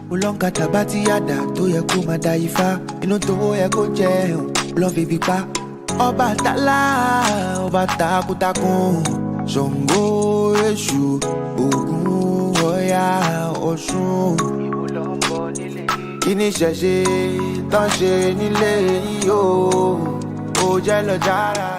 Ulonka tabati yada to ye kuma da Ifa. Inu to ye ko je love bipa. Oba tala, oba takutakun. Songo Eshu, Ogun Oya Osun. Kini ṣẹ̀ṣe tán ṣe nílé yìí o. Ó jẹ́ lọ jára.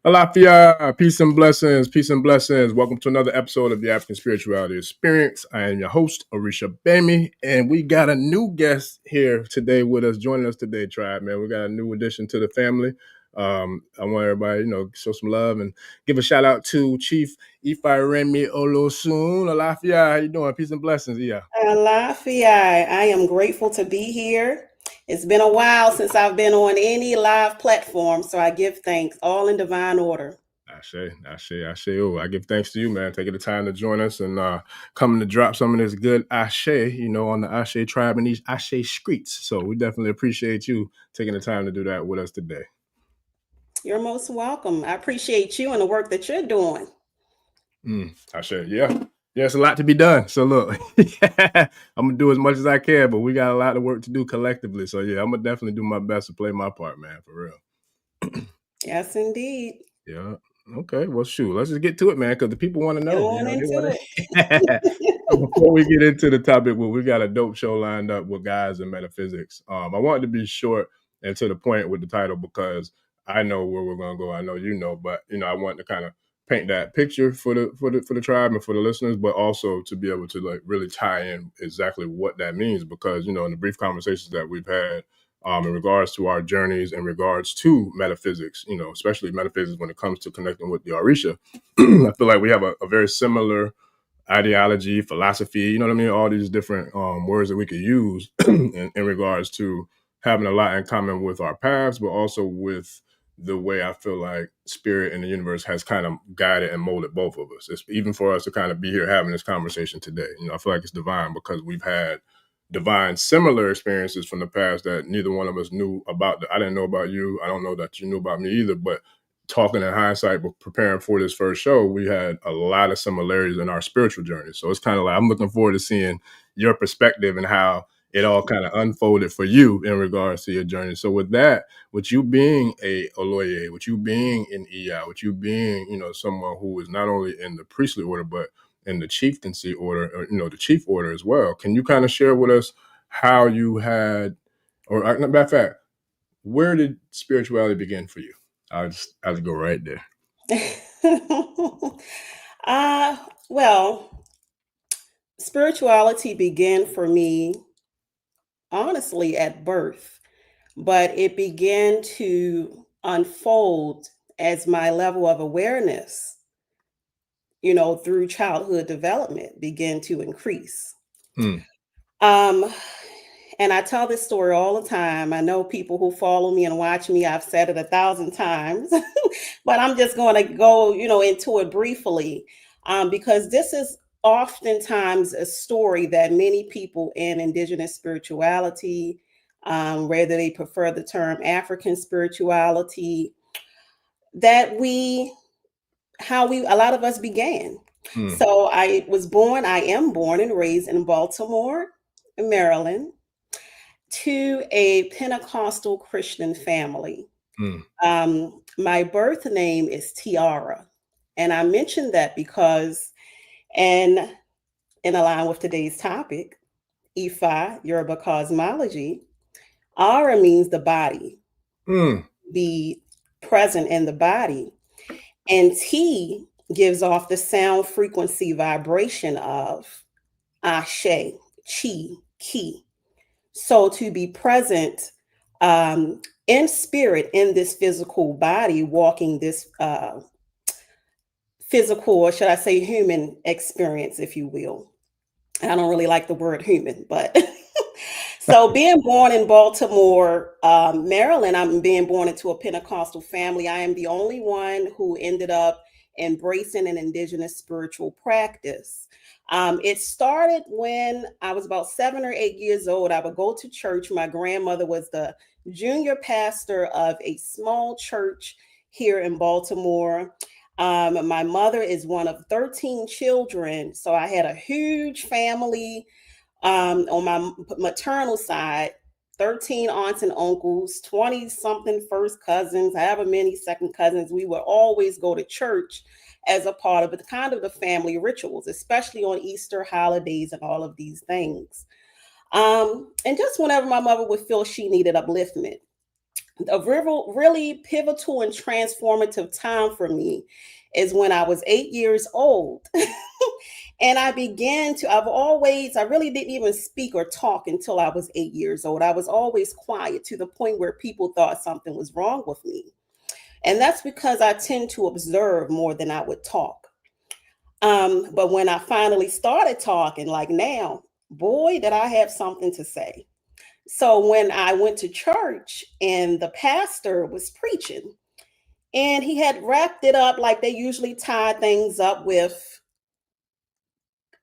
Alafia, peace and blessings, peace and blessings. Welcome to another episode of the African Spirituality Experience. I am your host, Orisha Gbemi, and we got a new guest here today with us, joining us today, Tribe, man. We got a new addition to the family. I want everybody, show some love and give a shout out to Chief Ifaremi Olosun. Alafia, how you doing? Peace and blessings, yeah. Alafia, I am grateful to be here. It's been a while since I've been on any live platform, so I give thanks, all in divine order. Ashe. Oh, I give thanks to you, man, taking the time to join us and coming to drop some of this good Ashe, on the Ashe tribe and these Ashe streets. So we definitely appreciate you taking the time to do that with us today. You're most welcome. I appreciate you and the work that you're doing. Ashe, yeah. Yeah, it's a lot to be done. So look, I'm going to do as much as I can, but we got a lot of work to do collectively. So yeah, I'm going to definitely do my best to play my part, man, for real. Yes, indeed. Yeah. Okay, well, shoot, let's just get to it, man, because the people want to know. Before we get into the topic, we got a dope show lined up with guys in metaphysics. I wanted to be short and to the point with the title because I know where we're going to go. I know you know, but I want to kind of paint that picture for the tribe and for the listeners, but also to be able to like really tie in exactly what that means because in the brief conversations that we've had. In regards to our journeys, in regards to metaphysics, especially metaphysics when it comes to connecting with the Orisha, I feel like we have a very similar ideology, philosophy, all these different words that we could use in regards to having a lot in common with our paths, but also with the way I feel like spirit and the universe has kind of guided and molded both of us. It's even for us to kind of be here having this conversation today. I feel like it's divine because we've had divine similar experiences from the past that neither one of us knew about. I didn't know about you. I don't know that you knew about me either, but talking in hindsight, but preparing for this first show, we had a lot of similarities in our spiritual journey. So it's kind of like, I'm looking forward to seeing your perspective and how it all kind of unfolded for you in regards to your journey. So with that, with you being a Oloye, with you being an Iya, with you being, someone who is not only in the priestly order, but in the chieftaincy order, or, the chief order as well. Can you kind of share with us how you had, or matter of fact, where did spirituality begin for you? I'll go right there. Well, spirituality began for me, honestly, at birth, but it began to unfold as my level of awareness, through childhood development began to increase. And I tell this story all the time. I know people who follow me and watch me, I've said it 1,000 times, but I'm just going to go, into it briefly, because this is oftentimes a story that many people in indigenous spirituality, whether they prefer the term African spirituality, a lot of us began. So I am born and raised in Baltimore, Maryland, to a Pentecostal Christian family. My birth name is Tiara. And I mentioned that because, and in line with today's topic, Ifa, Yoruba cosmology, Ara means the body, be present in the body. And T gives off the sound frequency vibration of Ashe, Chi, Ki. So to be present in spirit in this physical body, walking this physical, or should I say human experience, if you will. I don't really like the word human, but so being born in Baltimore, Maryland, I'm being born into a Pentecostal family. I am the only one who ended up embracing an indigenous spiritual practice. It started when I was about 7 or 8 years old. I would go to church. My grandmother was the junior pastor of a small church here in Baltimore. My mother is one of 13 children. So I had a huge family, On my maternal side, 13 aunts and uncles, 20 something first cousins, however many second cousins. We would always go to church as a part of it, kind of the family rituals, especially on Easter holidays and all of these things. And just whenever my mother would feel she needed upliftment. A really pivotal and transformative time for me is when I was 8 years old. And I really didn't even speak or talk until I was 8 years old. I was always quiet to the point where people thought something was wrong with me. And that's because I tend to observe more than I would talk. But when I finally started talking, like now, boy, did I have something to say. So when I went to church and the pastor was preaching, and he had wrapped it up like they usually tie things up with,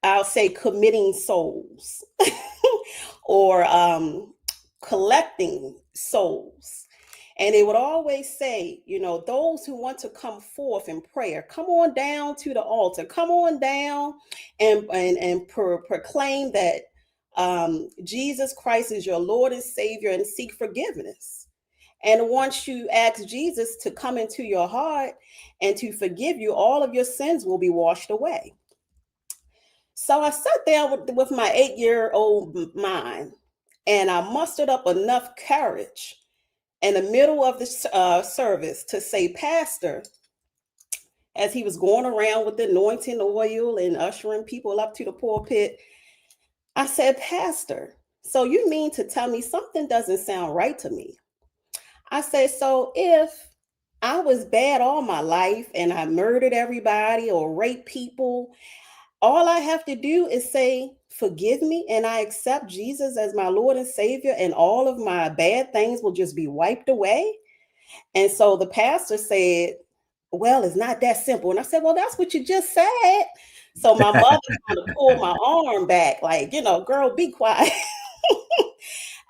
I'll say, committing souls or collecting souls. And they would always say, those who want to come forth in prayer, come on down to the altar, come on down and proclaim that Jesus Christ is your Lord and Savior, and seek forgiveness. And once you ask Jesus to come into your heart and to forgive you, all of your sins will be washed away. So I sat there with my 8-year-old mind, and I mustered up enough courage in the middle of the service to say, Pastor, as he was going around with the anointing oil and ushering people up to the pulpit, I said, Pastor, so you mean to tell me something doesn't sound right to me? I said, so if I was bad all my life and I murdered everybody or raped people, all I have to do is say, forgive me, and I accept Jesus as my Lord and Savior, and all of my bad things will just be wiped away? And so the pastor said, well, it's not that simple. And I said, well, that's what you just said. So my mother kind of pulled my arm back, like, girl, be quiet.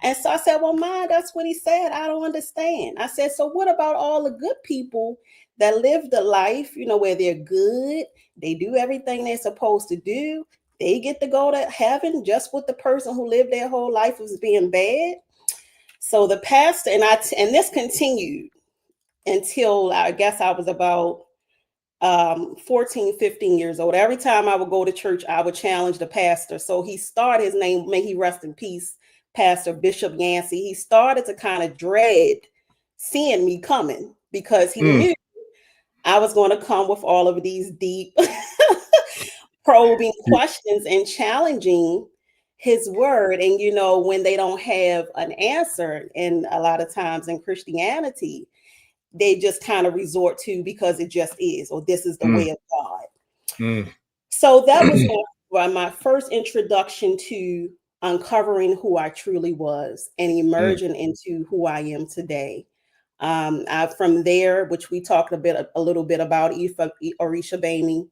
And so I said, well, Ma, that's what he said. I don't understand. I said, so what about all the good people that live the life, where they're good, they do everything they're supposed to do, they get to go to heaven just with the person who lived their whole life as being bad? So the pastor and this continued until I guess I was about 14, 15 years old. Every time I would go to church, I would challenge the pastor. So he started, his name, may he rest in peace, Pastor Bishop Yancey. He started to kind of dread seeing me coming because he knew I was going to come with all of these deep probing questions and challenging his word. And, when they don't have an answer, and a lot of times in Christianity, they just kind of resort to because it just is, or this is the way of God. So that was my first introduction to uncovering who I truly was and emerging into who I am today. From there, which we talked a little bit about Ifa, Orisha Gbemi.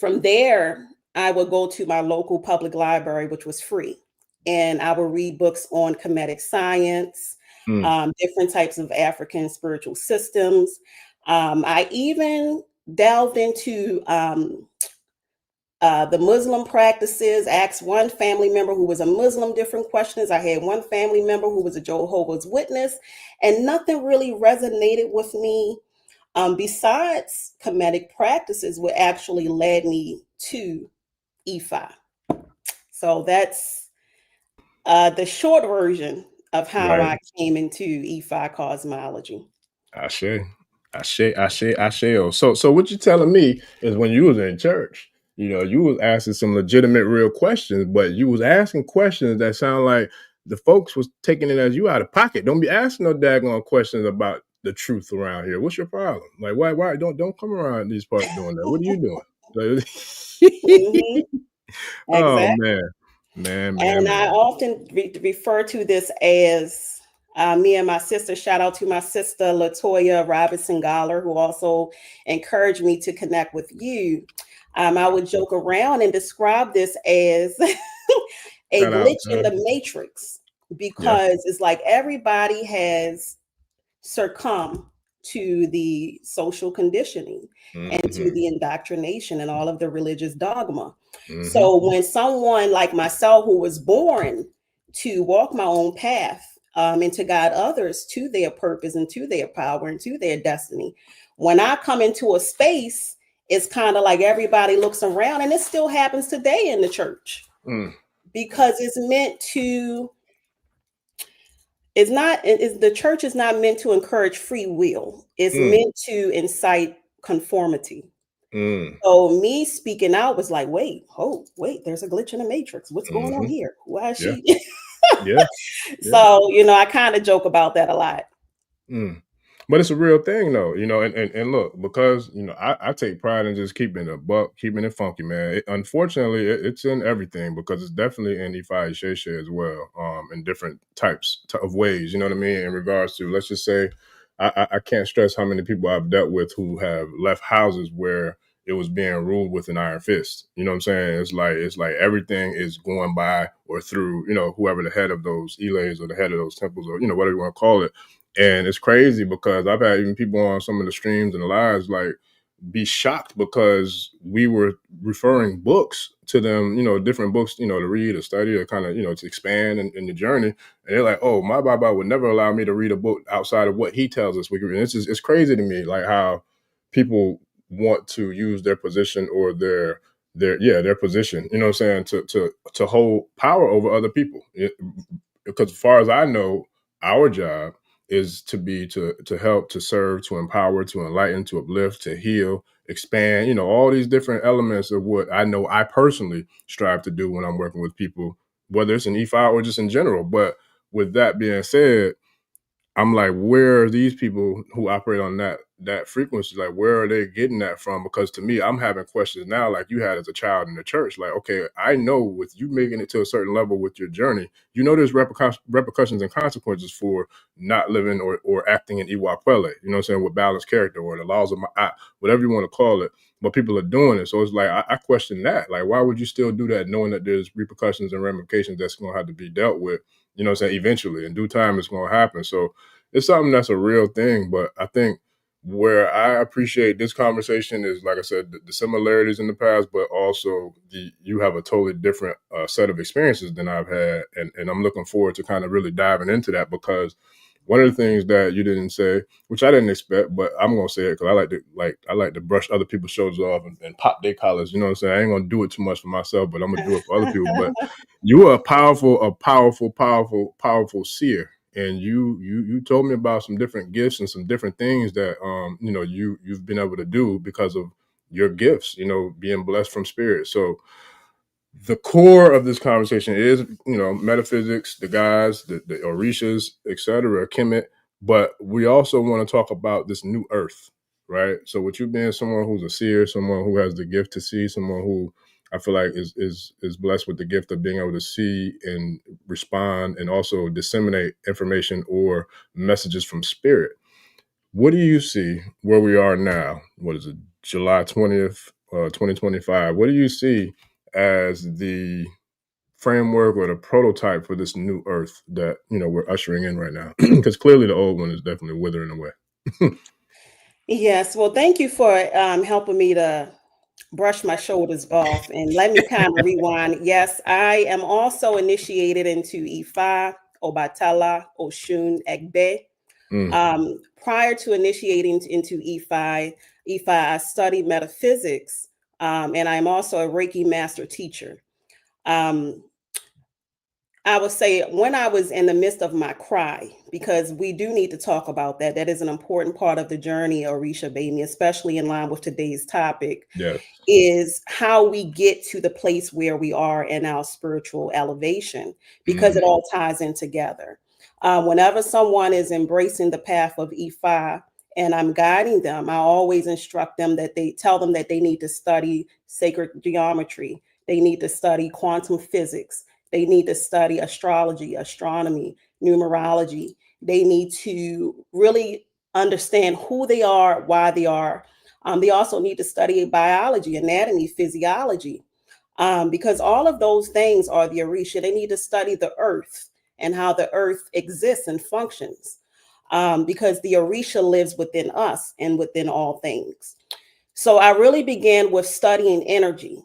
From there, I would go to my local public library, which was free, and I would read books on Kemetic science, different types of African spiritual systems. I even delved into the Muslim practices, asked one family member who was a Muslim different questions. I had one family member who was a Jehovah's Witness, and nothing really resonated with me besides Kemetic practices, what actually led me to Ifa. So that's the short version of how I came into Ifa cosmology. Ashe. So what you're telling me is when you was in church, you was asking some legitimate real questions, but you was asking questions that sound like the folks was taking it as you out of pocket. Don't be asking no daggone questions about the truth around here. What's your problem? Like, why don't come around these parts doing that? What are you doing? Oh Exactly. man. I often refer to this as me and my sister. Shout out to my sister Latoya Robinson Galler, who also encouraged me to connect with you. I would joke around and describe this as a glitch in the matrix, because it's like everybody has succumbed to the social conditioning and to the indoctrination and all of the religious dogma. So when someone like myself, who was born to walk my own path and to guide others to their purpose and to their power and to their destiny, when I come into a space, it's kind of like everybody looks around, and it still happens today in the church because it's meant to. The church is not meant to encourage free will. It's meant to incite conformity. So me speaking out was like, wait, there's a glitch in the matrix. What's going on here? Why is she? So, I kind of joke about that a lot. But it's a real thing though, and look, because, I take pride in just keeping it a buck, keeping it funky, man. Unfortunately, it's in everything, because it's definitely in Ifa and Sheshe as well, in different types of ways, you know what I mean? In regards to, let's just say, I can't stress how many people I've dealt with who have left houses where it was being ruled with an iron fist. You know what I'm saying? It's like everything is going by or through, whoever the head of those elays or the head of those temples, or, whatever you want to call it. And it's crazy because I've had even people on some of the streams and the lives like be shocked because we were referring books to them, different books, to read or study or kind of, to expand in the journey. And they're like, oh, my Baba would never allow me to read a book outside of what he tells us we can read. And it's crazy to me, like how people want to use their position or their position, you know what I'm saying, to hold power over other people. Because as far as I know, our job is to help, to serve, to empower, to enlighten, to uplift, to heal, expand, all these different elements of what I know I personally strive to do when I'm working with people, whether it's in Ifa or just in general. But with that being said, I'm like, where are these people who operate on that frequency? Like, where are they getting that from? Because to me, I'm having questions now, like you had as a child in the church. Like, okay, I know with you making it to a certain level with your journey, there's repercussions and consequences for not living or acting in Iwakwele, you know what I'm saying, with balanced character or the laws of my, whatever you want to call it. But people are doing it. So it's like, I question that. Like, why would you still do that knowing that there's repercussions and ramifications that's going to have to be dealt with? You know what I'm saying? Eventually, in due time, it's going to happen. So it's something that's a real thing. But I think where I appreciate this conversation is, like I said, the similarities in the past, but also you have a totally different set of experiences than I've had. And I'm looking forward to kind of really diving into that, because one of the things that you didn't say, which I didn't expect, but I'm gonna say it because I like to brush other people's shoulders off and pop their collars. You know what I'm saying? I ain't gonna do it too much for myself, but I'm gonna do it for other people. But you are a powerful seer, and you told me about some different gifts and some different things that you've been able to do because of your gifts. Being blessed from spirit. So the core of this conversation is, metaphysics, the guys, the Orishas, etc., Kemet, but we also want to talk about this new earth, right? So with you being someone who's a seer, someone who has the gift to see, someone who I feel like is blessed with the gift of being able to see and respond and also disseminate information or messages from spirit. What do you see where we are now? What is it, July 20th, 2025? What do you see as the framework or the prototype for this new earth that we're ushering in right now? Because clearly the old one is definitely withering away. Yes, well, thank you for helping me to brush my shoulders off, and let me kind of rewind. Yes, I am also initiated into Ifa, Obatala, Oshun, Egbe. Prior to initiating into Ifa, I studied metaphysics, and I'm also a Reiki master teacher. I would say when I was in the midst of my cry, because we do need to talk about that. That is an important part of the journey, Orisha Gbemi, especially in line with today's topic, is how we get to the place where we are in our spiritual elevation, because it all ties in together. Whenever someone is embracing the path of Ifa and I'm guiding them, I always instruct them that they tell them that they need to study sacred geometry. They need to study quantum physics. They need to study astrology, astronomy, numerology. They need to really understand who they are, why they are. They also need to study biology, anatomy, physiology, because all of those things are the Orisha. They need to study the earth and how the earth exists and functions. because the Orisha lives within us and within all things. So I really began with studying energy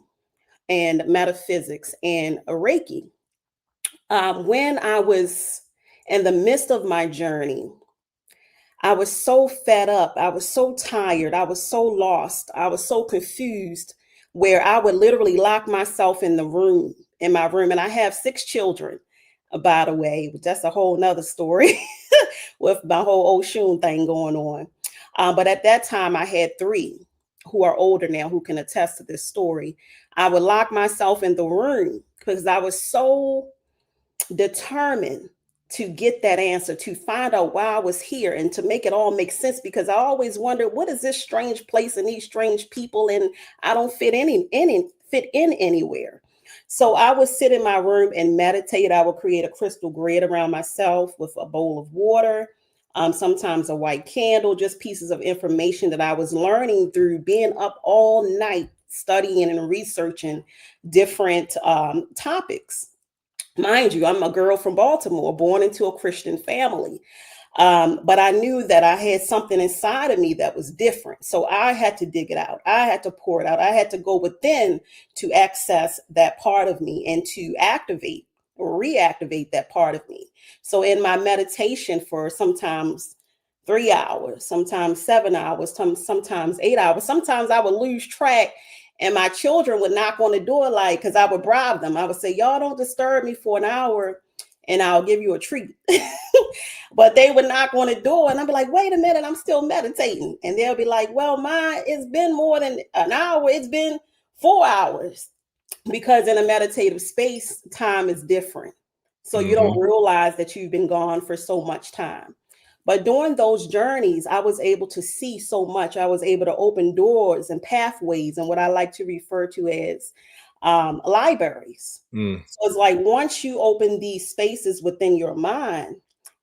and metaphysics and Reiki. When I was in the midst of my journey, I was so fed up. I was so tired. I was so lost. I was so confused, where I would literally lock myself in my room. And I have 6 children, by the way. That's a whole nother story with my whole Oshun thing going on. But at that time, I had 3 who are older now who can attest to this story. I would lock myself in the room because I was so determined to get that answer, to find out why I was here and to make it all make sense, because I always wondered, what is this strange place and these strange people, and I don't fit in anywhere. So I would sit in my room and meditate. I would create a crystal grid around myself with a bowl of water, sometimes a white candle, just pieces of information that I was learning through being up all night studying and researching different topics. Mind you, I'm a girl from Baltimore, born into a Christian family. But I knew that I had something inside of me that was different. So I had to dig it out. I had to pour it out. I had to go within to access that part of me and to activate or reactivate that part of me. So in my meditation for sometimes 3 hours, sometimes 7 hours, sometimes 8 hours, sometimes I would lose track. And my children would knock on the door, like, because I would bribe them. I would say, y'all don't disturb me for an hour and I'll give you a treat. But they would knock on the door and I'd be like, wait a minute, I'm still meditating. And they'll be like, well, it's been more than an hour. It's been 4 hours. Because in a meditative space, time is different. So you don't realize that you've been gone for so much time. But during those journeys, I was able to see so much. I was able to open doors and pathways and what I like to refer to as libraries. So it's like once you open these spaces within your mind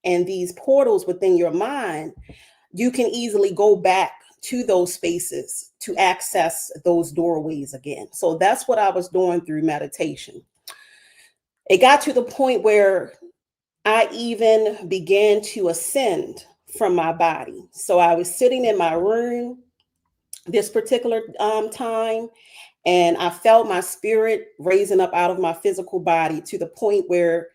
and these portals within your mind, you can easily go back to those spaces to access those doorways again. So that's what I was doing through meditation. It got to the point where I even began to ascend from my body. So I was sitting in my room this particular time, and I felt my spirit raising up out of my physical body to the point where,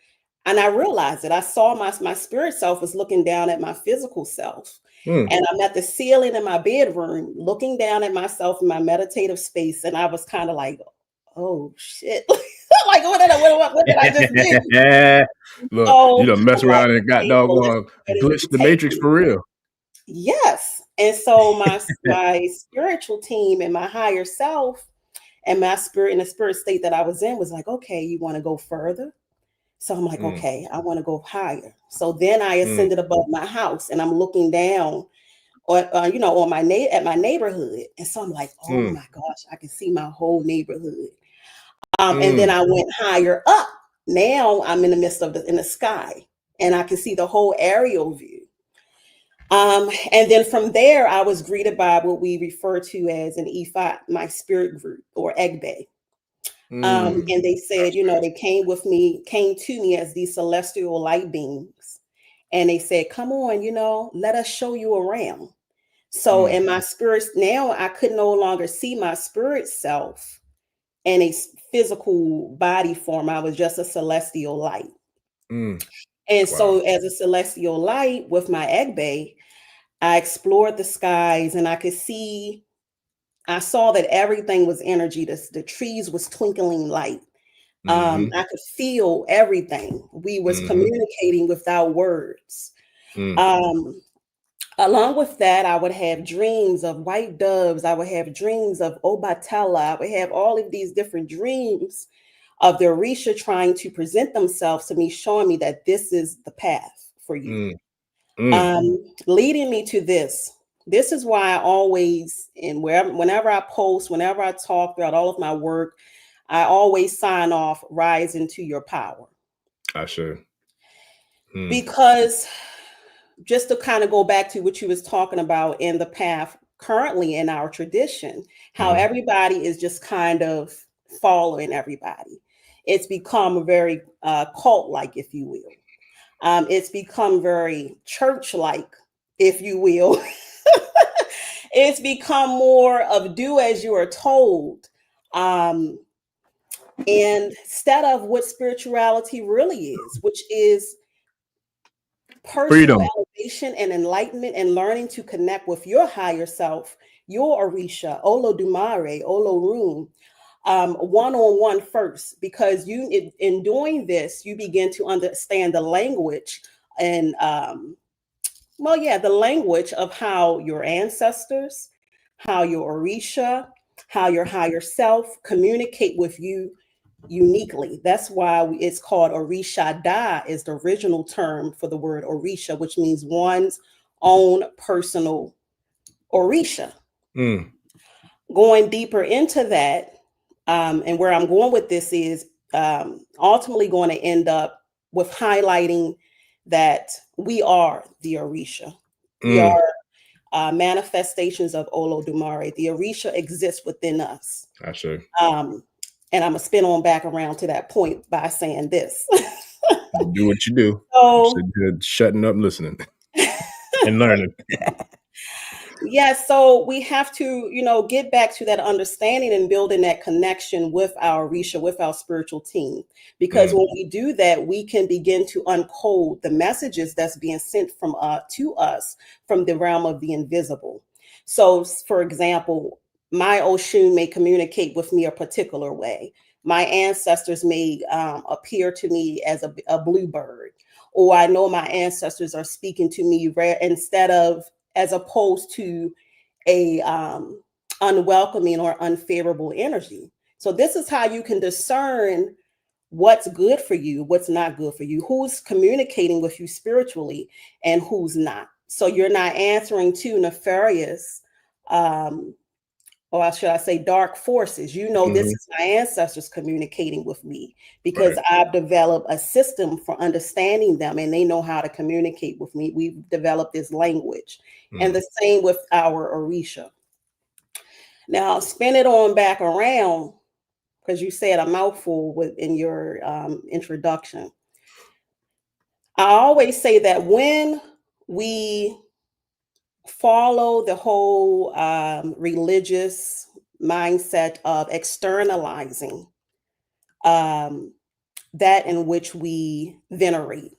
and I realized it, I saw my spirit self was looking down at my physical self. And I'm at the ceiling in my bedroom looking down at myself in my meditative space. And I was kind of like, oh shit. Like, what did I just do? Look, So you done mess around and got doggone glitched the matrix for real. Yes. And so my spiritual team and my higher self and my spirit, in the spirit state that I was in, was like, okay, you want to go further? So I'm like, okay, I want to go higher. So then I ascended above my house and I'm looking down on, on my neighborhood. And so I'm like, oh my gosh, I can see my whole neighborhood. And then I went higher up. Now I'm in the midst of in the sky and I can see the whole aerial view. And then from there, I was greeted by what we refer to as an Ifa, my spirit group, or Egbe. And they said, they came to me as these celestial light beings. And they said, come on, let us show you around. So in my spirit, now I could no longer see my spirit self in a physical body form. I was just a celestial light. And so as a celestial light with my Egbe, I explored the skies and I saw that everything was energy. The trees was twinkling light. I could feel everything. We was communicating without words. Along with that, I would have dreams of white doves. I would have dreams of Obatella. I would have all of these different dreams of the Orisha trying to present themselves to me, showing me that this is the path for you. Leading me to this. This is why I always, and whenever I post, whenever I talk throughout all of my work, I always sign off, rise into your power. I sure. Because just to kind of go back to what you was talking about in the path currently in our tradition, how everybody is just kind of following everybody. It's become very cult-like, if you will. It's become very church-like, if you will. It's become more of do as you are told. Instead of what spirituality really is, which is personal Freedom. elevation and enlightenment and learning to connect with your higher self, your Orisha, Olodumare, Olorun, one-on-one first, because in doing this, you begin to understand the language and the language of how your ancestors, how your Orisha, how your higher self communicate with you uniquely. That's why it's called Orisha Da, is the original term for the word Orisha, which means one's own personal Orisha. Going deeper into that, and where I'm going with this is ultimately going to end up with highlighting that we are the Orisha. We are manifestations of Olodumare. The Orisha exists within us. And I'm going to spin on back around to that point by saying this. Do what you do. So, shutting up, listening, and learning. Yes, so we have to, get back to that understanding and building that connection with our Orisha, with our spiritual team. Because when we do that, we can begin to uncode the messages that's being sent from to us from the realm of the invisible. So, for example, my Oshun may communicate with me a particular way. My ancestors may appear to me as a bluebird, or I know my ancestors are speaking to me as opposed to a unwelcoming or unfavorable energy. So this is how you can discern what's good for you, what's not good for you, who's communicating with you spiritually and who's not. So you're not answering to nefarious, or should I say dark forces. This is my ancestors communicating with me because I've developed a system for understanding them and they know how to communicate with me. We've developed this language. And the same with our Orisha. Now, spin it on back around, because you said a mouthful in your introduction. I always say that when we follow the whole religious mindset of externalizing that in which we venerate.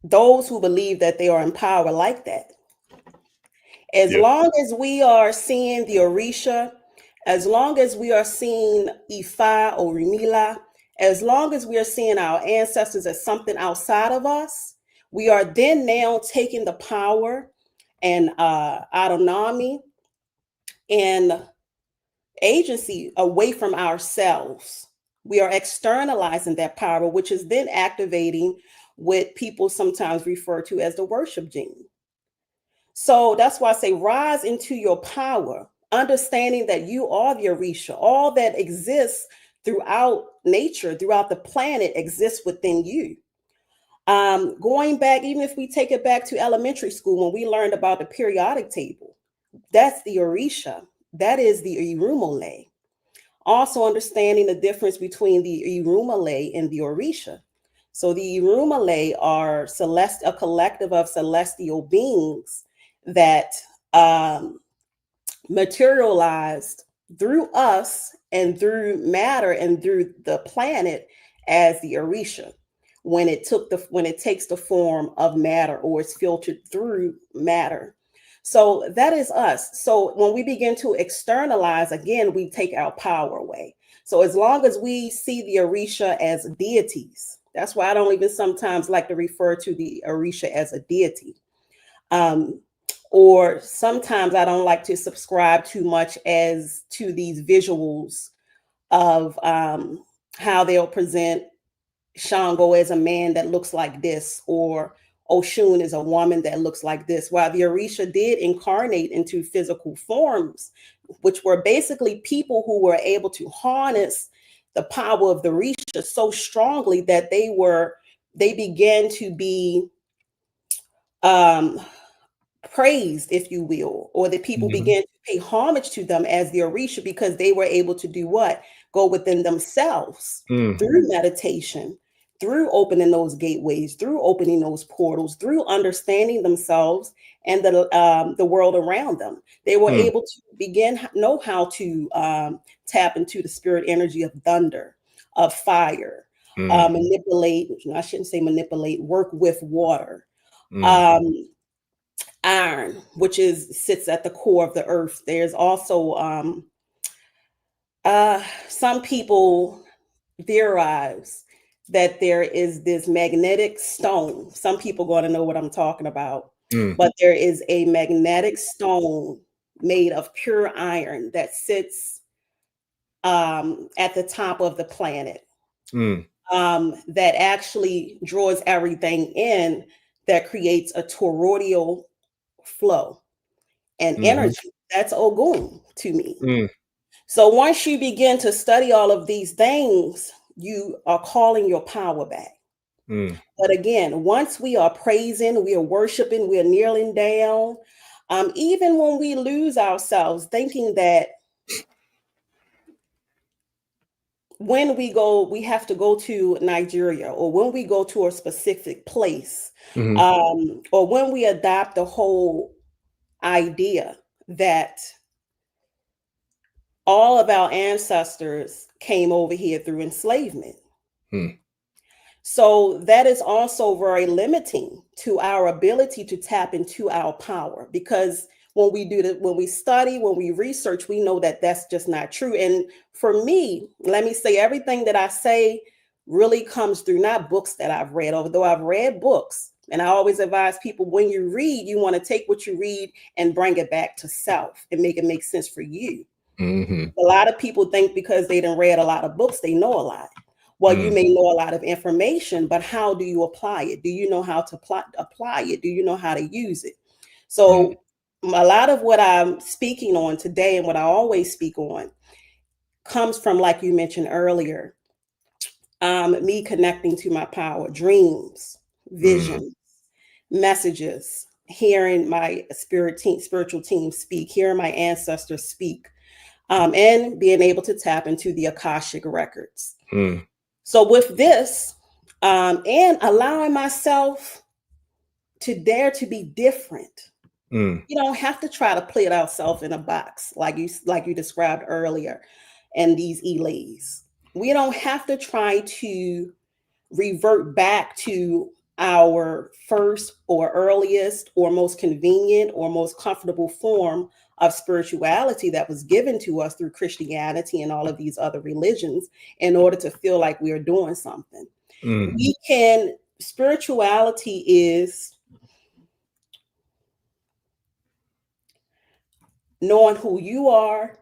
Those who believe that they are in power like that. As long as we are seeing the Orisha, as long as we are seeing Ifa or Rimila, as long as we are seeing our ancestors as something outside of us, we are then now taking the power and autonomy and agency away from ourselves. We are externalizing that power, which is then activating what people sometimes refer to as the worship gene. So that's why I say rise into your power, understanding that you are the Orisha. All that exists throughout nature, throughout the planet exists within you. Going back, even if we take it back to elementary school, when we learned about the periodic table, that's the Orisha. That is the Irumole. Also understanding the difference between the Irumole and the Orisha. So the Irumole are a collective of celestial beings that materialized through us and through matter and through the planet as the Orisha. When it takes the form of matter or it's filtered through matter. So that is us. So when we begin to externalize, again, we take our power away. So as long as we see the Orisha as deities, that's why I don't even sometimes like to refer to the Orisha as a deity. Or sometimes I don't like to subscribe too much as to these visuals of how they'll present Shango as a man that looks like this, or Oshun is a woman that looks like this, while the Orisha did incarnate into physical forms, which were basically people who were able to harness the power of the Orisha so strongly that they began to be praised, if you will, or that people began to pay homage to them as the Orisha because they were able to do what? Go within themselves through meditation, through opening those gateways, through opening those portals, through understanding themselves and the world around them. They were able to know how to tap into the spirit energy of thunder, of fire, manipulate, I shouldn't say manipulate, work with water. Iron, which sits at the core of the earth. There's also some people theorize that there is this magnetic stone. Some people going to know what I'm talking about, but there is a magnetic stone made of pure iron that sits at the top of the planet, that actually draws everything in, that creates a toroidal flow and energy. That's Ogun to me. So once you begin to study all of these things, you are calling your power back. But again, once we are praising, we are worshiping, we are kneeling down, even when we lose ourselves, thinking that when we go, we have to go to Nigeria, or when we go to a specific place, or when we adopt the whole idea that all of our ancestors came over here through enslavement. So that is also very limiting to our ability to tap into our power, because when we study, when we research, we know that that's just not true. And for me, let me say, everything that I say really comes through not books that I've read, although I've read books. And I always advise people, when you read, you want to take what you read and bring it back to self and make it make sense for you. A lot of people think because they done read a lot of books, they know a lot. Well, you may know a lot of information, but how do you apply it? Do you know how to apply it? Do you know how to use it? So a lot of what I'm speaking on today, and what I always speak on, comes from, like you mentioned earlier, me connecting to my power, dreams, visions, messages, hearing my spiritual team speak, hearing my ancestors speak, and being able to tap into the Akashic records. So with this, and allowing myself to dare to be different, you don't have to try to put ourselves in a box like you described earlier, and these elays. We don't have to try to revert back to our first or earliest or most convenient or most comfortable form of spirituality that was given to us through Christianity and all of these other religions in order to feel like we are doing something. Spirituality is knowing who you are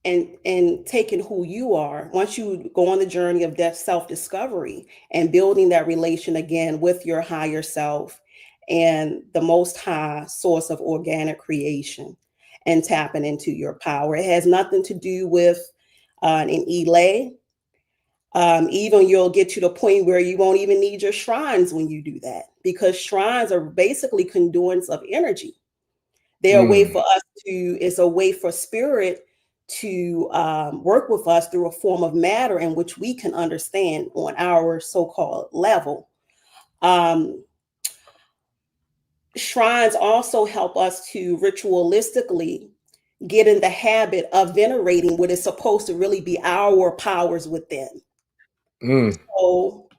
and taking who you are. Once you go on the journey of self-discovery and building that relation again with your higher self and the most high source of organic creation, and tapping into your power. It has nothing to do with an elay. Even you'll get to the point where you won't even need your shrines when you do that, because shrines are basically conduits of energy. They're a way for us it's a way for spirit to work with us through a form of matter in which we can understand on our so-called level. Shrines also help us to ritualistically get in the habit of venerating what is supposed to really be our powers within. So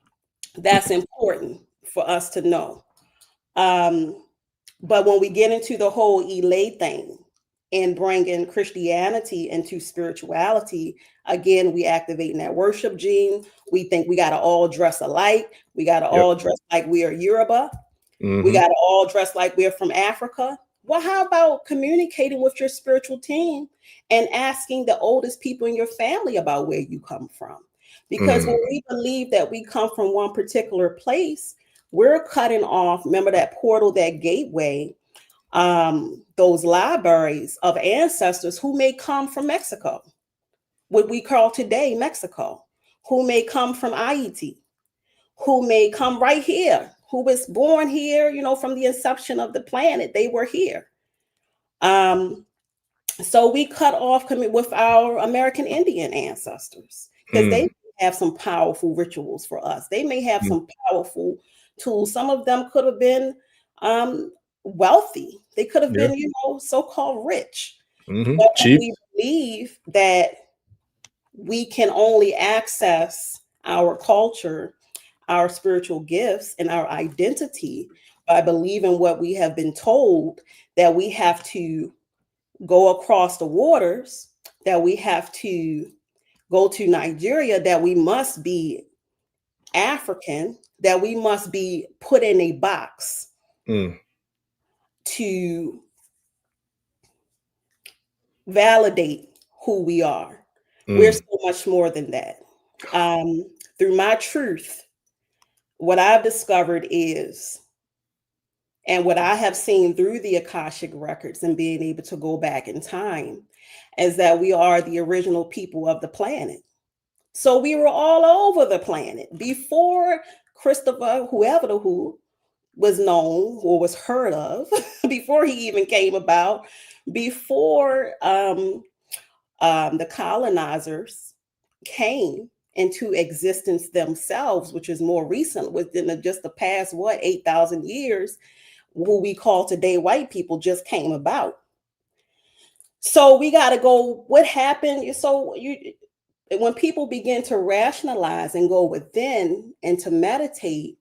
that's important for us to know. But when we get into the whole elay thing and bringing Christianity into spirituality, again, we activate in that worship gene. We think we got to all dress alike. We got to all dress like we are Yoruba. We got to all dress like we're from Africa. Well, how about communicating with your spiritual team and asking the oldest people in your family about where you come from? Because when we believe that we come from one particular place, we're cutting off, remember that portal, that gateway, those libraries of ancestors who may come from Mexico, what we call today Mexico, who may come from Haiti, who may come right here, who was born here, from the inception of the planet, they were here. So we cut off with our American Indian ancestors because they have some powerful rituals for us. They may have some powerful tools. Some of them could have been wealthy. They could have been, so-called rich. But Cheap. we believe that we can only access our culture, our spiritual gifts, and our identity by believing what we have been told, that we have to go across the waters, that we have to go to Nigeria, that we must be African, that we must be put in a box to validate who we are. We're so much more than that. Through my truth, what I've discovered is, and what I have seen through the Akashic records and being able to go back in time, is that we are the original people of the planet. So we were all over the planet before Christopher, whoever the who, was known or was heard of, before he even came about, before the colonizers came into existence themselves, which is more recent, within just the past, 8,000 years, who we call today white people just came about. So we got to go, what happened? When people begin to rationalize and go within and to meditate,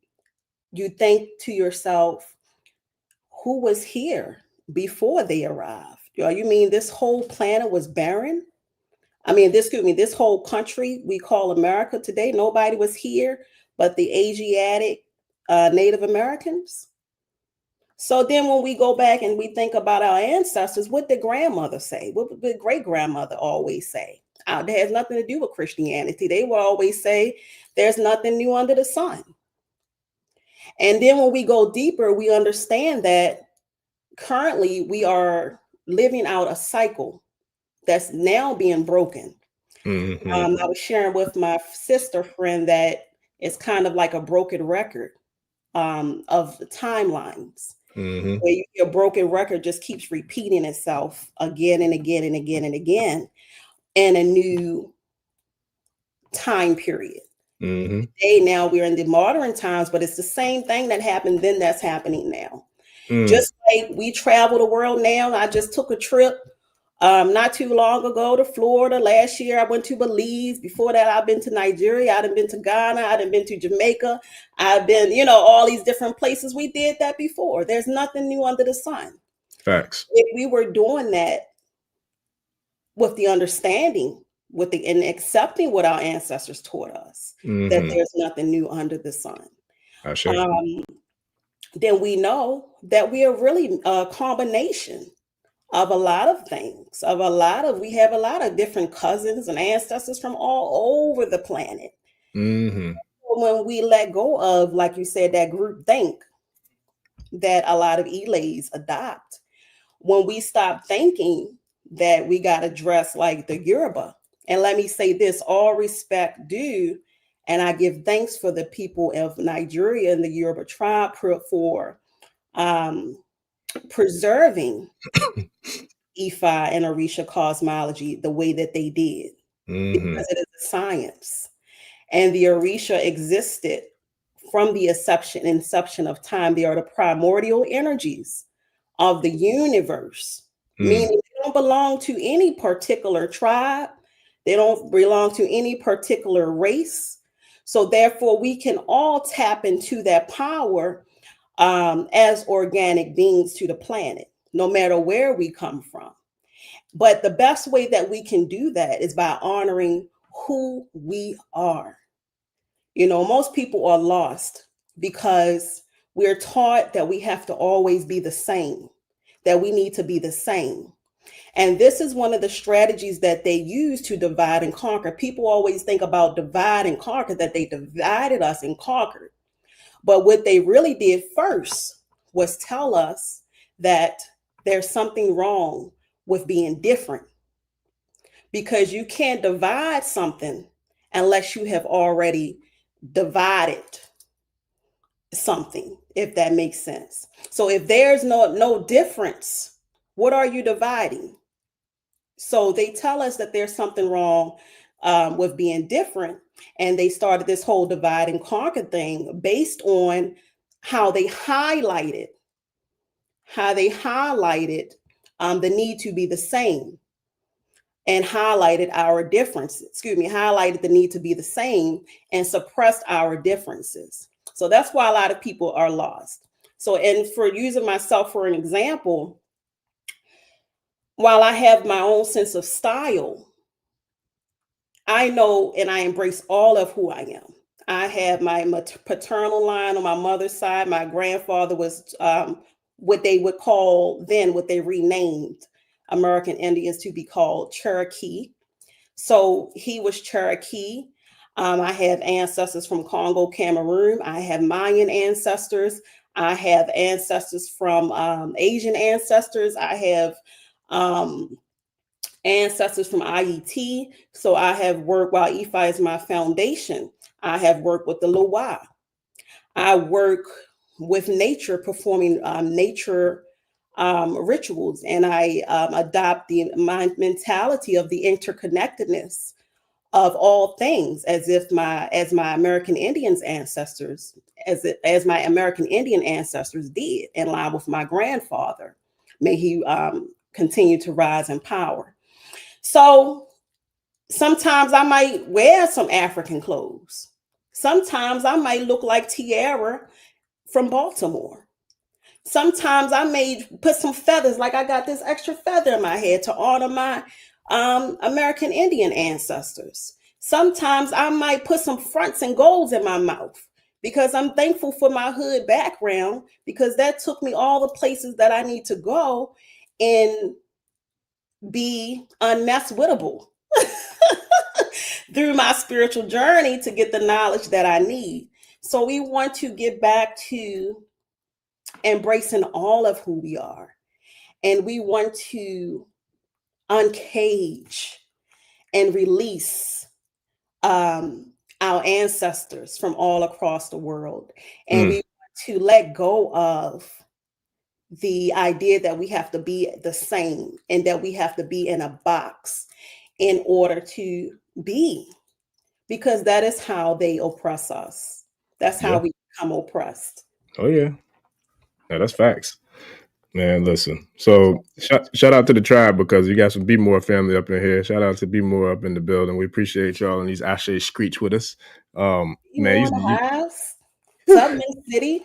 you think to yourself, who was here before they arrived? You mean this whole planet was barren? I mean, this whole country we call America today, nobody was here but the Asiatic Native Americans. So then when we go back and we think about our ancestors, what did grandmother say? What did great-grandmother always say? It has nothing to do with Christianity. They will always say, there's nothing new under the sun. And then when we go deeper, we understand that currently we are living out a cycle that's now being broken. I was sharing with my sister friend that it's kind of like a broken record of the timelines. Where your broken record just keeps repeating itself again and again and again and again in a new time period. Today, now we're in the modern times, but it's the same thing that happened then that's happening now. Just like we travel the world now. I just took a trip not too long ago to Florida. Last year I went to Belize. Before that, I've been to Nigeria. I've been to Ghana. I've been to Jamaica. I've been, all these different places. We did that before. There's nothing new under the sun. Facts. If we were doing that with the understanding, and accepting what our ancestors taught us, that there's nothing new under the sun, then we know that we are really a combination of a lot of things, we have a lot of different cousins and ancestors from all over the planet. When we let go of, like you said, that group think that a lot of elays adopt, when we stop thinking that we got to dress like the Yoruba, and let me say this, all respect due, and I give thanks for the people of Nigeria and the Yoruba tribe for preserving Ifa and Orisha cosmology the way that they did, because it is a science. And the Orisha existed from the inception of time. They are the primordial energies of the universe, meaning they don't belong to any particular tribe. They don't belong to any particular race. So therefore, we can all tap into that power as organic beings to the planet, no matter where we come from. But the best way that we can do that is by honoring who we are. Most people are lost because we're taught that we have to always be the same, that we need to be the same. And this is one of the strategies that they use to divide and conquer. People always think about divide and conquer, that they divided us and conquered. But what they really did first was tell us that there's something wrong with being different, because you can't divide something unless you have already divided something, if that makes sense. So if there's no difference, what are you dividing? So they tell us that there's something wrong with being different, And they started this whole divide and conquer thing based on how they highlighted the need to be the same, and highlighted our differences, highlighted the need to be the same and suppressed our differences. So that's why a lot of people are lost. So, and for using myself for an example, while I have my own sense of style, I know and I embrace all of who I am. I have my paternal line on my mother's side. My grandfather was what they would call then, what they renamed American Indians to be called Cherokee. So he was Cherokee. I have ancestors from Congo, Cameroon. I have Mayan ancestors. I have ancestors from Asian ancestors. I have ancestors from IET. So I have worked, while Ifa is my foundation, I have worked with the Loa. I work with nature, performing nature rituals, and I adopt my mentality of the interconnectedness of all things, as my American Indians ancestors, as my American Indian ancestors did, in line with my grandfather. May he continue to rise in power. So sometimes I might wear some African clothes. Sometimes I might look like Tiara from Baltimore. Sometimes I may put some feathers, like I got this extra feather in my head to honor my American Indian ancestors. Sometimes I might put some fronts and golds in my mouth because I'm thankful for my hood background, because that took me all the places that I need to go and be unmesswittable through my spiritual journey to get the knowledge that I need. So we want to get back to embracing all of who we are. And we want to uncage and release our ancestors from all across the world. And we want to let go of the idea that we have to be the same and that we have to be in a box in order to be, because that is how they oppress us. That's how we become oppressed. Oh yeah, that's facts, man. Listen, so shout out to the tribe, because you got some Be More family up in here. Shout out to Be More up in the building. We appreciate y'all and these Ashe Screech with us. Man, Southern City.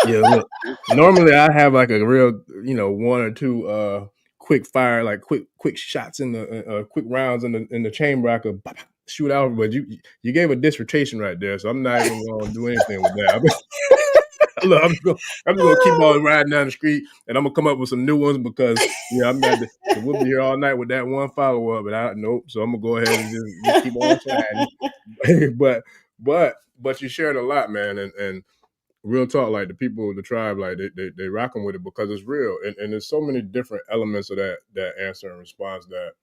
Yeah, look. Normally I have like a real, one or two quick fire, like quick shots in the quick rounds in the chamber I could shoot out, but you gave a dissertation right there, so I'm not even gonna do anything with that. Look, I'm just gonna keep on riding down the street, and I'm gonna come up with some new ones, because I'm not. We'll be here all night with that one follow up, but nope. So I'm gonna go ahead and just keep on sliding. but you shared a lot, man, and real talk, like the people, the tribe, like they rocking with it because it's real, and there's so many different elements of that answer and response that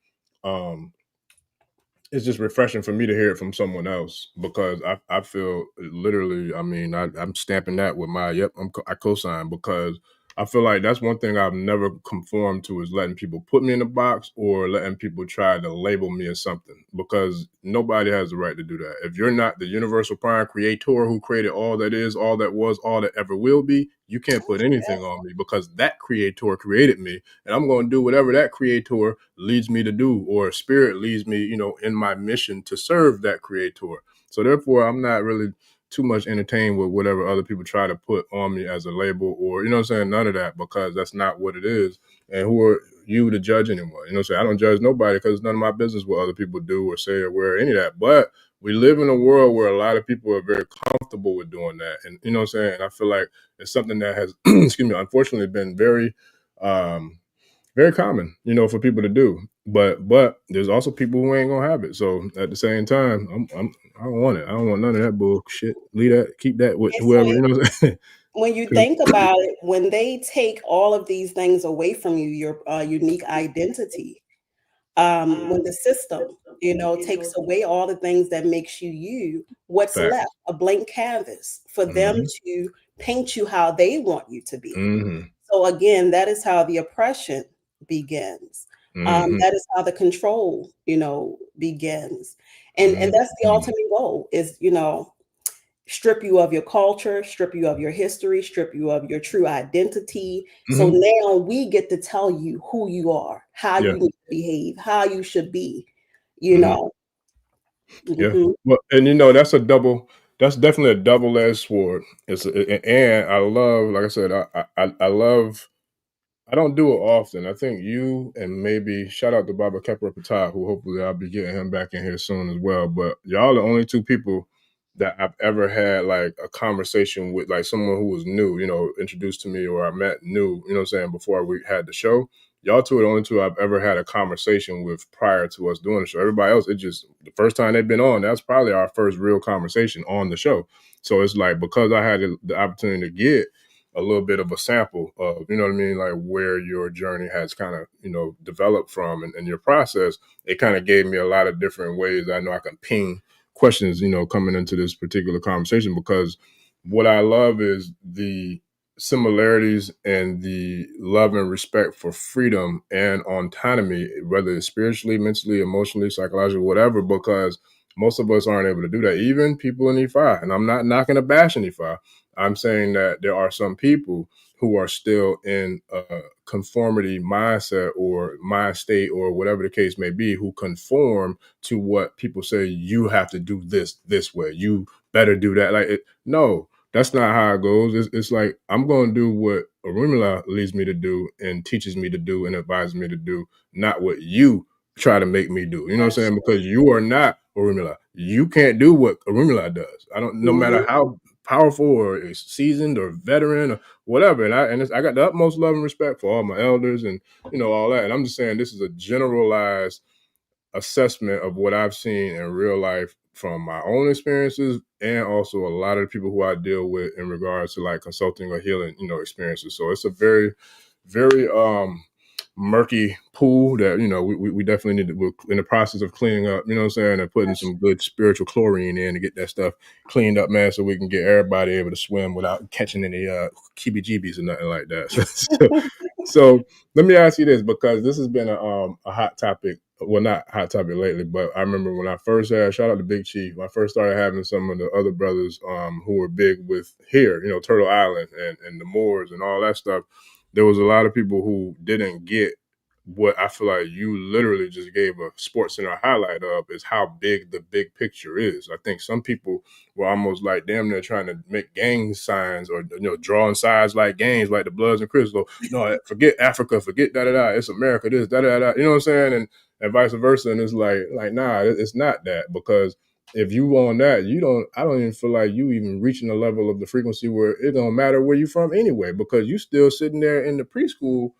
it's just refreshing for me to hear it from someone else, because I feel literally, I mean, I'm stamping that with my I co-sign, because I feel like that's one thing I've never conformed to, is letting people put me in a box or letting people try to label me as something, because nobody has the right to do that. If you're not the universal prime creator who created all that is, all that was, all that ever will be, you can't put anything on me, because that creator created me, and I'm going to do whatever that creator leads me to do, or spirit leads me, in my mission to serve that creator. So therefore, I'm not really too much entertained with whatever other people try to put on me as a label, or, what I'm saying, none of that, because that's not what it is. And who are you to judge anyone? What I'm saying? I don't judge nobody, because it's none of my business what other people do or say or wear, any of that. But we live in a world where a lot of people are very comfortable with doing that. And what I'm saying? And I feel like it's something that has, unfortunately been very, very common, for people to do. But there's also people who ain't gonna have it. So at the same time, I don't want it. I don't want none of that bullshit. Leave that, keep that with whoever, When you think about it, when they take all of these things away from you, your unique identity, when the system, takes away all the things that makes you, what's left? A blank canvas for them to paint you how they want you to be. So again, that is how the oppression begins. That is how the control, begins. And that's the ultimate goal is, strip you of your culture, strip you of your history, strip you of your true identity. So now we get to tell you who you are, how you need to behave, how you should be, Yeah. Well, and that's definitely a double-edged sword. And I love, like I said, I love. I don't do it often. I think you and maybe shout out to Baba Kepra Patah, who hopefully I'll be getting him back in here soon as well. But y'all are the only two people that I've ever had like a conversation with, like someone who was new, introduced to me or I met new, you know what I'm saying, before we had the show. Y'all two are the only two I've ever had a conversation with prior to us doing the show. Everybody else, it just the first time they've been on, that's probably our first real conversation on the show. So it's like, because I had the opportunity to get a little bit of a sample of, you know what I mean, like where your journey has kind of, developed from and your process, it kind of gave me a lot of different ways I know I can ping questions, coming into this particular conversation, because what I love is the similarities and the love and respect for freedom and autonomy, whether it's spiritually, mentally, emotionally, psychologically, whatever, because most of us aren't able to do that. Even people in Ifa, and I'm not knocking a bash in Ifa, I'm saying that there are some people who are still in a conformity mindset or mind state or whatever the case may be, who conform to what people say you have to do this way. You better do that. No, that's not how it goes. It's like, I'm going to do what Orumila leads me to do and teaches me to do and advises me to do, not what you try to make me do. You know what I'm saying? Because you are not Orumila. You can't do what Orumila does. No matter how powerful or seasoned or veteran or whatever. And I got the utmost love and respect for all my elders and, all that. And I'm just saying, this is a generalized assessment of what I've seen in real life from my own experiences and also a lot of the people who I deal with in regards to like consulting or healing, experiences. So it's a very, very murky pool that, we definitely we're in the process of cleaning up, you know what I'm saying, and putting some good spiritual chlorine in to get that stuff cleaned up, man, so we can get everybody able to swim without catching any heebie-jeebies or nothing like that. So let me ask you this, because this has been a hot topic. Well, not hot topic lately, but I remember when I first had, shout out to Big Chief, I first started having some of the other brothers who were big with here, Turtle Island and the Moors and all that stuff. There was a lot of people who didn't get what I feel like you literally just gave a Sports Center highlight of, is how big the big picture is. I think some people were almost like damn near trying to make gang signs or, drawing sides like gangs, like the Bloods and Crips. No, forget Africa, forget da-da-da, it's America, this, da-da-da, you know what I'm saying? And vice versa. And it's like, nah, it's not that, because if you on that, I don't even feel like you even reaching a level of the frequency where it don't matter where you from anyway, because you still sitting there in the preschool,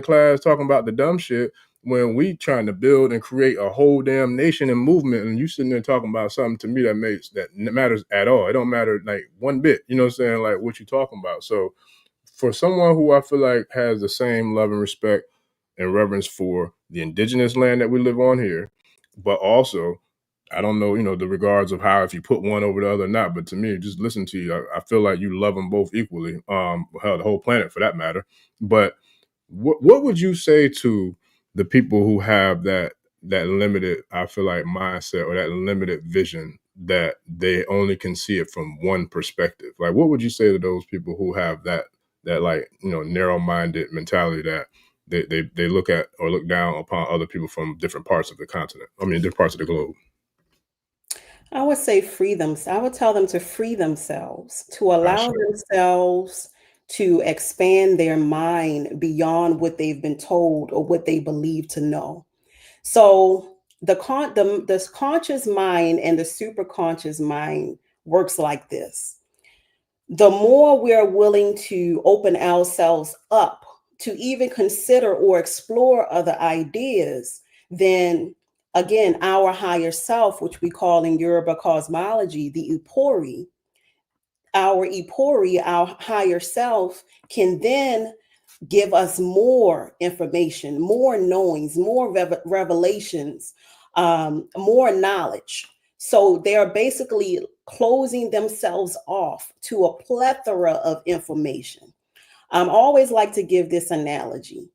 class talking about the dumb shit when we trying to build and create a whole damn nation and movement, and you sitting there talking about something to me that matters at all. It don't matter like one bit, like what you talking about. So for someone who I feel like has the same love and respect and reverence for the indigenous land that we live on here, but also, I don't know, the regards of how if you put one over the other or not, but to me, just listen to you, I feel like you love them both equally, the whole planet for that matter. But what would you say to the people who have that limited, I feel like, mindset or that limited vision that they only can see it from one perspective? Like, what would you say to those people who have that like, narrow-minded mentality that they look at or look down upon other people from different parts of the continent? I mean, different parts of the globe. I would say I would tell them to free themselves, to allow themselves to expand their mind beyond what they've been told or what they believe to know. So the conscious mind and the superconscious mind works like this. The more we're willing to open ourselves up to even consider or explore other ideas, then again, our higher self, which we call in Yoruba cosmology, the Ipori, our higher self, can then give us more information, more knowings, more revelations, more knowledge. So they are basically closing themselves off to a plethora of information. I always like to give this analogy.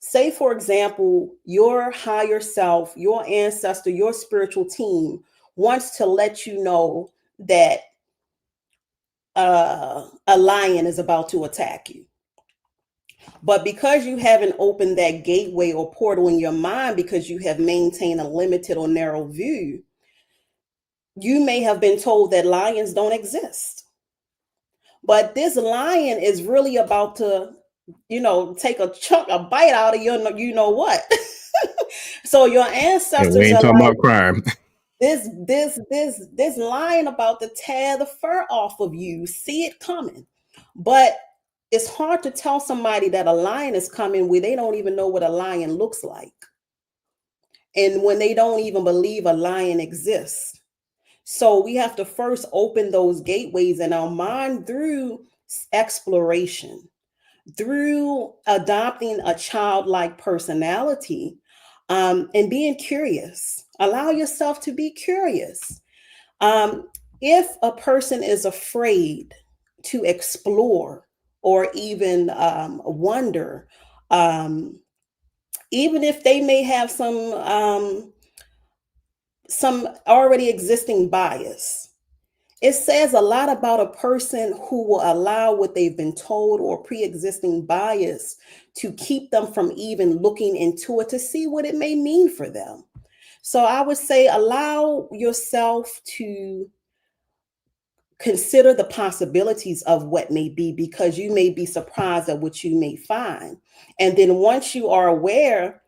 Say, for example, your higher self, your ancestor, your spiritual team wants to let you know that a lion is about to attack you. But because you haven't opened that gateway or portal in your mind, because you have maintained a limited or narrow view, you may have been told that lions don't exist. But this lion is really about to, take a bite out of your, what. So your ancestors we ain't are talking like, about crime. this lion about to tear the fur off of you. See it coming. But it's hard to tell somebody that a lion is coming where they don't even know what a lion looks like. And when they don't even believe a lion exists. So we have to first open those gateways in our mind through exploration, through adopting a childlike personality, and being curious. Allow yourself to be curious. If a person is afraid to explore or even wonder, even if they may have some already existing bias, it says a lot about a person who will allow what they've been told or pre-existing bias to keep them from even looking into it to see what it may mean for them. So I would say allow yourself to consider the possibilities of what may be, because you may be surprised at what you may find. And then once you are aware,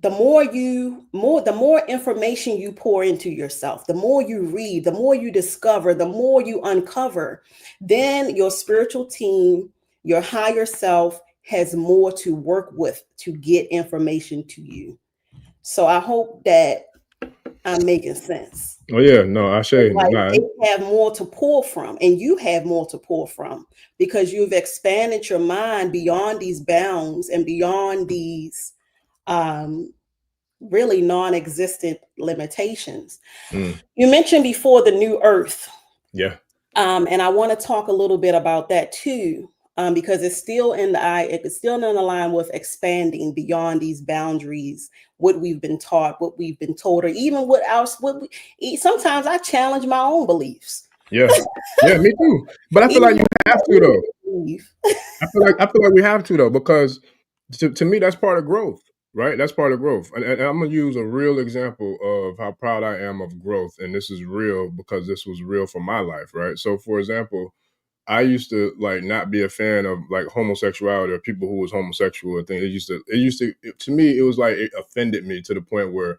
the more information you pour into yourself, the more you read, the more you discover, the more you uncover, then your spiritual team, your higher self has more to work with to get information to you. So I hope that I'm making sense. Oh yeah, no, I say Like nah. they have more to pull from, and you have more to pull from, because you've expanded your mind beyond these bounds and beyond these really non-existent limitations. You mentioned before the new earth. Yeah. And I want to talk a little bit about that too, because it's still it's still in the line with expanding beyond these boundaries, what we've been taught, what we've been told, or even what else. Sometimes I challenge my own beliefs. Yeah, yeah, me too. But I feel like you have to though. I feel like we have to though, because to me that's part of growth, right? That's part of growth. And I'm gonna use a real example of how proud I am of growth, and this is real because this was real for my life, right? So, for example, I used to like not be a fan of like homosexuality or people who was homosexual or things. To me, it was like it offended me to the point where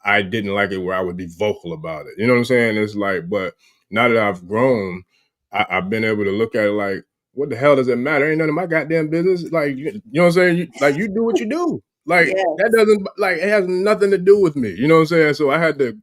I didn't like it, where I would be vocal about it. You know what I'm saying? It's like, but now that I've grown, I've been able to look at it like, what the hell does it matter? Ain't none of my goddamn business. Like, you know what I'm saying? You do what you do. Like Yes. that doesn't, like, it has nothing to do with me. You know what I'm saying? So I had to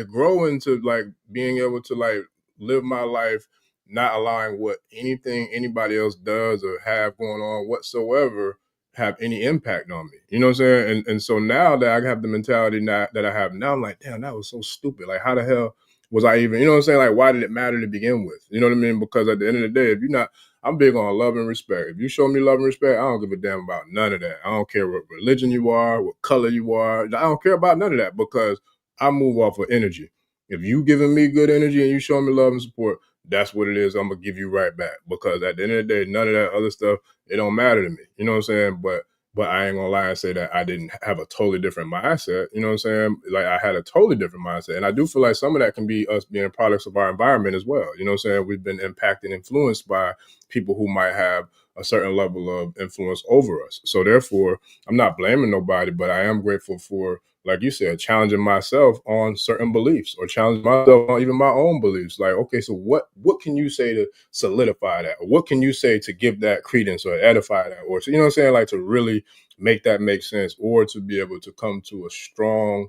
grow into like being able to like live my life, not allowing what anything anybody else does or have going on whatsoever have any impact on me. You know what I'm saying? And so now that I have the mentality that I have now, I'm like, damn, that was so stupid. Like, how the hell was I even, you know what I'm saying? Like, why did it matter to begin with? You know what I mean? Because at the end of the day, if you're not, I'm big on love and respect. If you show me love and respect, I don't give a damn about none of that. I don't care what religion you are, what color you are. I don't care about none of that, because I move off of energy. If you giving me good energy and you show me love and support, that's what it is. I'm going to give you right back, because at the end of the day, none of that other stuff, it don't matter to me. You know what I'm saying? But I ain't gonna lie and say that I didn't have a totally different mindset. You know what I'm saying? Like, I had a totally different mindset. And I do feel like some of that can be us being products of our environment as well. You know what I'm saying? We've been impacted and influenced by people who might have a certain level of influence over us. So therefore, I'm not blaming nobody, but I am grateful for, like you said, challenging myself on certain beliefs, or challenging myself on even my own beliefs. Like, okay, so what can you say to solidify that? Or what can you say to give that credence or edify that? Or, so, you know what I'm saying? Like, to really make that make sense, or to be able to come to a strong,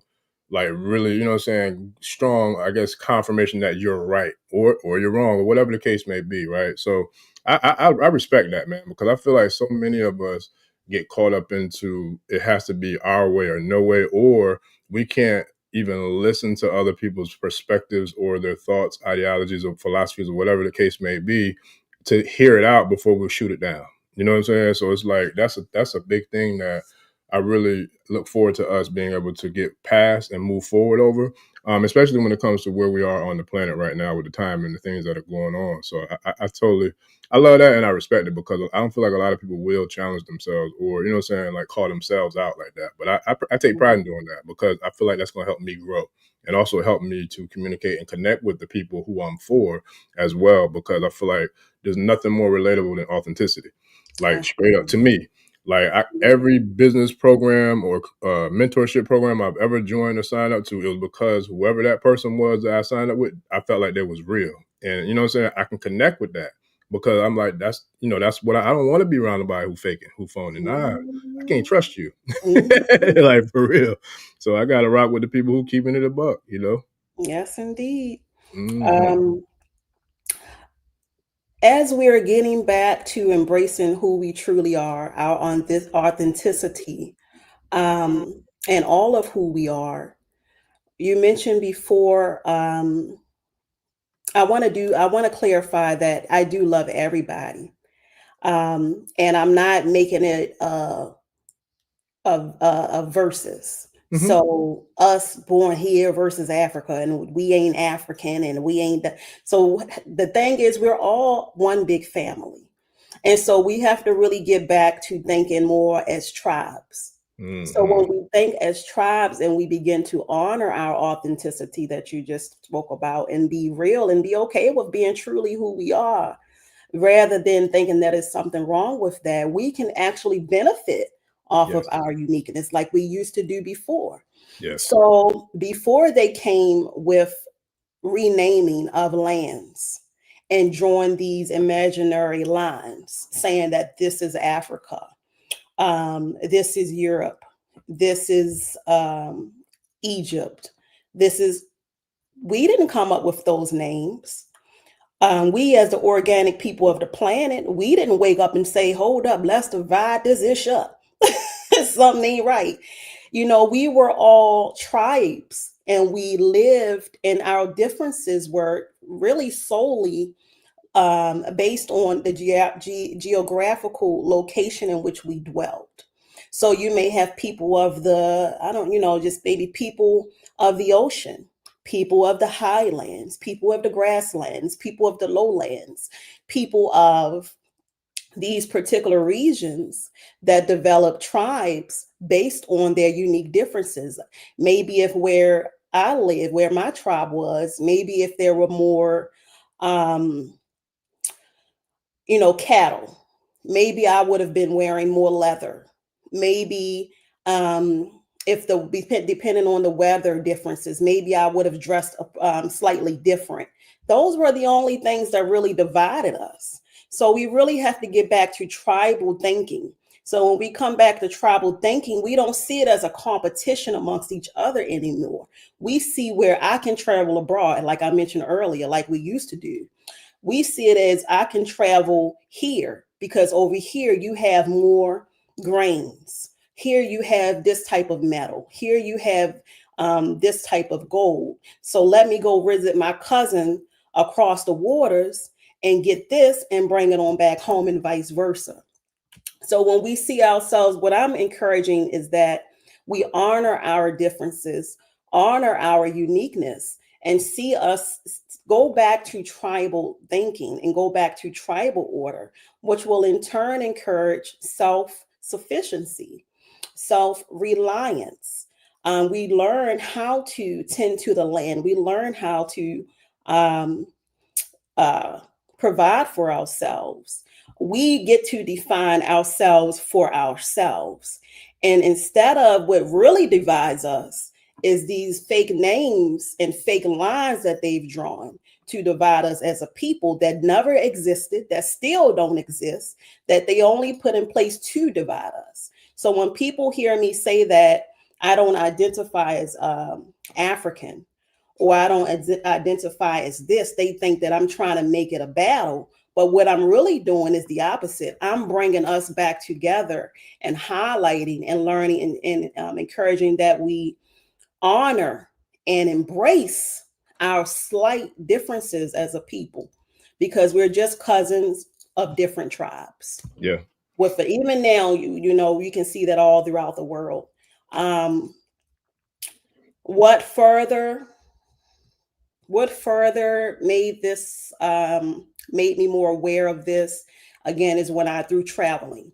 like, really, you know what I'm saying, strong, I guess, confirmation that you're right or you're wrong, or whatever the case may be, right? So I respect that, man, because I feel like so many of us get caught up into it has to be our way or no way, or we can't even listen to other people's perspectives or their thoughts, ideologies, or philosophies, or whatever the case may be, to hear it out before we shoot it down. You know what I'm saying? So it's like that's a big thing that I really look forward to us being able to get past and move forward over, especially when it comes to where we are on the planet right now with the time and the things that are going on. So I love that, and I respect it, because I don't feel like a lot of people will challenge themselves, or, you know what I'm saying, like call themselves out like that. But I take pride in doing that, because I feel like that's going to help me grow, and also help me to communicate and connect with the people who I'm for as well, because I feel like there's nothing more relatable than authenticity. Like, straight up, to me, like every business program or mentorship program I've ever joined or signed up to, it was because whoever that person was that I signed up with, I felt like they was real. And you know what I'm saying? I can connect with that, because I'm like, that's what I don't want to be around nobody who faking, who phoning. Nah, I can't trust you. Like, for real. So I got to rock with the people who keeping it a buck, you know? Yes, indeed. Mm-hmm. As we're getting back to embracing who we truly are, our on this authenticity, and all of who we are, you mentioned before, I want to clarify that I do love everybody. And I'm not making it of versus. Mm-hmm. So us born here versus Africa, and we ain't African, and we ain't so the thing is, we're all one big family. And so we have to really get back to thinking more as tribes. So Mm-hmm. when we think as tribes and we begin to honor our authenticity that you just spoke about, and be real and be okay with being truly who we are, rather than thinking that there's something wrong with that, we can actually benefit off of Yes. our uniqueness like we used to do before. Yes. So before they came with renaming of lands and drawing these imaginary lines saying that this is Africa, this is Europe, this is Egypt, we didn't come up with those names. We, as the organic people of the planet, we didn't wake up and say, hold up, let's divide this ish up. Something ain't right. We were all tribes, and we lived, and our differences were really solely based on the geographical location in which we dwelt. So you may have people of just maybe people of the ocean, people of the highlands, people of the grasslands, people of the lowlands, people of these particular regions that develop tribes based on their unique differences. Maybe if where I live, where my tribe was, maybe if there were more, cattle, maybe I would have been wearing more leather. Maybe if depending on the weather differences, maybe I would have dressed slightly different. Those were the only things that really divided us. So we really have to get back to tribal thinking. So when we come back to tribal thinking, we don't see it as a competition amongst each other anymore. We see where I can travel abroad, like I mentioned earlier, like we used to do. We see it as I can travel here because over here you have more grains. Here you have this type of metal. Here you have this type of gold. So let me go visit my cousin across the waters and get this and bring it on back home, and vice versa. So when we see ourselves, what I'm encouraging is that we honor our differences, honor our uniqueness, and see us go back to tribal thinking and go back to tribal order, which will in turn encourage self-sufficiency, self-reliance. We learn how to tend to the land. We learn how to uh, provide for ourselves. We get to define ourselves for ourselves. And instead of what really divides us is these fake names and fake lines that they've drawn to divide us as a people that never existed, that still don't exist, that they only put in place to divide us. So when people hear me say that I don't identify as African, or I don't identify as this, they think that I'm trying to make it a battle. But what I'm really doing is the opposite. I'm bringing us back together and highlighting and learning and encouraging that we honor and embrace our slight differences as a people, because we're just cousins of different tribes. Yeah. with it. Even now, you know, you can see that all throughout the world. What further made this made me more aware of this again is when I through traveling.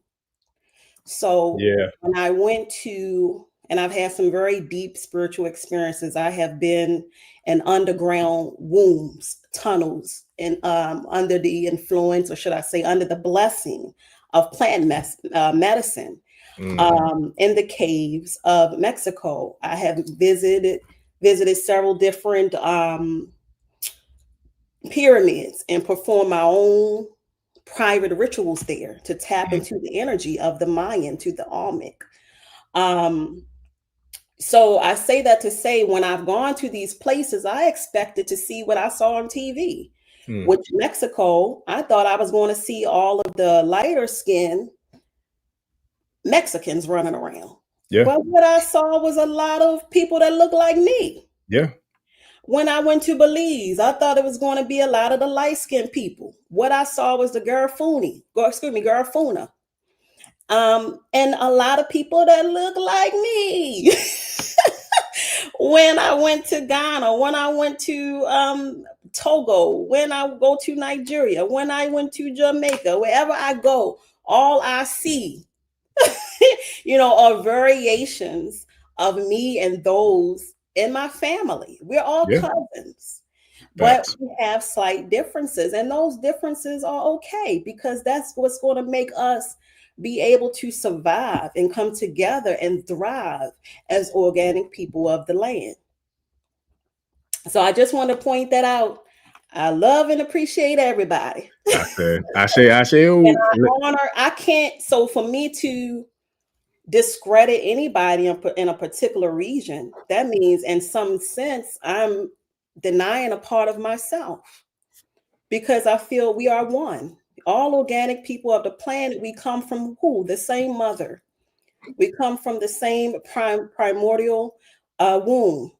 So when I went to, and I've had some very deep spiritual experiences. I have been in underground wombs, tunnels, and under the influence, or should I say, under the blessing of plant medicine, in the caves of Mexico. I have visited several different pyramids and performed my own private rituals there to tap into the energy of the Mayan, to the Olmec. So I say that to say, when I've gone to these places, I expected to see what I saw on TV. Which Mexico, I thought I was going to see all of the lighter skinned Mexicans running around. Yeah. But what I saw was a lot of people that look like me. Yeah. When I went to Belize, I thought it was going to be a lot of the light-skinned people. What I saw was the Garifuna. And a lot of people that look like me. When I went to Ghana, when I went to Togo, when I go to Nigeria, when I went to Jamaica, wherever I go, all I see, you know, are variations of me and those in my family. We're all cousins, but we have slight differences, and those differences are okay, because that's what's going to make us be able to survive and come together and thrive as organic people of the land. So I just want to point that out. I love and appreciate everybody. I say. And I honor. I can't. So for me to discredit anybody in a particular region, that means in some sense I'm denying a part of myself, because I feel we are one. All organic people of the planet, we come from who? The same mother. We come from the same primordial womb.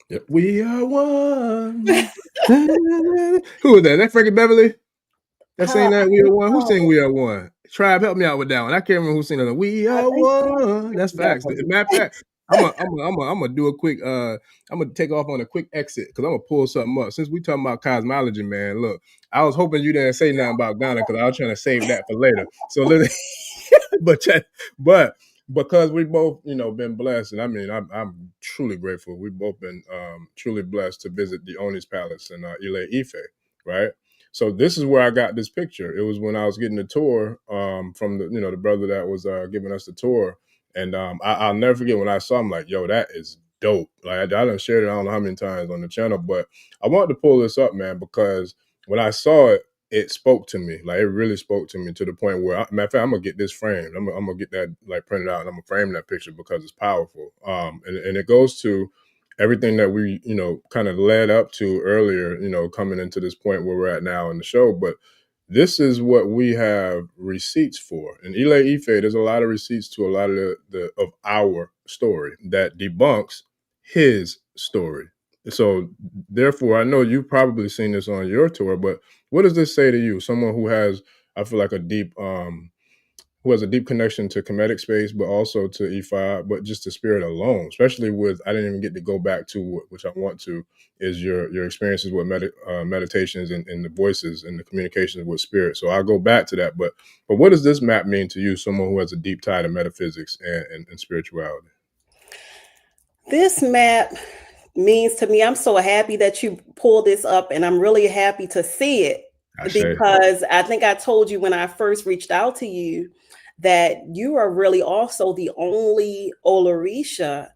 Yep. We are one. Who was that? That Frankie Beverly? That saying that we are one. Who sang "We Are One"? Tribe, help me out with that one. I can't remember who sang that. We are one. That's facts. Matter of fact, I'm gonna do a quick. I'm gonna take off on a quick exit because I'm gonna pull something up. Since we talking about cosmology, man. Look, I was hoping you didn't say nothing about Ghana because I was trying to save that for later. So literally, but because we both, you know, been blessed, and I mean, I'm truly grateful. We've both been truly blessed to visit the Ooni's palace in Ile Ife, right? So this is where I got this picture. It was when I was getting the tour from the, you know, the brother that was giving us the tour, and I'll never forget when I saw him. Like, yo, that is dope. Like I done shared it I don't know how many times on the channel, but I wanted to pull this up, man, because when I saw it, it spoke to me. Like it really spoke to me to the point where, matter of fact, I'm gonna get this framed. I'm gonna get that like printed out, and I'm gonna frame that picture because it's powerful. And it goes to everything that we, you know, kind of led up to earlier, you know, coming into this point where we're at now in the show. But this is what we have receipts for. In Ile Ife, there's a lot of receipts to a lot of of our story that debunks his story. So therefore, I know you've probably seen this on your tour, but what does this say to you? Someone who has, I feel like, a deep who has a deep connection to Kemetic space, but also to Ifa, but just the spirit alone, especially with, I didn't even get to go back to, which I want to, is your experiences with meditations and the voices and the communications with spirit. So I'll go back to that. But what does this map mean to you, someone who has a deep tie to metaphysics and spirituality? This map means to me, I'm so happy that you pulled this up, and I'm really happy to see it, because I think I told you when I first reached out to you that you are really also the only Orisha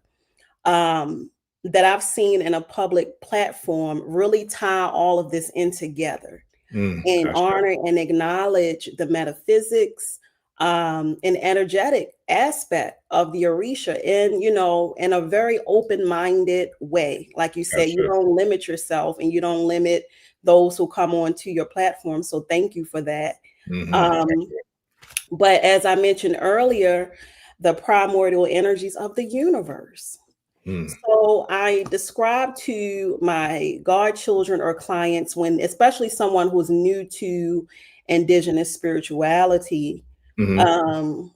that I've seen in a public platform really tie all of this in together and honor and acknowledge the metaphysics and energetic aspect of the Orisha in, you know, in a very open-minded way. Like you say, you don't limit yourself and you don't limit those who come onto your platform. So thank you for that. But as I mentioned earlier, the primordial energies of the universe. So I describe to my godchildren or clients, when, especially someone who's new to indigenous spirituality, Mm-hmm.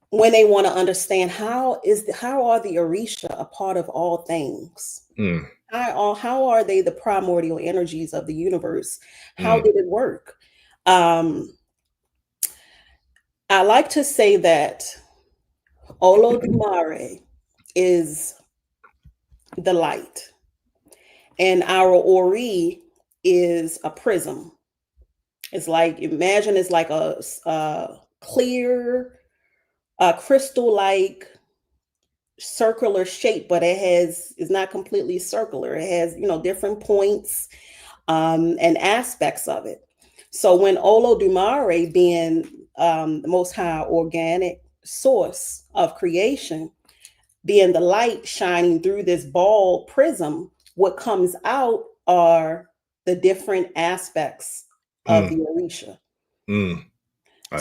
when they want to understand how are the Orisha a part of all things? Mm. How are they the primordial energies of the universe? How Mm. did it work? I like to say that Olodumare is the light, and our Ori is a prism. It's like, imagine it's like a clear, crystal-like circular shape, but it's not completely circular. It has, different points and aspects of it. So when Olodumare, being the most high organic source of creation, being the light shining through this ball prism, what comes out are the different aspects of the Orisha.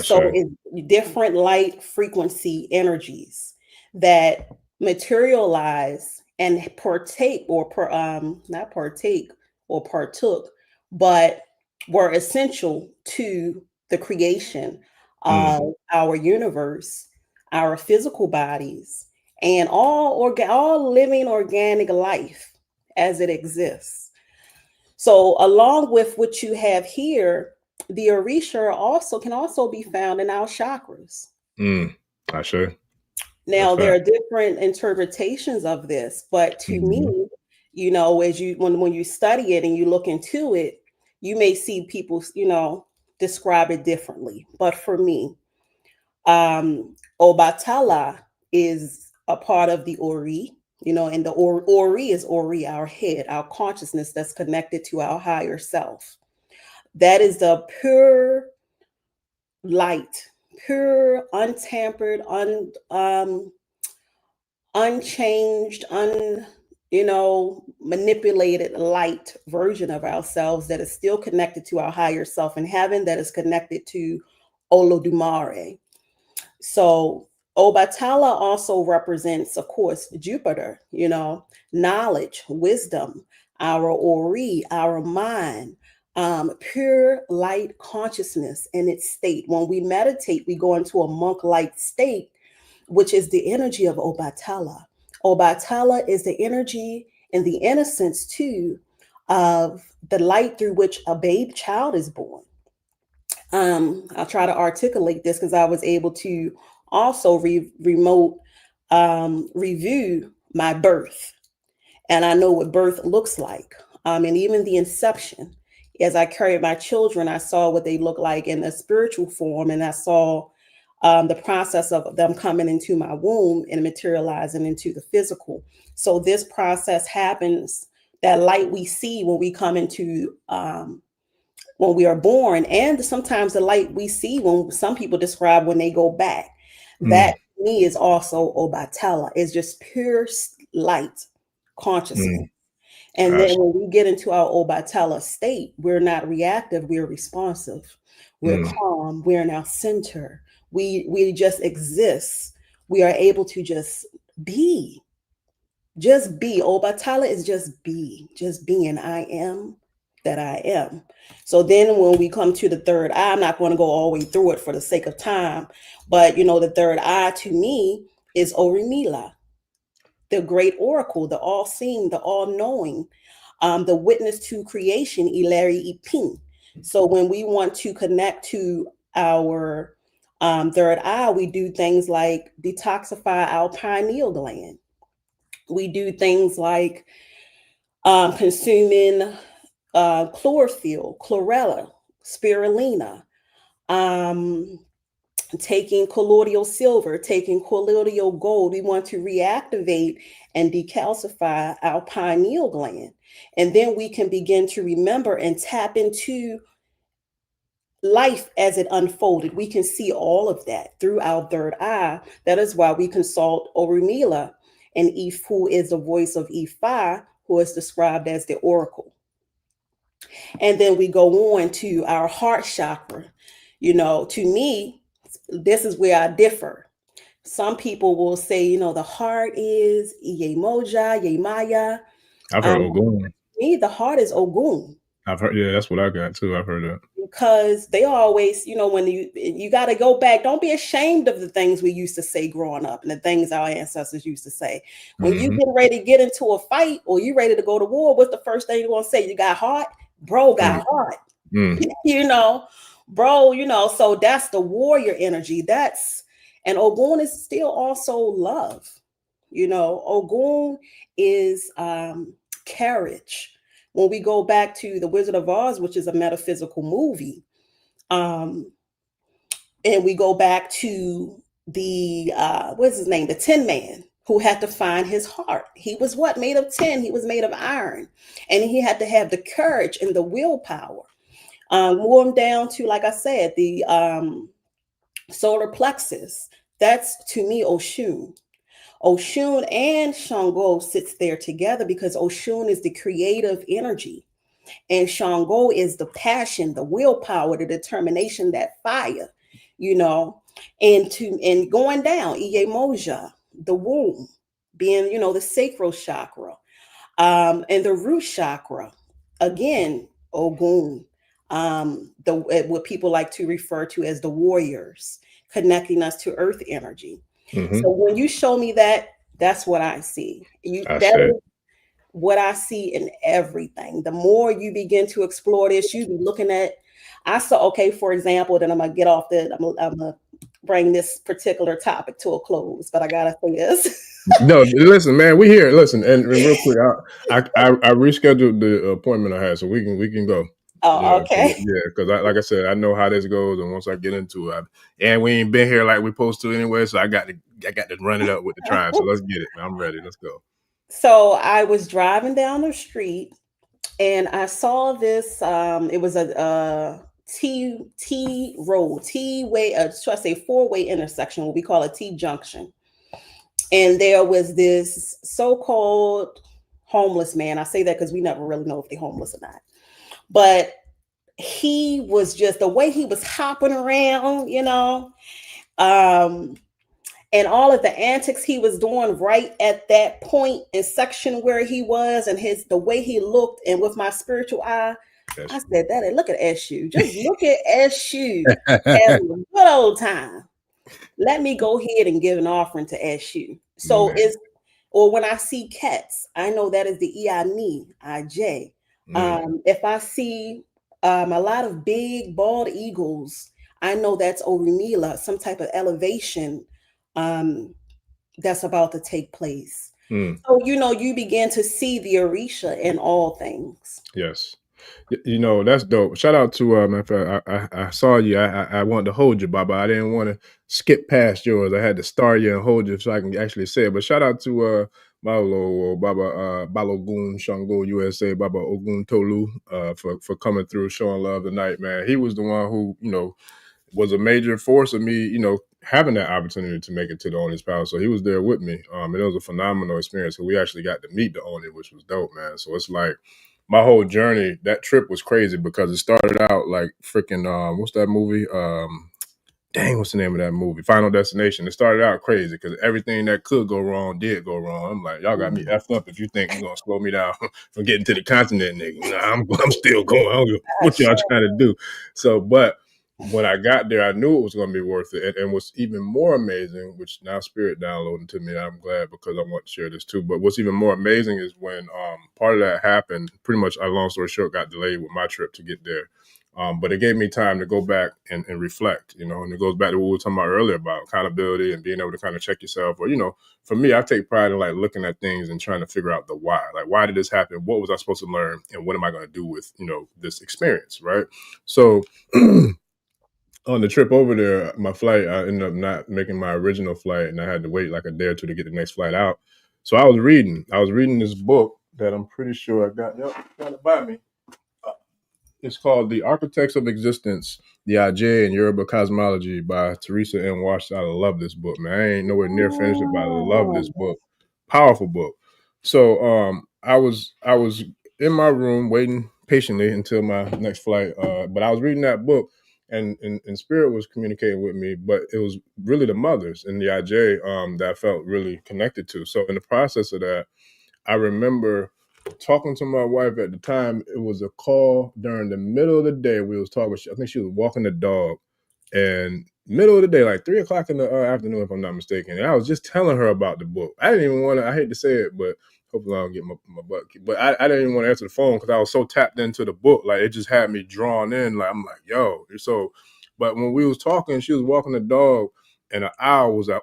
So it's different light frequency energies that materialize and partake or not partake or partook, but were essential to the creation of our universe, our physical bodies, and all living organic life as it exists. So along with what you have here, the Orisha can also be found in our chakras. I sure. Now there are different interpretations of this, but to me, as when you study it and you look into it, you may see people, describe it differently. But for me, Obatala is a part of the Ori, and the Ori is Ori, our head, our consciousness that's connected to our higher self. That is the pure light, pure, untampered, unchanged, manipulated light version of ourselves that is still connected to our higher self in heaven, that is connected to Olodumare. So Obatala also represents, of course, Jupiter, knowledge, wisdom, our Ori, our mind, pure light consciousness in its state. When we meditate, we go into a monk-like state, which is the energy of Obatala. Obatala is the energy and the innocence, too, of the light through which a babe child is born. I'll try to articulate this because I was able to also remote review my birth. And I know what birth looks like. And even the inception. As I carried my children, I saw what they look like in a spiritual form. And I saw the process of them coming into my womb and materializing into the physical. So this process happens, that light we see when we come into when we are born, and sometimes the light we see when some people describe when they go back. That to me is also Obatala. It's just pure light consciousness. And then when we get into our Obatala state, we're not reactive, we're responsive. We're calm, we're in our center. We just exist. We are able to just be. Just be. Obatala is just being. I am that I am. So then when we come to the third eye, I'm not going to go all the way through it for the sake of time, but the third eye to me is Orimila, the great oracle, the all-seeing, the all-knowing, the witness to creation, Ileri Ipin. So when we want to connect to our third eye, we do things like detoxify our pineal gland. We do things like consuming chlorophyll, chlorella, spirulina, taking colloidal silver, taking colloidal gold. We want to reactivate and decalcify our pineal gland. And then we can begin to remember and tap into life as it unfolded. We can see all of that through our third eye. That is why we consult Orumila, and who is the voice of Ifa, who is described as the oracle. And then we go on to our heart chakra. To me, this is where I differ. Some people will say, the heart is Iyemoja, Yemaya. I've heard Ogun. Me, the heart is Ogun. I've heard, yeah, that's what I got too. I've heard that. Because they always, when you got to go back, don't be ashamed of the things we used to say growing up and the things our ancestors used to say. When you get ready to get into a fight or you ready to go to war, what's the first thing you're going to say? You got heart? Bro got heart. Bro, so that's the warrior energy. And Ogun is still also love. Ogun is courage. When we go back to The Wizard of Oz, which is a metaphysical movie, and we go back to the what's his name, the Tin Man, who had to find his heart. He was made of tin. He was made of iron, and he had to have the courage and the willpower. Going down to, like I said, the solar plexus. That's, to me, Oshun. Oshun and Shango sits there together because Oshun is the creative energy. And Shango is the passion, the willpower, the determination, that fire, and going down, Iye Moja, the womb, being, the sacral chakra, and the root chakra, again, Ogun, what people like to refer to as the warriors, connecting us to earth energy. So when you show me that, that's what I see. That is what I see in everything. The more you begin to explore this, you be looking at, I saw, okay, for example, then I'm going to get off I'm going to bring this particular topic to a close, but I got to say this. No, listen, man, we here. Listen, and real quick, I rescheduled the appointment I had, so we can go. Oh, okay. Yeah, because like I said, I know how this goes, and once I get into it, and we ain't been here like we're supposed to anyway, so I got to run it up with the tribe. So let's get it. I'm ready. Let's go. So I was driving down the street, and I saw this. It was a T road, T way. Should I say 4-way intersection? What we call a T junction. And there was this so-called homeless man. I say that because we never really know if they're homeless or not. But he was just, the way he was hopping around, and all of the antics he was doing right at that point and section where he was, and the way he looked, and with my spiritual eye, I said, "Daddy, look at SU. Just look at SU having a good old time. Let me go ahead and give an offering to SU." So or when I see cats, I know that is the Iani, IJ. If I see a lot of big bald eagles, I know that's Orumila, some type of elevation that's about to take place. So, you begin to see the Orisha in all things. Yes. That's dope. Shout out to I saw you. I wanted to hold you, Baba. I didn't want to skip past yours. I had to star you and hold you so I can actually say it. But shout out to Malo Baba Balogun Shango USA Baba Ogun Tolu for coming through, showing love tonight, man. He was the one who was a major force of me, having that opportunity to make it to the Oni's Palace. So he was there with me. And it was a phenomenal experience. So we actually got to meet the Oni, which was dope, man. So it's like my whole journey, that trip was crazy because it started out like freaking, what's that movie? What's the name of that movie? Final Destination. It started out crazy because everything that could go wrong did go wrong. I'm like, y'all got me effed up if you think you're going to slow me down from getting to the continent, nigga. Nah, I'm still going. I don't know what y'all trying to do. So, but when I got there, I knew it was going to be worth it. And what's even more amazing, which now Spirit downloading to me, I'm glad because I want to share this too. But what's even more amazing is when part of that happened, pretty much, long story short, got delayed with my trip to get there. But it gave me time to go back and reflect, and it goes back to what we were talking about earlier about accountability and being able to kind of check yourself. Or, for me, I take pride in like looking at things and trying to figure out the why. Like, why did this happen? What was I supposed to learn? And what am I going to do with, this experience? Right. So on the trip over there, my flight, I ended up not making my original flight, and I had to wait like a day or two to get the next flight out. So I was reading this book that I'm pretty sure I got it by me. It's called The Architects of Existence, the Ajay and Yoruba Cosmology by Teresa N. Washington. I love this book, man. I ain't nowhere near finished it, but I love this book. Powerful book. So I was in my room waiting patiently until my next flight. But I was reading that book, and Spirit was communicating with me, but it was really the mothers in the Ajay that I felt really connected to. So in the process of that, I remember talking to my wife at the time. It was a call during the middle of the day. We was talking. I think she was walking the dog, and middle of the day, like 3 o'clock in the afternoon, if I'm not mistaken. And I was just telling her about the book. I didn't even want to. I hate to say it, but hopefully I don't get my butt kicked. But I didn't even want to answer the phone because I was so tapped into the book. Like it just had me drawn in. Like I'm like, yo. So, but when we was talking, she was walking the dog, and an owl was out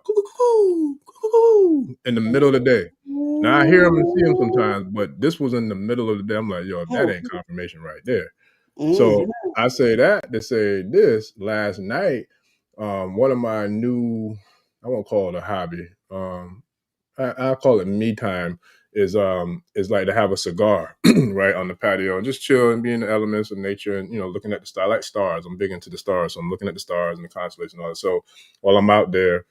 in the middle of the day. Now I hear him and see him sometimes, but this was in the middle of the day. I'm like, yo, that ain't confirmation right there. So I say that to say this. Last night, one of my new, I won't call it a hobby. I call it me time. Is like to have a cigar right on the patio and just chill and be in the elements of nature and looking at the star. I like stars. I'm big into the stars, so I'm looking at the stars and the constellations and all that. So while I'm out there,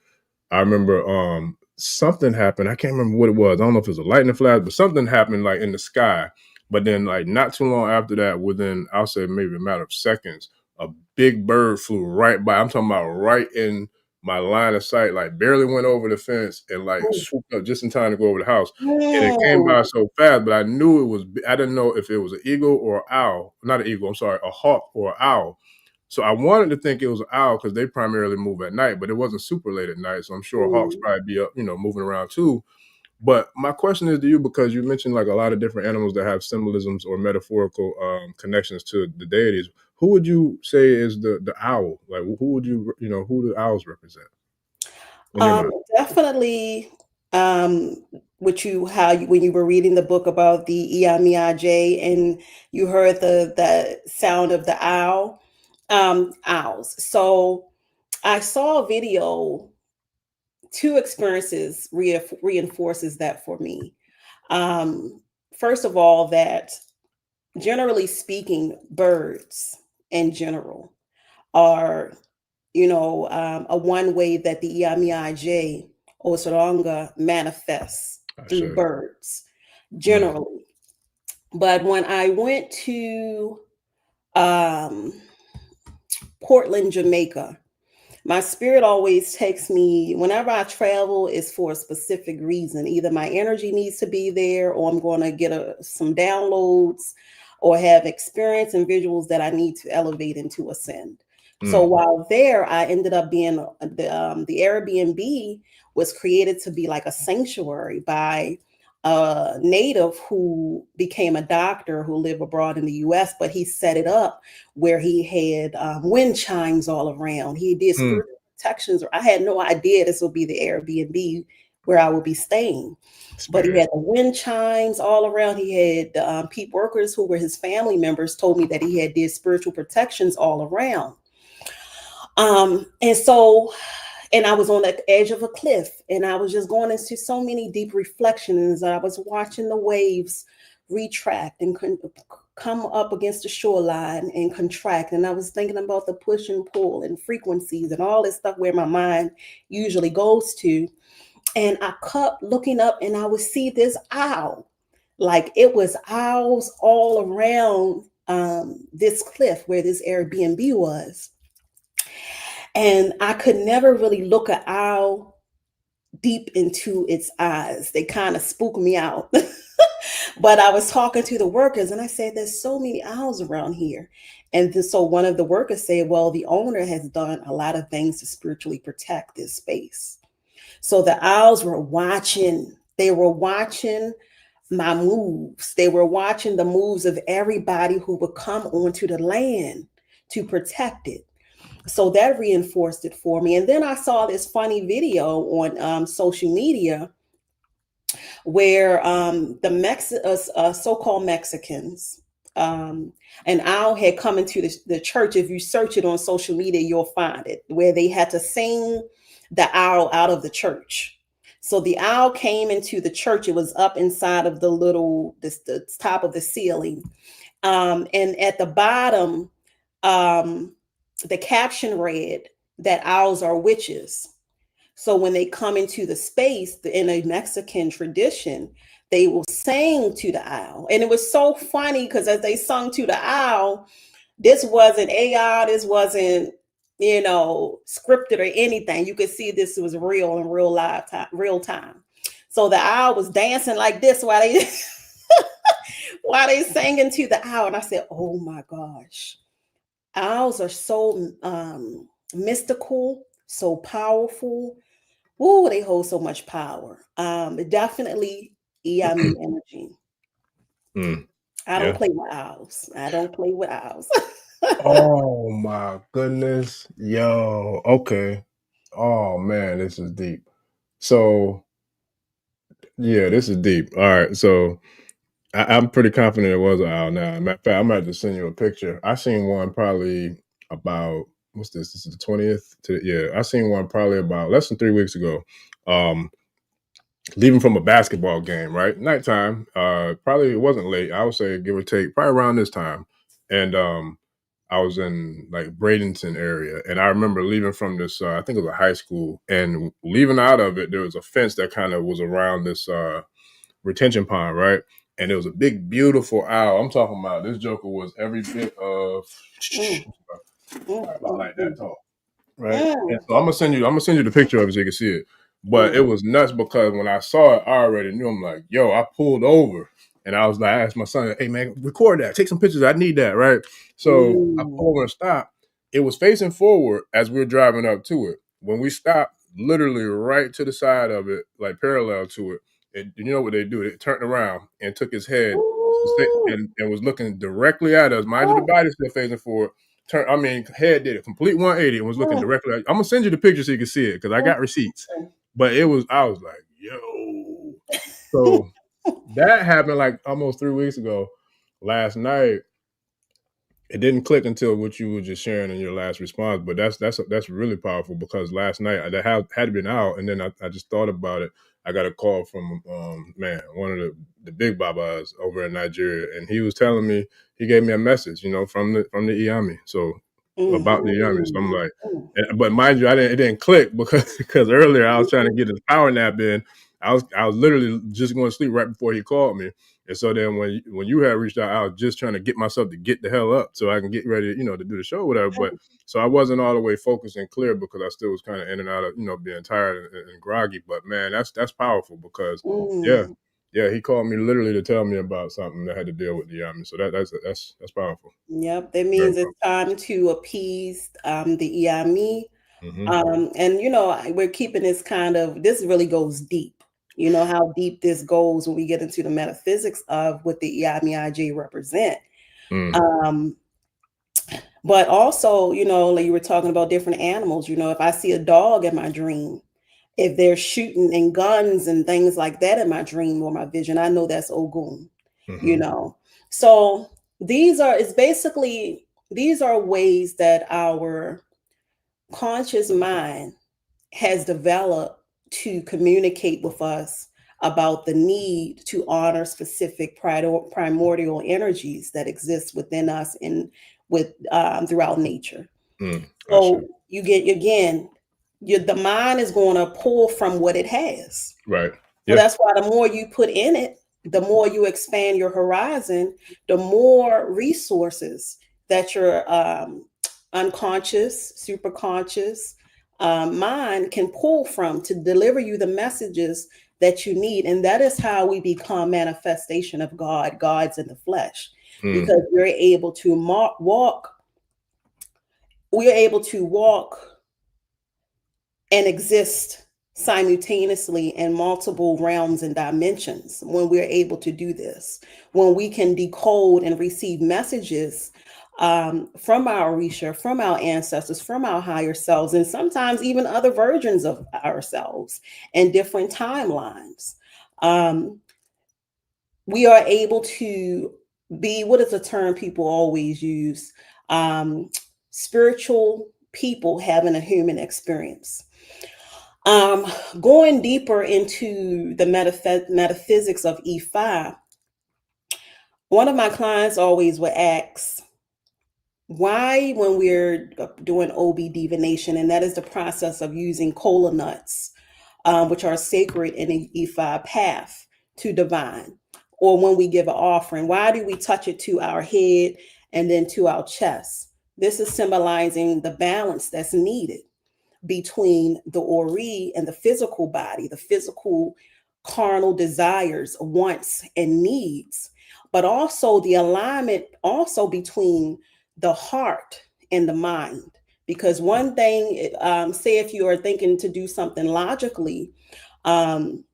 I remember something happened. I can't remember what it was. I don't know if it was a lightning flash, but something happened like in the sky. But then like not too long after that, within I'll say maybe a matter of seconds, a big bird flew right by. I'm talking about right in my line of sight, like barely went over the fence and like swooped up just in time to go over the house. And it came by so fast, but I knew it was, I didn't know if it was an eagle or an owl. Not an eagle, I'm sorry, a hawk or an owl. So I wanted to think it was an owl because they primarily move at night, but it wasn't super late at night. So I'm sure hawks probably be up, moving around too. But my question is to you, because you mentioned like a lot of different animals that have symbolisms or metaphorical connections to the deities. Who would you say is the owl? Like who would you, who do owls represent? Definitely when you were reading the book about the Iamiaje and you heard the sound of the owl, owls. So I saw a video. Two experiences reinforces that for me. First of all, that generally speaking, birds in general are, a one way that the Iamiaje Osaranga manifests through birds generally. But when I went to Portland, Jamaica, my spirit always takes me, whenever I travel, is for a specific reason. Either my energy needs to be there, or I'm going to get some downloads or have experience and visuals that I need to elevate and to ascend. So while there, I ended up being, the Airbnb was created to be like a sanctuary by a native who became a doctor who lived abroad in the US, but he set it up where he had wind chimes all around. He did spiritual protections. I had no idea this would be the Airbnb where I would be staying. But he had the wind chimes all around. He had peep workers who were his family members told me that he had did spiritual protections all around. And I was on the edge of a cliff and I was just going into so many deep reflections. I was watching the waves retract and come up against the shoreline and contract. And I was thinking about the push and pull and frequencies and all this stuff where my mind usually goes to. And I kept looking up and I would see this owl. Like it was owls all around this cliff where this Airbnb was. And I could never really look an owl deep into its eyes. They kind of spook me out. But I was talking to the workers and I said, there's so many owls around here. And so one of the workers said, well, the owner has done a lot of things to spiritually protect this space. So the owls were watching. They were watching my moves. They were watching the moves of everybody who would come onto the land to protect it. So that reinforced it for me. And then I saw this funny video on social media where the so-called Mexicans, an owl had come into the church. If you search it on social media, you'll find it, where they had to sing the owl out of the church. So the owl came into the church. It was up inside of the top of the ceiling. And at the bottom, the caption read that owls are witches. So when they come into the space in a Mexican tradition, they will sing to the owl. And it was so funny because as they sung to the owl, this wasn't AI, this wasn't, scripted or anything. You could see this was real in real time. So the owl was dancing like this while they while they singing to the owl. And I said, oh my gosh, owls are so mystical, so powerful. Ooh, they hold so much power. Definitely Iami energy. I don't play with owls. I don't play with owls. Oh my goodness. Yo, okay. Oh man, this is deep. So yeah, this is deep. All right. So I'm pretty confident it was an owl now. Matter of fact, I'm about to send you a picture. I seen one probably about what's this? This is the 20th. I seen one probably about less than 3 weeks ago. Leaving from a basketball game, right? Nighttime. Probably it wasn't late. I would say give or take, probably around this time. And I was in like Bradenton area, and I remember leaving from this. I think it was a high school, and leaving out of it, there was a fence that kind of was around this retention pond, right? And there was a big, beautiful owl. I'm talking about this joker was every bit of about like that tall. Right. And so I'm gonna send you the picture of it so you can see it. But it was nuts because when I saw it, I already knew. I'm like, yo, I pulled over and I was like, I asked my son, hey man, record that, take some pictures. I need that, right? So I pulled over and stopped. It was facing forward as we were driving up to it. When we stopped, literally right to the side of it, like parallel to it, you know what they do? They turned around and took his head and was looking directly at us. Mind you, the body's still facing forward. Head did a complete 180 and was looking directly at. I'm gonna send you the picture so you can see it because I got receipts. But I was like, yo. So that happened like almost 3 weeks ago. Last night, it didn't click until what you were just sharing in your last response. But that's really powerful because last night that had been out, and then I just thought about it. I got a call from one of the big babas over in Nigeria, and he was telling me, he gave me a message, from the Iami. So about the Iami. So I'm like, but mind you, it didn't click because earlier I was trying to get his power nap in. I was literally just going to sleep right before he called me. And so then when you had reached out, I was just trying to get myself to get the hell up so I can get ready, to do the show or whatever. But so I wasn't all the way focused and clear because I still was kind of in and out of, being tired and groggy. But man, that's powerful because he called me literally to tell me about something that had to deal with the Yami. So that's powerful. Yep, that means it's time to appease the Iami. And we're keeping this really goes deep. You know how deep this goes when we get into the metaphysics of what the Iami IJ represent. But also, like you were talking about different animals, if I see a dog in my dream, if they're shooting and guns and things like that in my dream or my vision, I know that's Ogun, So these are ways that our conscious mind has developed to communicate with us about the need to honor specific primordial energies that exist within us and throughout nature. So you get, again, the mind is going to pull from what it has. Right. So that's why the more you put in it, the more you expand your horizon, the more resources that your unconscious, superconscious mind can pull from to deliver you the messages that you need. And that is how we become manifestation of God's in the flesh, because we're able to walk and exist simultaneously in multiple realms and dimensions. When we're able to do this, when we can decode and receive messages from our Orisha, from our ancestors, from our higher selves, and sometimes even other versions of ourselves and different timelines, we are able to be, what is a term people always use? Spiritual people having a human experience. Going deeper into the metaphysics of Ifa, one of my clients always would ask, why, when we're doing OB divination, and that is the process of using kola nuts, which are sacred in the Ifa path to divine, or when we give an offering, why do we touch it to our head and then to our chest? This is symbolizing the balance that's needed between the Ori and the physical body, the physical carnal desires, wants, and needs, but also the alignment also between the heart and the mind. Because one thing, say if you are thinking to do something logically,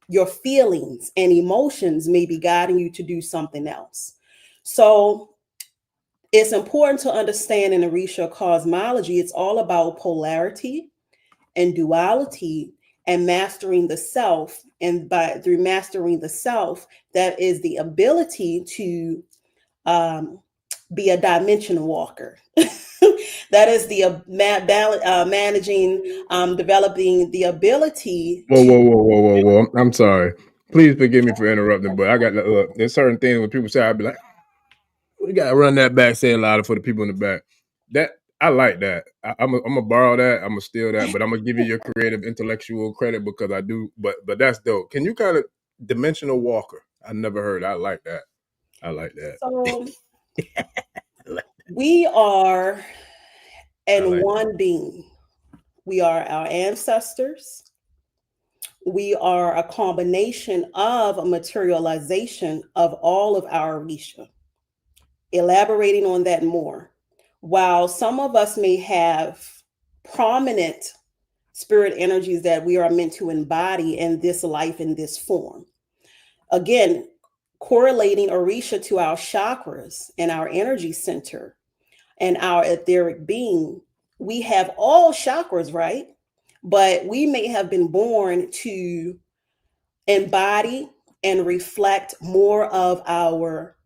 your feelings and emotions may be guiding you to do something else. So it's important to understand in Orisha cosmology, it's all about polarity and duality and mastering the self. And through mastering the self, that is the ability to be a dimension walker. That is the managing, developing the ability. Whoa. I'm sorry. Please forgive me for interrupting, but I got there's certain things when people say, I'd be like, we gotta run that back, say it louder for the people in the back. That I like that. I'm gonna borrow that. I'm gonna steal that, but I'm gonna give you your creative intellectual credit because I do. But that's dope. Can you kind of dimensional walker? I never heard. I like that. So we are one being. We are our ancestors. We are a combination of a materialization of all of our Orisha. Elaborating on that more. While some of us may have prominent spirit energies that we are meant to embody in this life, in this form. Again, correlating Orisha to our chakras and our energy center and our etheric being, we have all chakras, right? But we may have been born to embody and reflect more of our,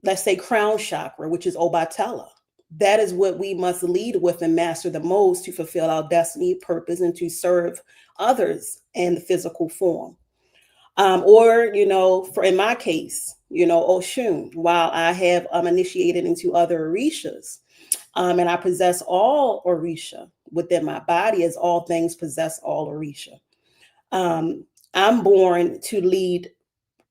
let's say, crown chakra, which is Obatella. That is what we must lead with and master the most to fulfill our destiny, purpose, and to serve others in the physical form. Or, for in my case, Oshun, while I have initiated into other Orishas, and I possess all Orisha within my body, as all things possess all Orisha. I'm born to lead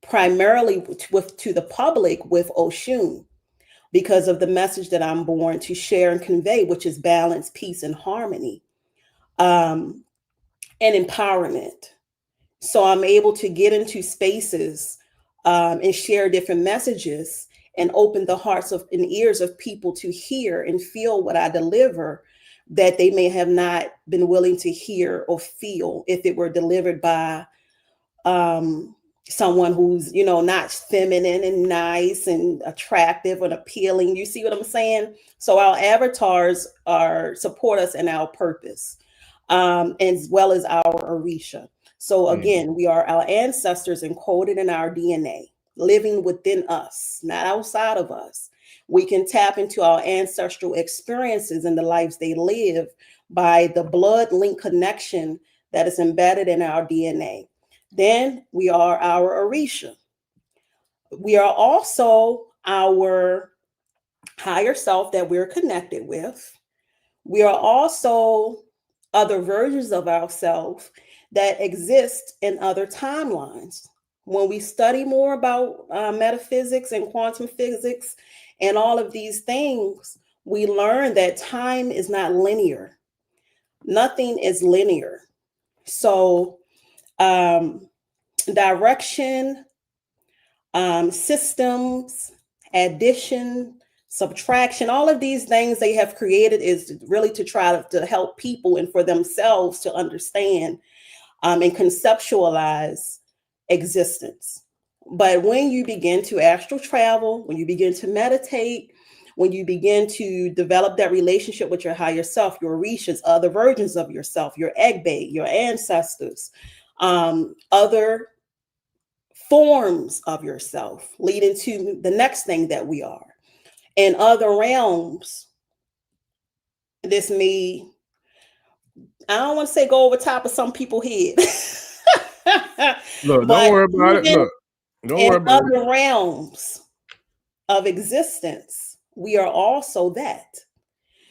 primarily to the public with Oshun because of the message that I'm born to share and convey, which is balance, peace, and harmony, and empowerment. So I'm able to get into spaces and share different messages and open the hearts and ears of people to hear and feel what I deliver that they may have not been willing to hear or feel if it were delivered by someone who's, not feminine and nice and attractive and appealing. You see what I'm saying? So our avatars support us in our purpose, as well as our Orisha. So again, we are our ancestors encoded in our DNA, living within us, not outside of us. We can tap into our ancestral experiences and the lives they live by the blood link connection that is embedded in our DNA. Then we are our Orisha. We are also our higher self that we're connected with. We are also other versions of ourselves that exist in other timelines. When we study more about metaphysics and quantum physics and all of these things, we learn that time is not linear. Nothing is linear. So direction, systems, addition, subtraction, all of these things they have created is really to try to help people and for themselves to understand and conceptualize existence. But when you begin to astral travel, when you begin to meditate, when you begin to develop that relationship with your higher self, your Orishas, other versions of yourself, your Egbe, your ancestors, other forms of yourself, leading to the next thing that we are. In other realms, this may, I don't want to say go over top of some people's head. Look, don't worry about it. Look, don't worry about it. In other realms of existence, we are also that.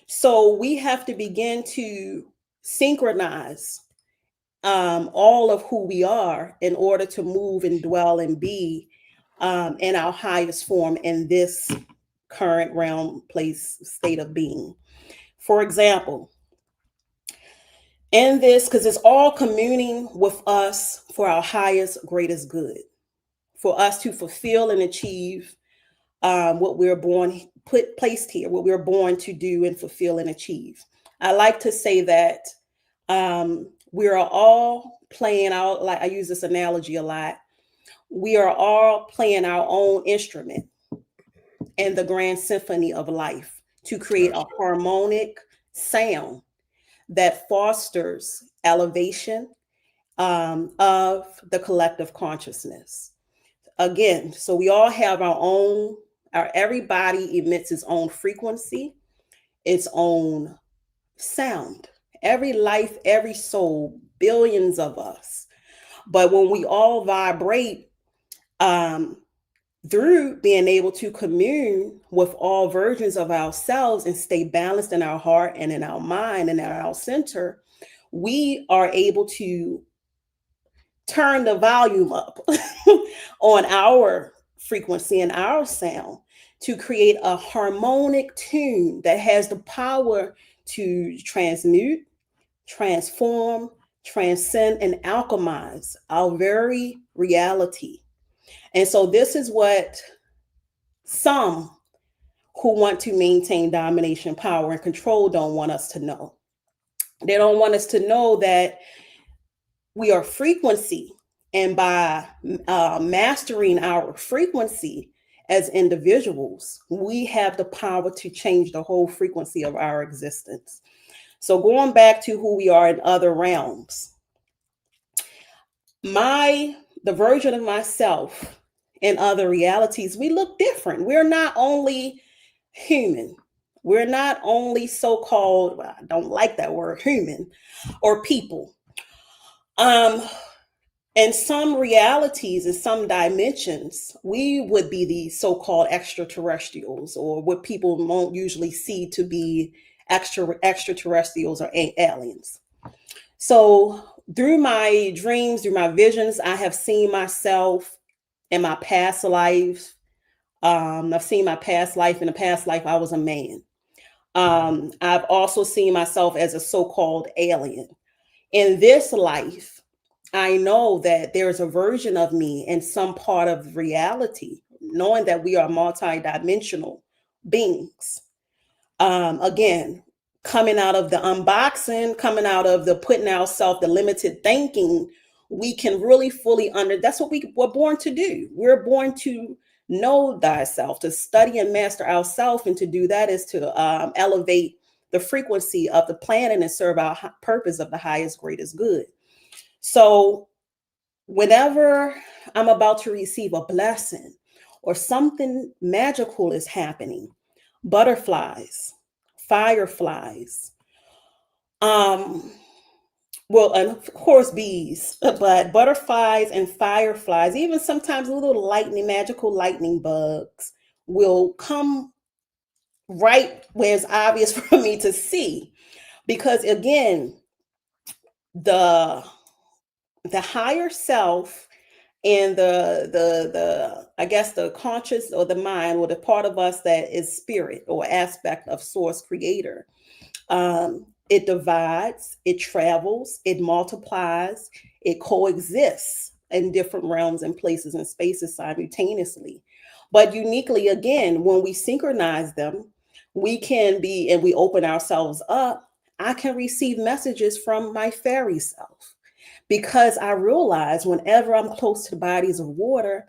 So we have to begin to synchronize all of who we are in order to move and dwell and be in our highest form in this current realm, place, state of being. For example, in this, because it's all communing with us for our highest, greatest good, for us to fulfill and achieve what we're placed here, what we're born to do and fulfill and achieve. I like to say that we are all playing out, like I use this analogy a lot, we are all playing our own instrument in the grand symphony of life to create a harmonic sound that fosters elevation of the collective consciousness. Again, so we all have everybody emits its own frequency, its own sound. Every life, every soul, billions of us. But when we all vibrate through being able to commune with all versions of ourselves and stay balanced in our heart and in our mind and in our center, we are able to turn the volume up on our frequency and our sound to create a harmonic tune that has the power to transmute, transform, transcend, and alchemize our very reality. And so this is what some who want to maintain domination, power, and control don't want us to know. They don't want us to know that we are frequency. And by mastering our frequency as individuals, we have the power to change the whole frequency of our existence. So going back to who we are in other realms, the version of myself in other realities, we look different. We're not only human. We're not only so-called, well, I don't like that word, human or people. In some realities, in some dimensions, we would be the so-called extraterrestrials, or what people won't usually see to be extraterrestrials or aliens. So through my dreams, through my visions, I have seen myself in my past life. I've seen my past life. In the past life, I was a man. I've also seen myself as a so-called alien. In this life, I know that there's a version of me in some part of reality, knowing that we are multidimensional beings. Again, coming out of the unboxing, coming out of the putting ourselves, the limited thinking, we can really fully that's what we were born to do. We're born to know thyself, to study and master ourselves. And to do that is to elevate the frequency of the planet and serve our purpose of the highest, greatest good. So whenever I'm about to receive a blessing or something magical is happening, butterflies, fireflies, well, and of course bees, but butterflies and fireflies, even sometimes little magical lightning bugs will come right where it's obvious for me to see. Because again, the higher self and the I guess the conscious or the mind, or the part of us that is spirit or aspect of source creator, it divides, it travels, it multiplies, it coexists in different realms and places and spaces simultaneously. But uniquely, again, when we synchronize them, we can be, and we open ourselves up, I can receive messages from my fairy self. Because I realize whenever I'm close to the bodies of water,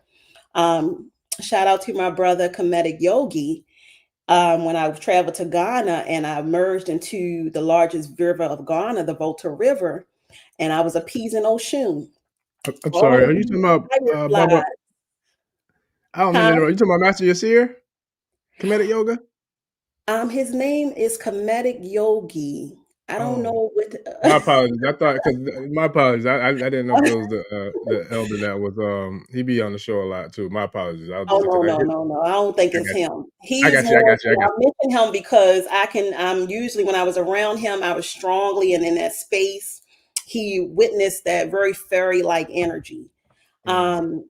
shout out to my brother, Kemetic Yogi, when I traveled to Ghana and I merged into the largest river of Ghana, the Volta River, and I was appeasing Oshun. I'm sorry, are you talking about Baba? I don't mean to interrupt. You talking about Master Yasir? Kemetic Yoga? His name is Kemetic Yogi. I don't know what. My apologies. I thought, because my apologies. I didn't know if it was the elder that was he be on the show a lot too. My apologies. No. I don't think it's him. I got you. I mention him because I'm usually, when I was around him, I was strongly and in that space. He witnessed that very fairy-like energy. And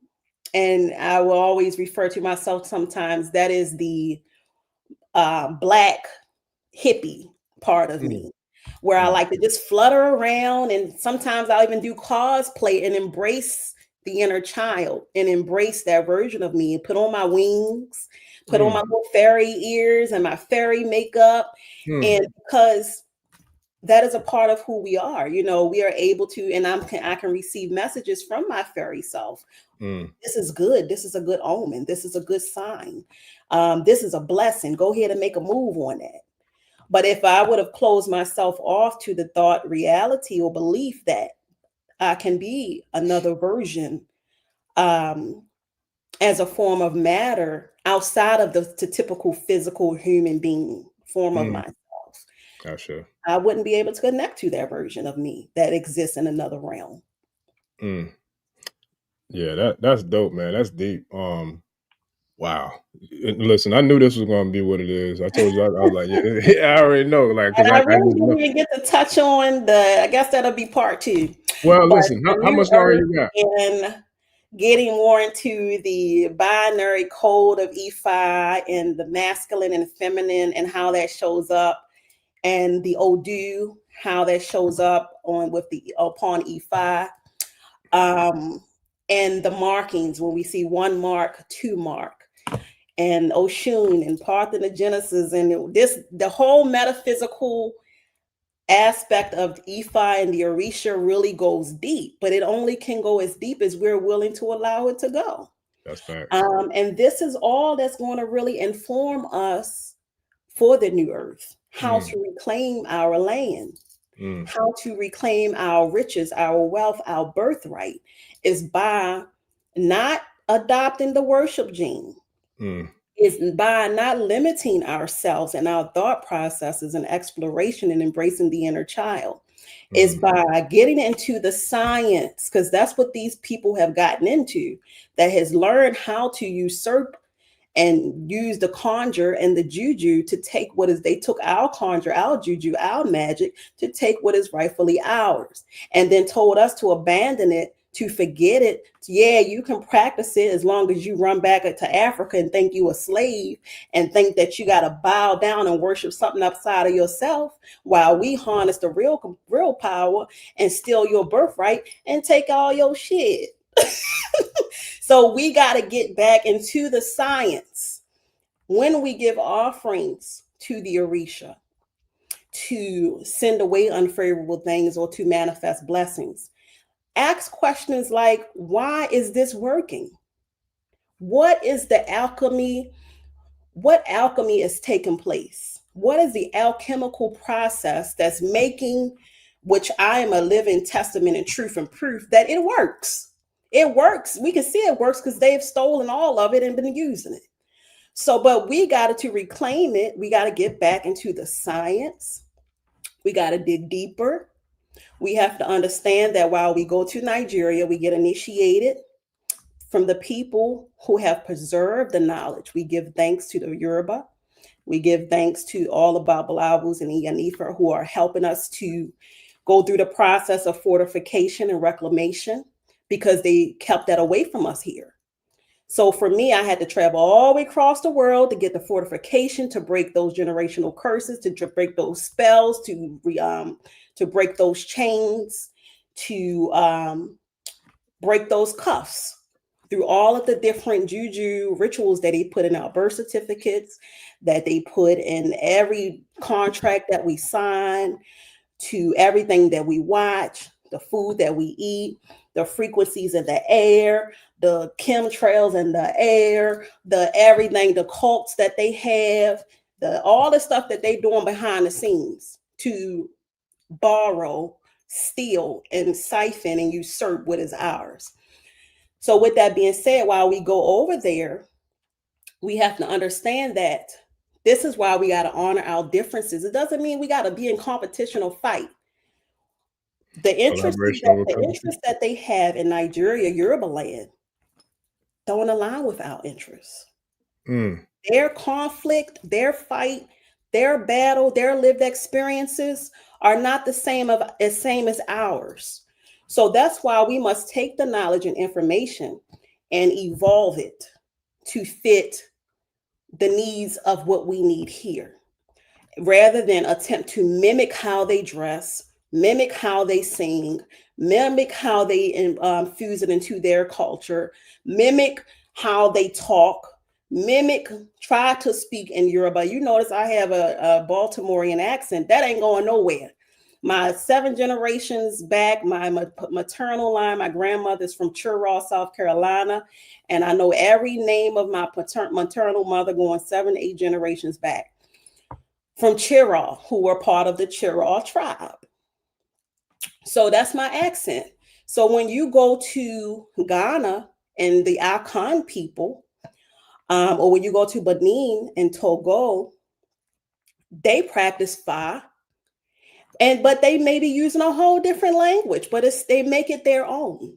I will always refer to myself sometimes, that is the black hippie part of me, where I like to just flutter around, and sometimes I'll even do cosplay and embrace the inner child and embrace that version of me and put on my wings, put on my little fairy ears and my fairy makeup. And because that is a part of who we are, you know, we are able to, and I can receive messages from my fairy self. This is good. This is a good omen. This is a good sign. This is a blessing. Go ahead and make a move on that. But if I would have closed myself off to the thought, reality, or belief that I can be another version as a form of matter outside of the typical physical human being form of myself, Gotcha. I wouldn't be able to connect to that version of me that exists in another realm. Yeah, that's dope, man. That's deep. Wow. Listen, I knew this was going to be what it is. I told you, I was like, yeah, I already know. Like, because I I really just know. didn't even get to touch on I guess that'll be part 2. Well, But listen, the how new much longer earth you got? and getting more into the binary code of Ifa and the masculine and feminine and how that shows up, and the Odu, how that shows up with the Opon Ifa, and the markings when we see 1 mark, 2 mark, and Oshun and Parthenogenesis, and the whole metaphysical aspect of Ifa and the Orisha really goes deep, but it only can go as deep as we're willing to allow it to go. That's fact. And this is all that's going to really inform us for the new earth, how to reclaim our land, how to reclaim our riches, our wealth, our birthright, is by not adopting the worship gene. Is by not limiting ourselves and our thought processes and exploration and embracing the inner child. Is by getting into the science, because that's what these people have gotten into, that has learned how to usurp and use the conjure and the juju to take they took our conjure, our juju, our magic, to take what is rightfully ours, and then told us to abandon it, to forget it. Yeah, you can practice it as long as you run back to Africa and think you a slave and think that you got to bow down and worship something outside of yourself, while we harness the real power and steal your birthright and take all your shit. So we got to get back into the science when we give offerings to the Orisha to send away unfavorable things or to manifest blessings. Ask questions like, why is this working? What is the alchemy? What alchemy is taking place? What is the alchemical process that's making, which I am a living testament and truth and proof that it works? It works. We can see it works because they've stolen all of it and been using it. So, but we got to reclaim it. We got to get back into the science. We got to dig deeper. We have to understand that while we go to Nigeria, we get initiated from the people who have preserved the knowledge. We give thanks to the Yoruba. We give thanks to all the Babalawus and Iyanifa who are helping us to go through the process of fortification and reclamation, because they kept that away from us here. So for me, I had to travel all the way across the world to get the fortification, to break those generational curses, to break those spells, to break those chains, to break those cuffs, through all of the different juju rituals that they put in our birth certificates, that they put in every contract that we sign, to everything that we watch, the food that we eat, the frequencies in the air, the chemtrails in the air, the everything, the cults that they have, all the stuff that they're doing behind the scenes to borrow, steal, and siphon and usurp what is ours. So with that being said, while we go over there, we have to understand that this is why we got to honor our differences. It doesn't mean we got to be in competition or fight. The interest that they have in Nigeria, Yoruba land, don't align with our interests. Their conflict, their fight, their battle, their lived experiences are not the same as ours. So that's why we must take the knowledge and information and evolve it to fit the needs of what we need here, rather than attempt to mimic how they dress, mimic how they sing, mimic how they infuse it into their culture, mimic how they talk, mimic, try to speak in Yoruba. You notice I have a Baltimorean accent. That ain't going nowhere. My 7 generations back, my maternal line, my grandmother's from Churraw, South Carolina. And I know every name of my maternal mother going 7 to 8 generations back from Churraw, who were part of the Churraw tribe. So that's my accent. So when you go to Ghana and the Akan people, or when you go to Benin and Togo, they practice Fa, but they may be using a whole different language, but they make it their own.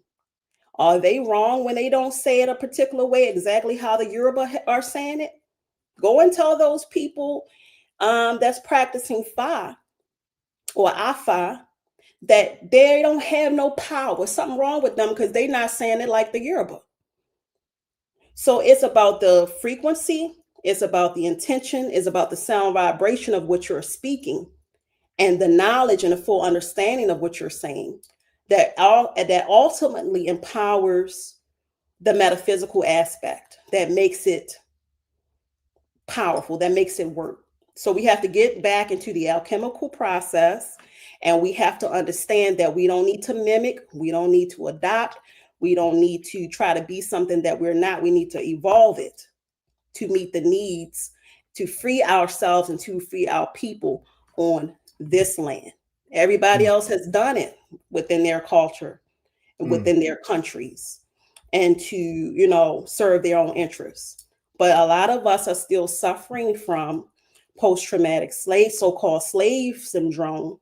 Are they wrong when they don't say it a particular way, exactly how the Yoruba are saying it? Go and tell those people that's practicing Fa or Afa that they don't have no power. Something wrong with them because they're not saying it like the Yoruba. So it's about the frequency, it's about the intention, it's about the sound vibration of what you're speaking, and the knowledge and the full understanding of what you're saying that ultimately empowers the metaphysical aspect, that makes it powerful, that makes it work. So we have to get back into the alchemical process, and we have to understand that we don't need to mimic, we don't need to adopt, we don't need to try to be something that we're not. We need to evolve it to meet the needs, to free ourselves and to free our people on this land. Everybody else has done it within their culture and within their countries, and to, serve their own interests. But a lot of us are still suffering from post-traumatic so-called slave syndrome,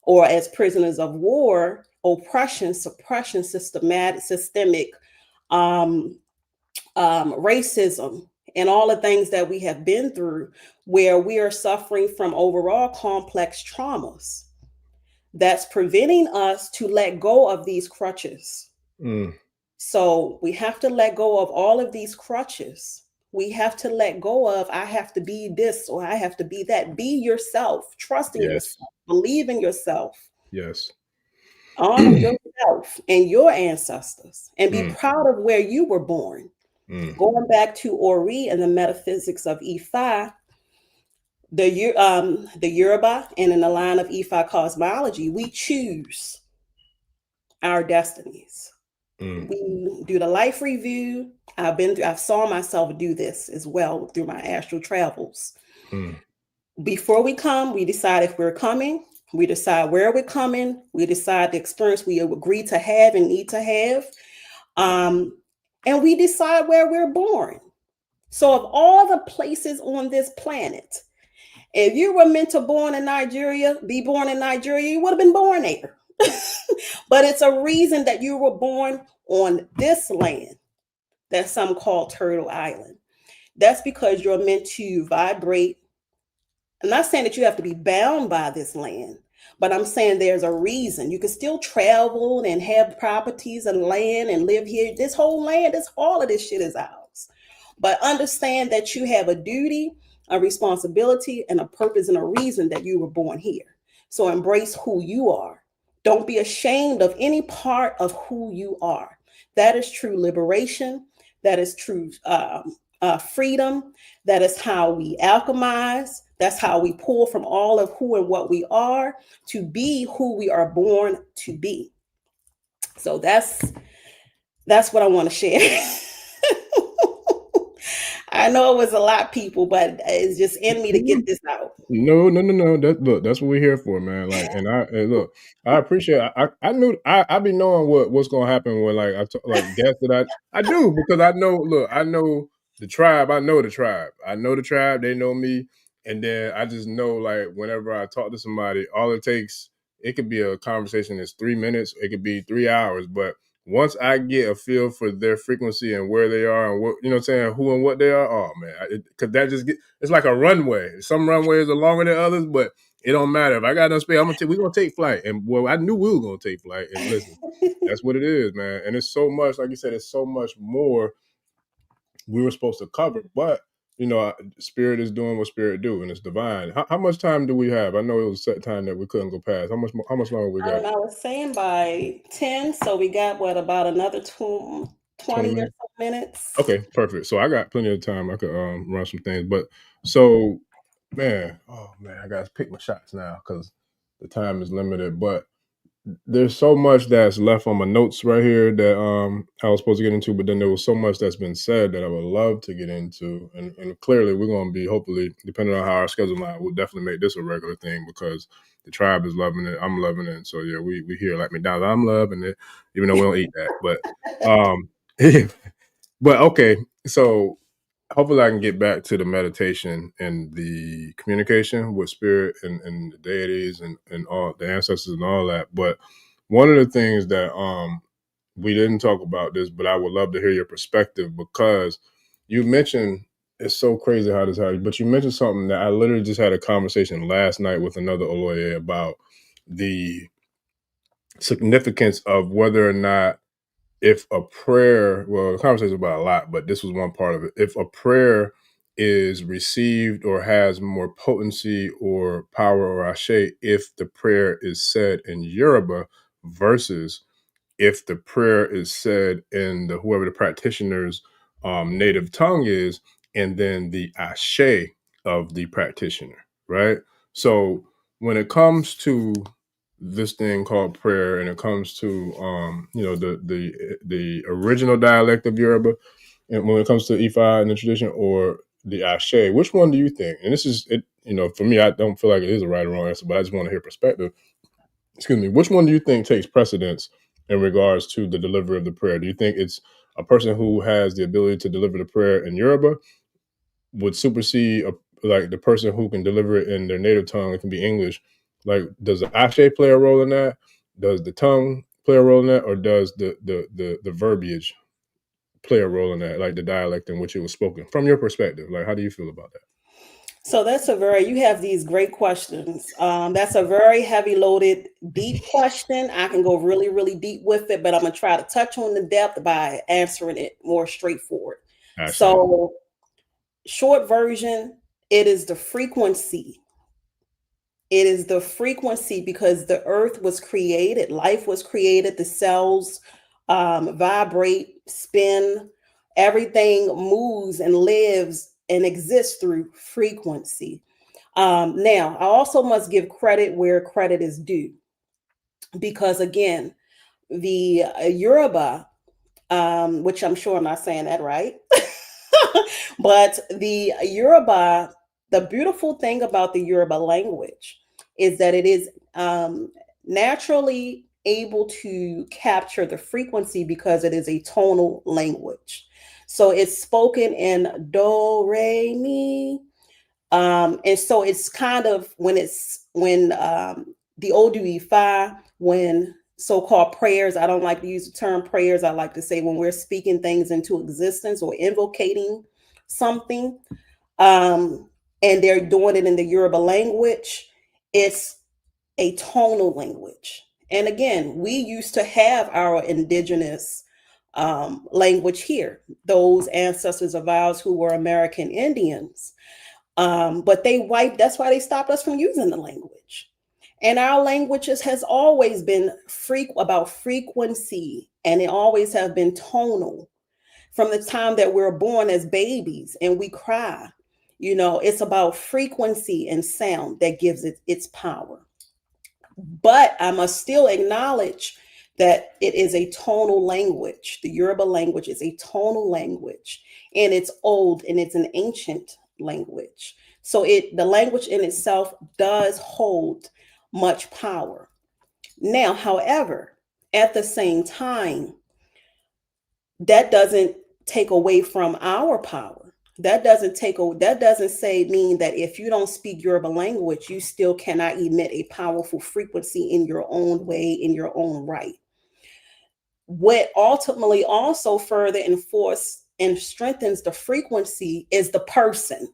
or as prisoners of war, oppression, suppression, systemic racism, and all the things that we have been through, where we are suffering from overall complex traumas that's preventing us to let go of these crutches. So we have to let go of all of these crutches. We have to let go of, I have to be this or I have to be that. Be yourself, trusting yourself, believe in yourself. Yes. Honor yourself and your ancestors, and be proud of where you were born. Going back to Ori and the metaphysics of Ifa, the Yoruba, and in the line of Ifa cosmology, we choose our destinies. We do the life review. I saw myself do this as well through my astral travels. Before we come, we decide if we're coming. We decide where we're coming. We decide the experience we agree to have and need to have. And we decide where we're born. So of all the places on this planet, if you were meant to be born in Nigeria, you would have been born there. But it's a reason that you were born on this land that some call Turtle Island. That's because you're meant to vibrate. I'm not saying that you have to be bound by this land, but I'm saying there's a reason. You can still travel and have properties and land and live here. This whole land, all of this shit is ours. But understand that you have a duty, a responsibility, and a purpose and a reason that you were born here. So embrace who you are. Don't be ashamed of any part of who you are. That is true liberation. That is true freedom. That is how we alchemize. That's how we pull from all of who and what we are to be who we are born to be. So that's what I want to share. I know it was a lot, people, but it's just in me to get this out. No. That's what we're here for, man. Like, and I appreciate it. I knew I be knowing what's gonna happen when I guess that I do, because I know the tribe. I know the tribe. They know me. And then I just know, whenever I talk to somebody, all it takes, it could be a conversation that's 3 minutes, it could be 3 hours. But once I get a feel for their frequency and where they are and what, who and what they are, oh man, because that just it's like a runway. Some runways are longer than others, but it don't matter. If I got enough space, we're gonna take flight. And I knew we were gonna take flight. And listen, that's what it is, man. And it's so much, like you said, it's so much more we were supposed to cover, but spirit is doing what spirit do, and it's divine. How much time do we have? I know it was a set time that we couldn't go past. How much longer we got? I was saying by 10, so we got about another 2. 20 or so minutes. Okay, perfect. So I got plenty of time. I could run some things. But so, man, I got to pick my shots now because the time is limited. But there's so much that's left on my notes right here that I was supposed to get into, but then there was so much that's been said that I would love to get into. And clearly we're going to be, hopefully, depending on how our schedule line, we'll definitely make this a regular thing because the tribe is loving it. I'm loving it. So yeah, we hear like McDonald's, I'm loving it, even though we don't eat that. But but okay, so hopefully I can get back to the meditation and the communication with spirit and the deities and all the ancestors and all that. But one of the things that we didn't talk about this, but I would love to hear your perspective because you mentioned it's so crazy how this happens, but you mentioned something that I literally just had a conversation last night with another Oloye about the significance of whether or not if a prayer, well, the conversation about a lot, but this was one part of it. If a prayer is received or has more potency or power or ashe if the prayer is said in Yoruba versus if the prayer is said in the whoever the practitioner's native tongue is, and then the ashe of the practitioner, right? So when it comes to this thing called prayer, and it comes to the original dialect of Yoruba, and when it comes to Ifa and the tradition or the Ashe, which one do you think? And this is it. For me, I don't feel like it is a right or wrong answer, but I just want to hear perspective. Excuse me. Which one do you think takes precedence in regards to the delivery of the prayer? Do you think it's a person who has the ability to deliver the prayer in Yoruba would supersede like the person who can deliver it in their native tongue? It can be English. Like, does the ashe play a role in that? Does the tongue play a role in that, or does the verbiage play a role in that, like the dialect in which it was spoken? From your perspective, like, how do you feel about that? So you have these great questions. That's a very heavy loaded, deep question. I can go really, really deep with it, but I'm going to try to touch on the depth by answering it more straightforward. So short version, it is the frequency. It is the frequency because the earth was created, life was created, the cells vibrate, spin, everything moves and lives and exists through frequency. Now, I also must give credit where credit is due because, again, the Yoruba, which I'm sure I'm not saying that right, but the Yoruba, the beautiful thing about the Yoruba language is that it is naturally able to capture the frequency because it is a tonal language. So it's spoken in do, re, mi. And so it's kind of when the Odu Ifa, when so-called prayers, I don't like to use the term prayers. I like to say when we're speaking things into existence or invocating something, and they're doing it in the Yoruba language, it's a tonal language. And again, we used to have our indigenous language here, those ancestors of ours who were American Indians. But that's why they stopped us from using the language. And our languages has always been about frequency, and it always have been tonal. From the time that we're born as babies and we cry, it's about frequency and sound that gives it its power. But I must still acknowledge that it is a tonal language. The Yoruba language is a tonal language, and it's old and it's an ancient language. So the language in itself does hold much power. Now, however, at the same time, that doesn't take away from our power. That doesn't mean that if you don't speak Yoruba language, you still cannot emit a powerful frequency in your own way, in your own right. What ultimately also further enforces and strengthens the frequency is the person.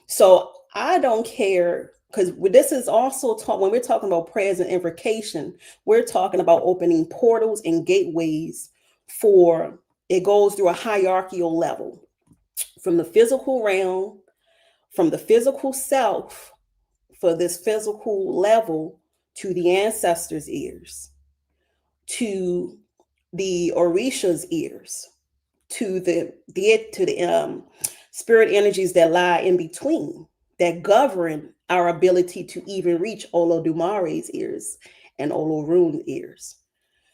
So I don't care, because this is also when we're talking about prayers and invocation, we're talking about opening portals and gateways it goes through a hierarchical level from the physical realm, from the physical self, for this physical level to the ancestors' ears, to the Orisha's ears, to the spirit energies that lie in between, that govern our ability to even reach Olodumare's ears and Olorun's ears.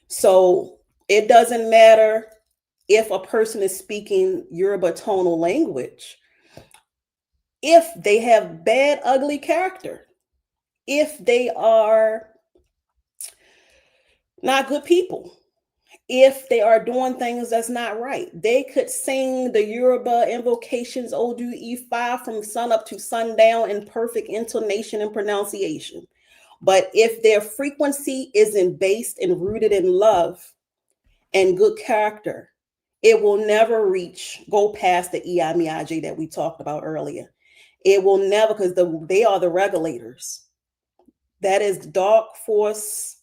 So it doesn't matter if a person is speaking Yoruba tonal language, if they have bad, ugly character, if they are not good people, if they are doing things that's not right. They could sing the Yoruba invocations Odu Ifa from sun up to sundown in perfect intonation and pronunciation. But if their frequency isn't based and rooted in love and good character, it will never go past the Iyamiaje that we talked about earlier. It will never, because they are the regulators. That is dark force,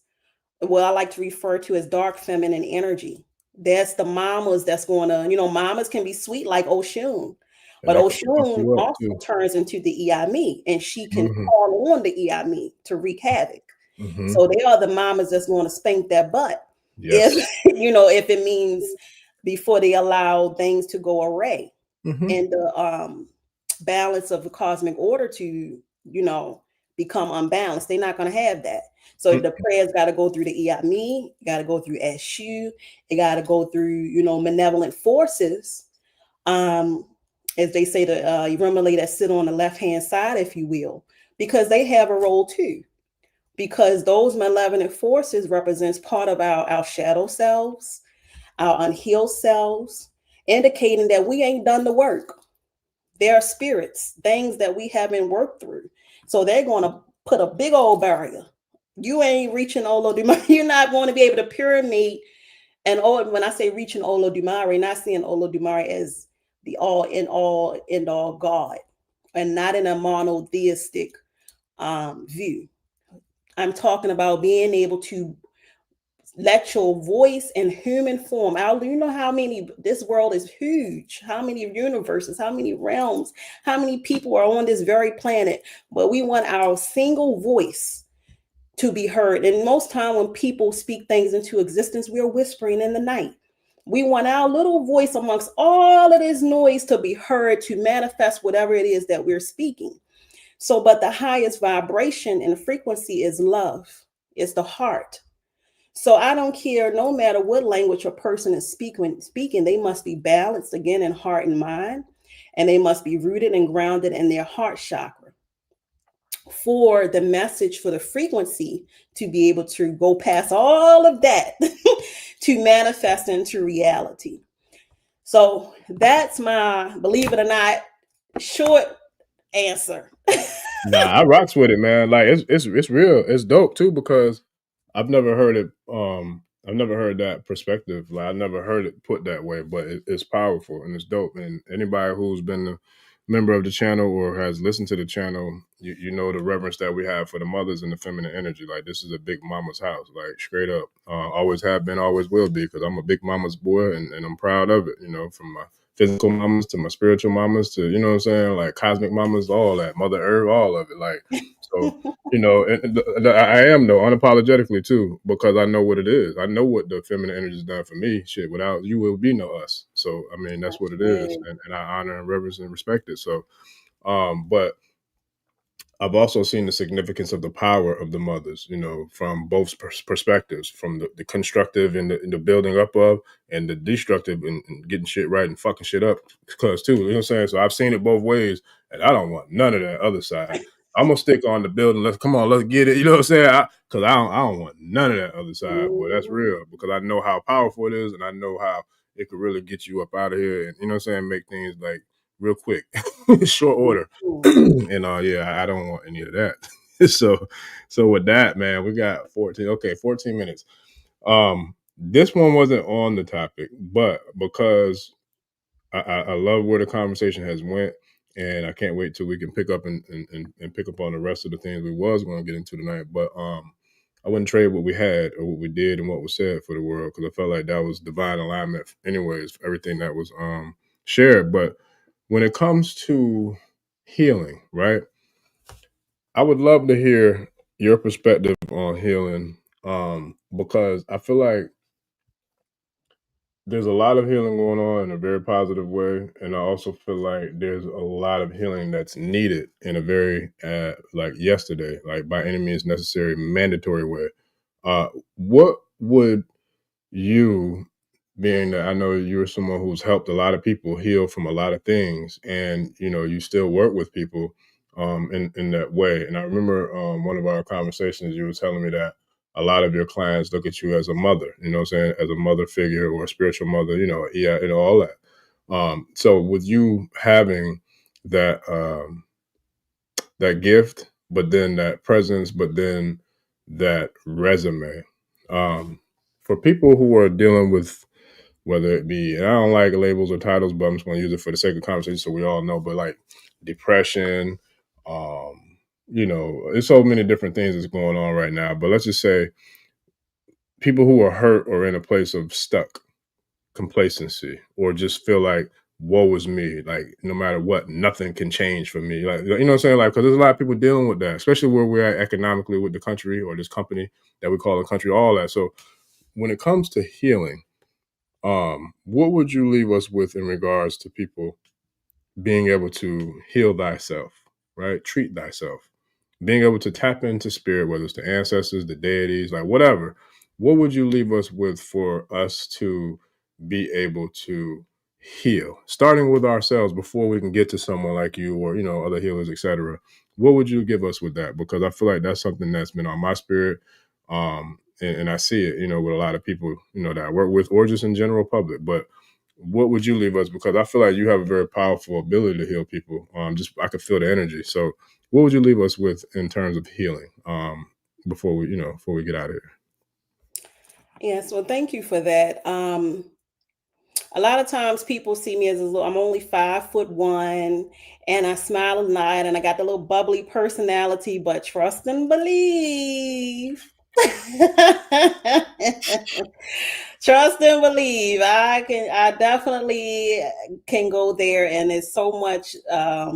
what I like to refer to as dark feminine energy. That's the mamas that's going to, mamas can be sweet like Oshun, but Oshun also turns into the Iami, and she can call on the Iami to wreak havoc. So they are the mamas that's going to spank that butt. Yes. If it means before they allow things to go array and the balance of the cosmic order to, become unbalanced. They're not going to have that. So the prayers got to go through the Iami, got to go through Eshu, it got to go through, malevolent forces. As they say, the Irumale that sit on the left-hand side, if you will, because they have a role too. Because those malevolent forces represents part of our shadow selves, our unhealed selves, indicating that we ain't done the work. There are spirits, things that we haven't worked through. So they're going to put a big old barrier. You ain't reaching Olodumare. You're not going to be able to pyramid. And when I say reaching Olodumare, not seeing Olodumare as the all in all, end all God, and not in a monotheistic view. I'm talking about being able to let your voice in human form out. You know how many, this world is huge, how many universes, how many realms, how many people are on this very planet, but we want our single voice to be heard. And most time when people speak things into existence, we're whispering in the night. We want our little voice amongst all of this noise to be heard, to manifest whatever it is that we're speaking. So, but the highest vibration and frequency is love, it's the heart. So I don't care, no matter what language a person is speaking, they must be balanced again in heart and mind, and they must be rooted and grounded in their heart chakra for the message, for the frequency to be able to go past all of that to manifest into reality. So that's my, believe it or not, short answer. Nah, I rocks with it, man. Like it's real. It's dope too, because I've never heard it. I've never heard that perspective. Like I never heard it put that way, but it's powerful and it's dope. And anybody who's been a member of the channel or has listened to the channel, you know the reverence that we have for the mothers and the feminine energy. Like this is a big mama's house, like straight up. Always have been, always will be, because I'm a big mama's boy and I'm proud of it. From my physical mamas to my spiritual mamas to, you know what I'm saying, like cosmic mamas, all that, Mother Earth, all of it. Like, so, I am though, unapologetically too, because I know what it is. I know what the feminine energy has done for me. Shit, without you will be no us. So, I mean, that's what it is. And I honor and reverence and respect it. So, but I've also seen the significance of the power of the mothers, from both perspectives, from the constructive and the building up of, and the destructive and getting shit right and fucking shit up, because too, you know what I'm saying? So I've seen it both ways, and I don't want none of that other side. I'm gonna stick on the building. Let's get it. You know what I'm saying? Because I don't want none of that other side. Boy, that's real, because I know how powerful it is, and I know how it could really get you up out of here, and you know what I'm saying, make things like real quick, short order. And I don't want any of that. so with that, man, we got 14 minutes. This one wasn't on the topic, but because I love where the conversation has went, and I can't wait till we can pick up and pick up on the rest of the things we was going to get into tonight. But I wouldn't trade what we had or what we did and what was said for the world, because I felt like that was divine alignment anyways, everything that was shared. But when it comes to healing, right, I would love to hear your perspective on healing, because I feel like there's a lot of healing going on in a very positive way, and I also feel like there's a lot of healing that's needed in a very like yesterday, like by any means necessary, mandatory way. What would you, being that I know you're someone who's helped a lot of people heal from a lot of things, and you still work with people in that way. And I remember one of our conversations, you were telling me that a lot of your clients look at you as a mother, what I'm saying, as a mother figure or a spiritual mother, all that. So with you having that that gift, but then that presence, but then that resume, for people who are dealing with, whether it be, and I don't like labels or titles, but I'm just going to use it for the sake of conversation so we all know, but like depression, there's so many different things that's going on right now. But let's just say people who are hurt or in a place of stuck complacency, or just feel like, woe is me, like no matter what, nothing can change for me. Like, what I'm saying? Like, because there's a lot of people dealing with that, especially where we're at economically with the country or this company that we call a country, all that. So when it comes to healing, what would you leave us with in regards to people being able to heal thyself, right? Treat thyself, being able to tap into spirit, whether it's the ancestors, the deities, like whatever. What would you leave us with for us to be able to heal, starting with ourselves before we can get to someone like you or, other healers, etc.? What would you give us with that? Because I feel like that's something that's been on my spirit. And I see it, with a lot of people, that I work with, or just in general public. But what would you leave us? Because I feel like you have a very powerful ability to heal people. I could feel the energy. So what would you leave us with in terms of healing before we get out of here? Yes, well, thank you for that. A lot of times people see me as I'm only 5'1", and I smile at night, and I got the little bubbly personality, but trust and believe. Trust and believe. I definitely can go there, and there's so much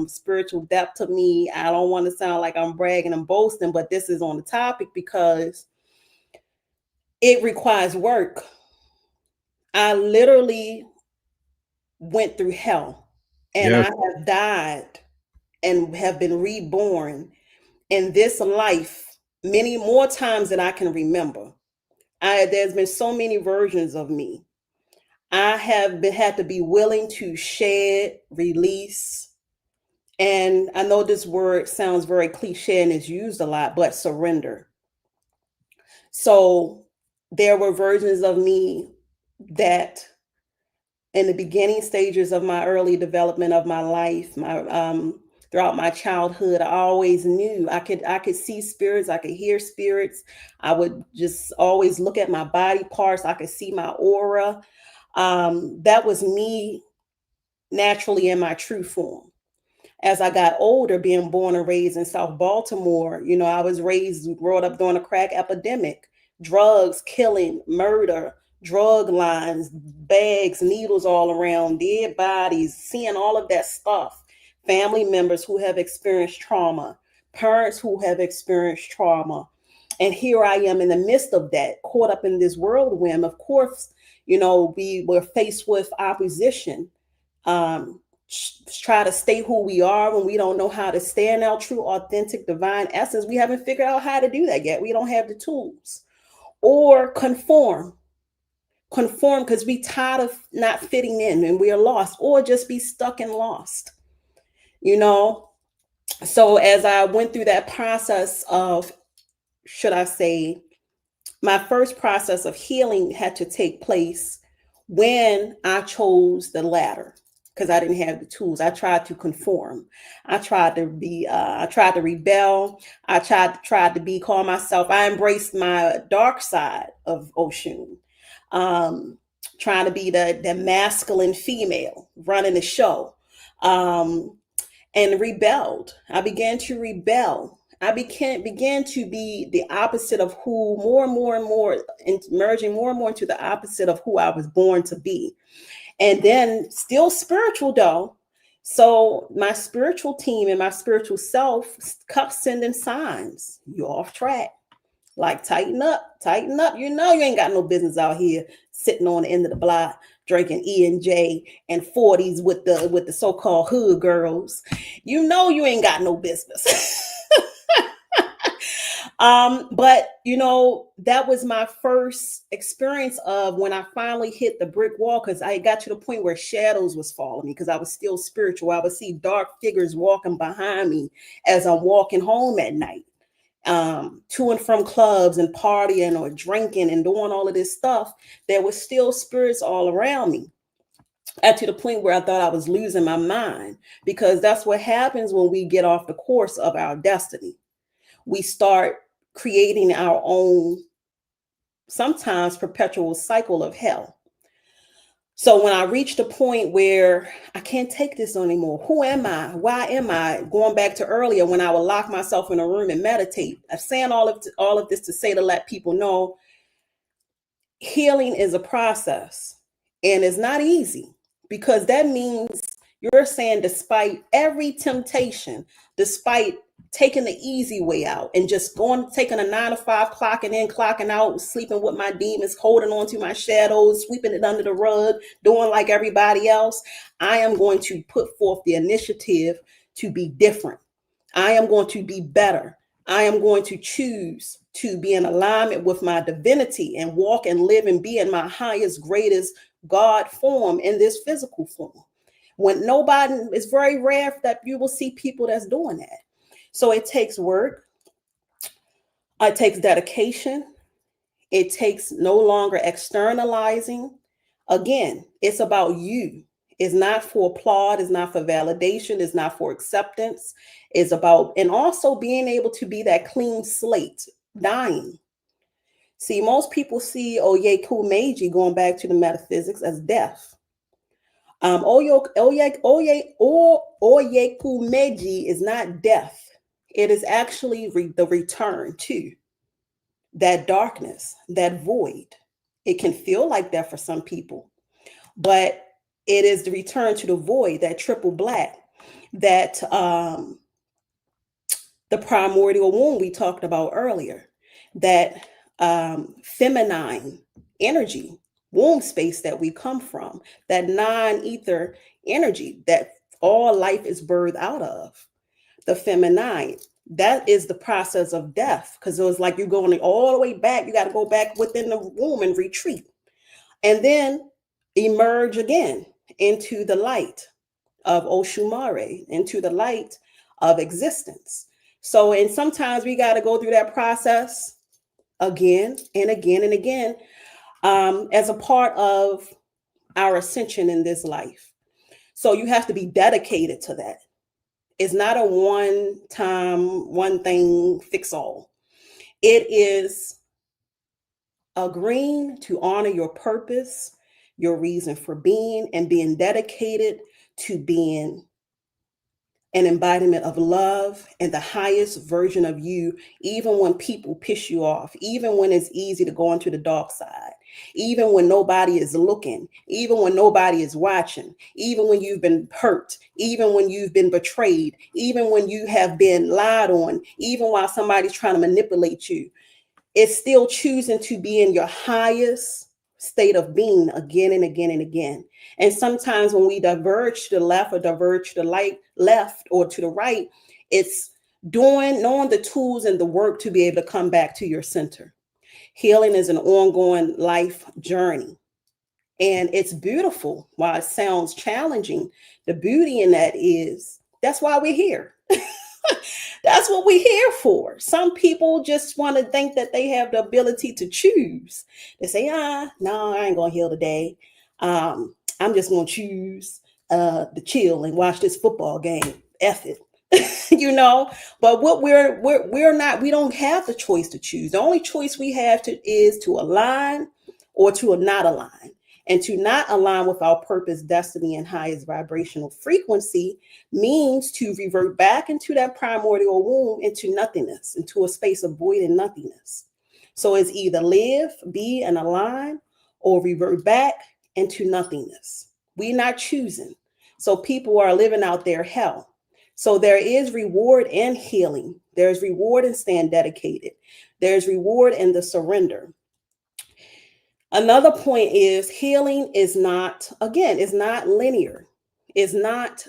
spiritual depth to me. I don't want to sound like I'm bragging and boasting, but this is on the topic because it requires work. I literally went through hell, and Yes. I have died and have been reborn in this life many more times than I can remember. There's been so many versions of me. I have had to be willing to shed, release, and I know this word sounds very cliche and is used a lot, but surrender. So there were versions of me that in the beginning stages of my early development of my life, throughout my childhood, I always knew I could see spirits, I could hear spirits. I would just always look at my body parts. I could see my aura. That was me naturally in my true form. As I got older, being born and raised in South Baltimore, I was brought up during a crack epidemic, drugs, killing, murder, drug lines, bags, needles all around, dead bodies, seeing all of that stuff. Family members who have experienced trauma, parents who have experienced trauma. And here I am in the midst of that, caught up in this whirlwind. Of course, we were faced with opposition. Try to stay who we are when we don't know how to stand our true, authentic, divine essence. We haven't figured out how to do that yet. We don't have the tools. Or conform because we tired of not fitting in and we are lost, or just be stuck and lost. So as I went through that process of, should I say, my first process of healing had to take place when I chose the latter, because I didn't have the tools. I tried to conform. I tried to rebel. I tried to call myself. I embraced my dark side of Oshun, trying to be the masculine female running the show, and rebelled. I began to rebel. I began to be the opposite of who, more and more and more, merging more and more into the opposite of who I was born to be. And then still spiritual though. So my spiritual team and my spiritual self kept sending signs. You're off track. Like, tighten up. You ain't got no business out here sitting on the end of the block drinking E&J and 40s with the so-called hood girls, you know you ain't got no business. But you know, that was my first experience of when I finally hit the brick wall, because I got to the point where shadows was following me because I was still spiritual. I would see dark figures walking behind me as I'm walking home at night, to and from clubs and partying or drinking and doing all of this stuff. There was still spirits all around me. And to the point where I thought I was losing my mind, because that's what happens when we get off the course of our destiny. We start creating our own, sometimes perpetual cycle of hell. So when I reached a point where I can't take this anymore, who am I? Why am I? Going back to earlier when I would lock myself in a room and meditate. I'm saying all of this to say, to let people know, healing is a process and it's not easy, because that means you're saying despite every temptation, despite taking the easy way out and just taking a 9 to 5, clocking in, clocking out, sleeping with my demons, holding on to my shadows, sweeping it under the rug, doing like everybody else, I am going to put forth the initiative to be different. I am going to be better. I am going to choose to be in alignment with my divinity and walk and live and be in my highest, greatest God form in this physical form. When nobody, it's very rare that you will see people that's doing that. So it takes work. It takes dedication. It takes no longer externalizing. Again, it's about you. It's not for applaud. It's not for validation. It's not for acceptance. It's about, and also being able to be that clean slate, dying. See, most people see Oyeku Meiji, going back to the metaphysics, as death. Oyeku Meiji is not death. It is actually the return to that darkness, that void. It can feel like that for some people, but it is the return to the void, that triple black, that the primordial womb we talked about earlier, that feminine energy, womb space that we come from, that non-ether energy that all life is birthed out of. The feminine, that is the process of death, because it was like you're going all the way back. You got to go back within the womb and retreat, and then emerge again into the light of Oshumare, into the light of existence. So, and sometimes we got to go through that process again and again and again, as a part of our ascension in this life. So you have to be dedicated to that. It's not a one time, one thing fix all. It is agreeing to honor your purpose, your reason for being, and being dedicated to being an embodiment of love and the highest version of you, even when people piss you off, even when it's easy to go into the dark side, even when nobody is looking, even when nobody is watching, even when you've been hurt, even when you've been betrayed, even when you have been lied on, even while somebody's trying to manipulate you. It's still choosing to be in your highest state of being again and again and again. And sometimes when we diverge to the left or diverge to the left or to the right, it's knowing the tools and the work to be able to come back to your center. Healing is an ongoing life journey. And it's beautiful. While it sounds challenging, the beauty in that is that's why we're here. That's what we're here for. Some people just want to think that they have the ability to choose. They say, no, I ain't going to heal today. I'm just going to choose to chill and watch this football game. F it. But what we're not, we don't have the choice to choose. The only choice we have is to align or to not align. And to not align with our purpose, destiny, and highest vibrational frequency means to revert back into that primordial womb, into nothingness, into a space of void and nothingness. So it's either live, be, and align, or revert back into nothingness. We're not choosing. So people are living out their hell. So there is reward in healing. There's reward in staying dedicated. There's reward in the surrender. Another point is healing is not, again, it's not linear. It's not,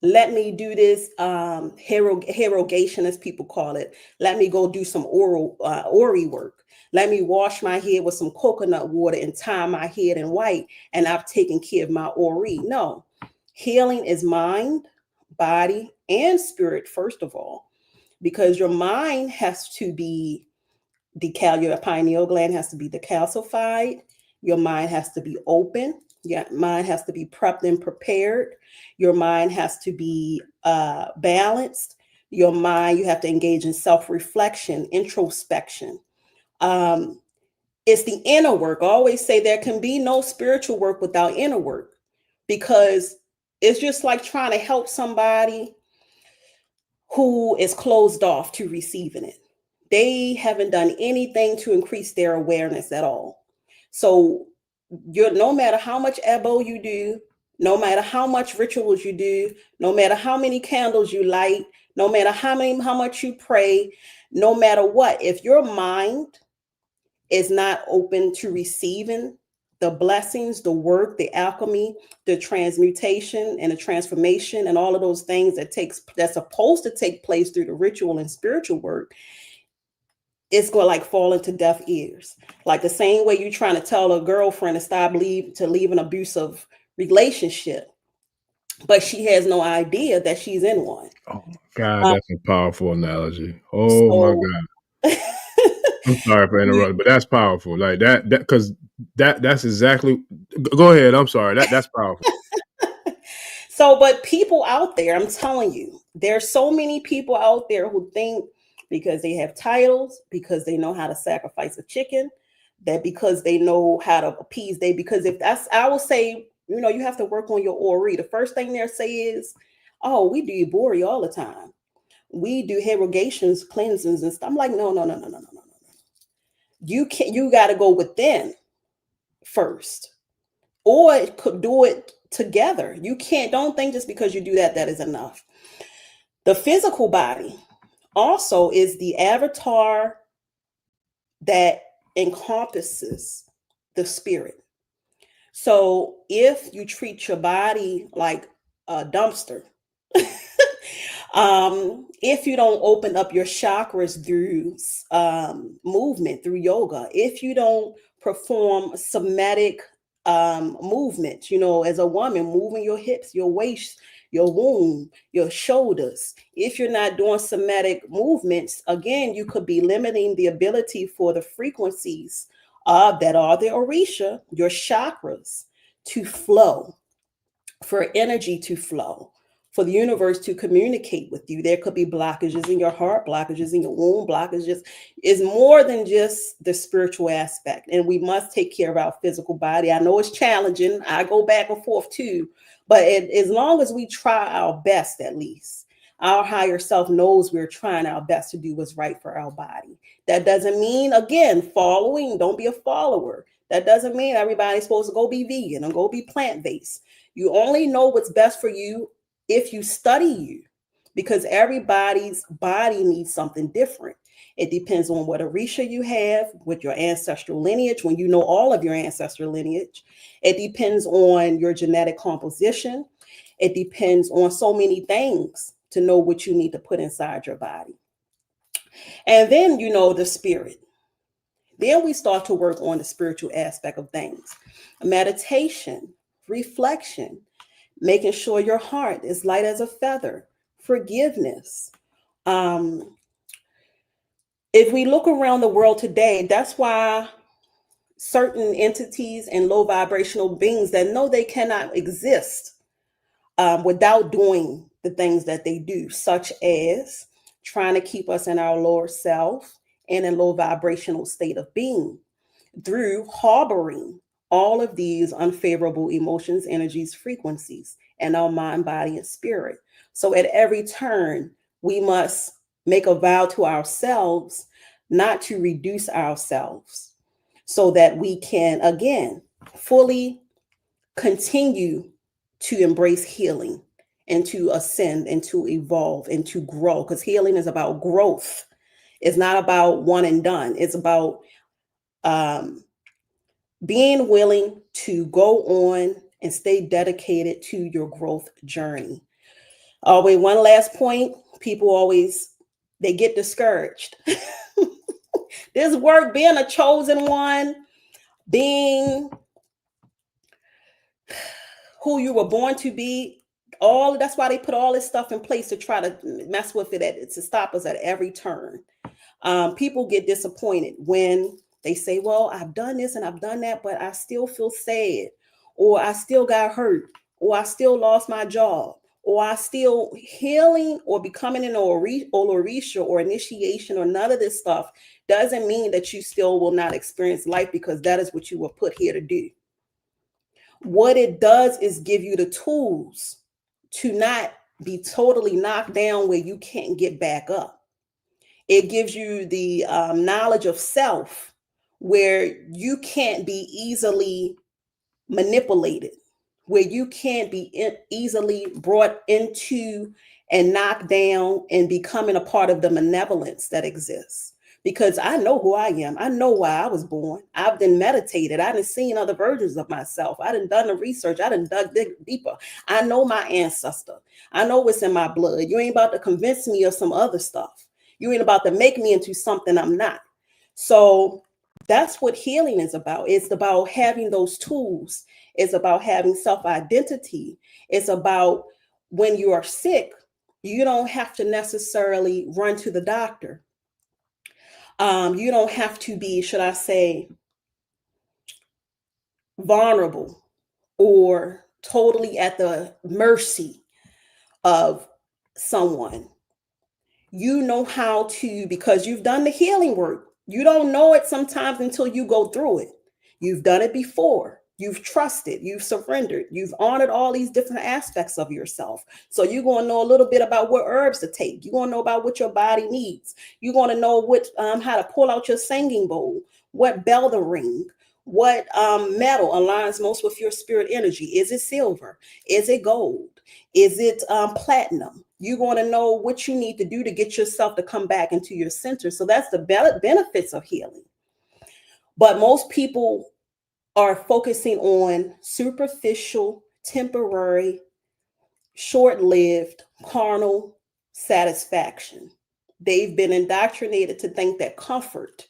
let me do this herogation, as people call it. Let me go do some Ori work. Let me wash my head with some coconut water and tie my head in white, and I've taken care of my Ori. No, healing is mind, body, and spirit, first of all, because your mind has to be your pineal gland has to be decalcified. Your mind has to be open. Your mind has to be prepped and prepared. Your mind has to be balanced. Your mind, you have to engage in self-reflection, introspection. It's the inner work. I always say there can be no spiritual work without inner work, because it's just like trying to help somebody who is closed off to receiving it. They haven't done anything to increase their awareness at all. So no matter how much ebo you do, no matter how much rituals you do, no matter how many candles you light, no matter how much you pray, no matter what, if your mind is not open to receiving the blessings, the work, the alchemy, the transmutation and the transformation and all of those things that's supposed to take place through the ritual and spiritual work, it's going to like fall into deaf ears. Like the same way you're trying to tell a girlfriend to stop leave an abusive relationship, but she has no idea that she's in one. Oh God, that's a powerful analogy. Oh my God. I'm sorry for interrupting, but that's powerful. Like that because that's exactly. Go ahead. I'm sorry. That's powerful. So, but people out there, I'm telling you, there's so many people out there who think because they have titles, because they know how to sacrifice a chicken, that because they know how to appease, because if that's, I will say, you have to work on your Ori. The first thing they'll say is, oh, we do Ibori all the time. We do herogations, cleansings and stuff. I'm like, no. You got to go within first, or could do it together. You don't think just because you do that is enough. The physical body also is the avatar that encompasses the spirit. So if you treat your body like a dumpster, if you don't open up your chakras through movement, through yoga, if you don't perform somatic movement, as a woman, moving your hips, your waist, your womb, your shoulders, if you're not doing somatic movements, again, you could be limiting the ability for the frequencies that are the Orisha, your chakras, to flow, for energy to flow, for the universe to communicate with you. There could be blockages in your heart, blockages in your womb, blockages. Is more than just the spiritual aspect. And we must take care of our physical body. I know it's challenging. I go back and forth too. But as long as we try our best, at least, our higher self knows we're trying our best to do what's right for our body. That doesn't mean, again, following. Don't be a follower. That doesn't mean everybody's supposed to go be vegan and go be plant-based. You only know what's best for you if you study you, because everybody's body needs something different. It depends on what Orisha you have, with your ancestral lineage, when you know all of your ancestral lineage. It depends on your genetic composition. It depends on so many things to know what you need to put inside your body. And then, the spirit. Then we start to work on the spiritual aspect of things. Meditation, reflection, making sure your heart is light as a feather, forgiveness. If we look around the world today, that's why certain entities and low vibrational beings that know they cannot exist without doing the things that they do, such as trying to keep us in our lower self and in low vibrational state of being through harboring all of these unfavorable emotions, energies, frequencies, and our mind, body, and spirit. So at every turn, we must make a vow to ourselves not to reduce ourselves, so that we can, again, fully continue to embrace healing and to ascend and to evolve and to grow. Because healing is about growth. It's not about one and done. It's about being willing to go on and stay dedicated to your growth journey. Always one last point, people always, they get discouraged. This work, being a chosen one, being who you were born to be, that's why they put all this stuff in place to try to mess with it, to stop us at every turn. People get disappointed when they say, well, I've done this and I've done that, but I still feel sad, or I still got hurt, or I still lost my job, or I still healing or becoming an Orisha or initiation or none of this stuff doesn't mean that you still will not experience life, because that is what you were put here to do. What it does is give you the tools to not be totally knocked down where you can't get back up. It gives you the knowledge of self where you can't be easily manipulated, where you can't be easily brought into and knocked down and becoming a part of the malevolence that exists. Because I know who I am. I know why I was born. I've been meditated. I done seen other versions of myself. I done the research. I done dug deeper. I know my ancestor. I know what's in my blood. You ain't about to convince me of some other stuff. You ain't about to make me into something I'm not. So that's what healing is about. It's about having those tools. It's about having self-identity. It's about when you are sick, you don't have to necessarily run to the doctor. You don't have to be, should I say, vulnerable or totally at the mercy of someone. You know how to, because you've done the healing work. You don't know it sometimes until you go through it. You've done it before. You've trusted, you've surrendered, you've honored all these different aspects of yourself. So you're going to know a little bit about what herbs to take. You're going to know about what your body needs. You're going to know what how to pull out your singing bowl, what bell to ring, what metal aligns most with your spirit energy. Is it silver? Is it gold? Is it platinum? You're going to know what you need to do to get yourself to come back into your center. So that's the benefits of healing. But most people are focusing on superficial, temporary, short-lived, carnal satisfaction. They've been indoctrinated to think that comfort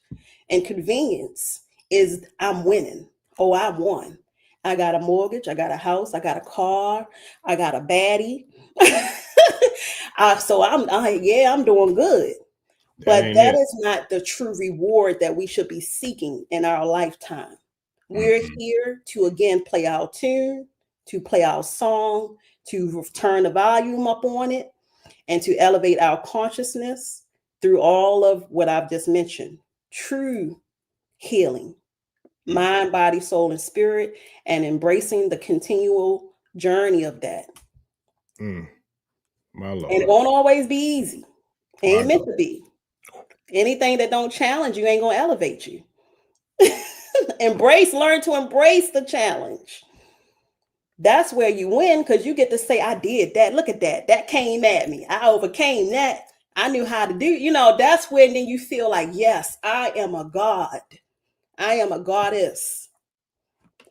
and convenience is I'm winning. Oh, I won. I got a mortgage, I got a house, I got a car, I got a baddie. So I'm doing good. But that is not the true reward that we should be seeking in our lifetime. We're here to, again, play our tune, to play our song, to turn the volume up on it, and to elevate our consciousness through all of what I've just mentioned. True healing, mind, body, soul, and spirit, and embracing the continual journey of that. My Lord. And it won't always be easy. It ain't meant to be. Anything that don't challenge you ain't going to elevate you. Learn to embrace the challenge. That's where you win, because you get to say, I did that. Look at that. That came at me. I overcame that. I knew how to do, that's when then you feel like, yes, I am a god. I am a goddess.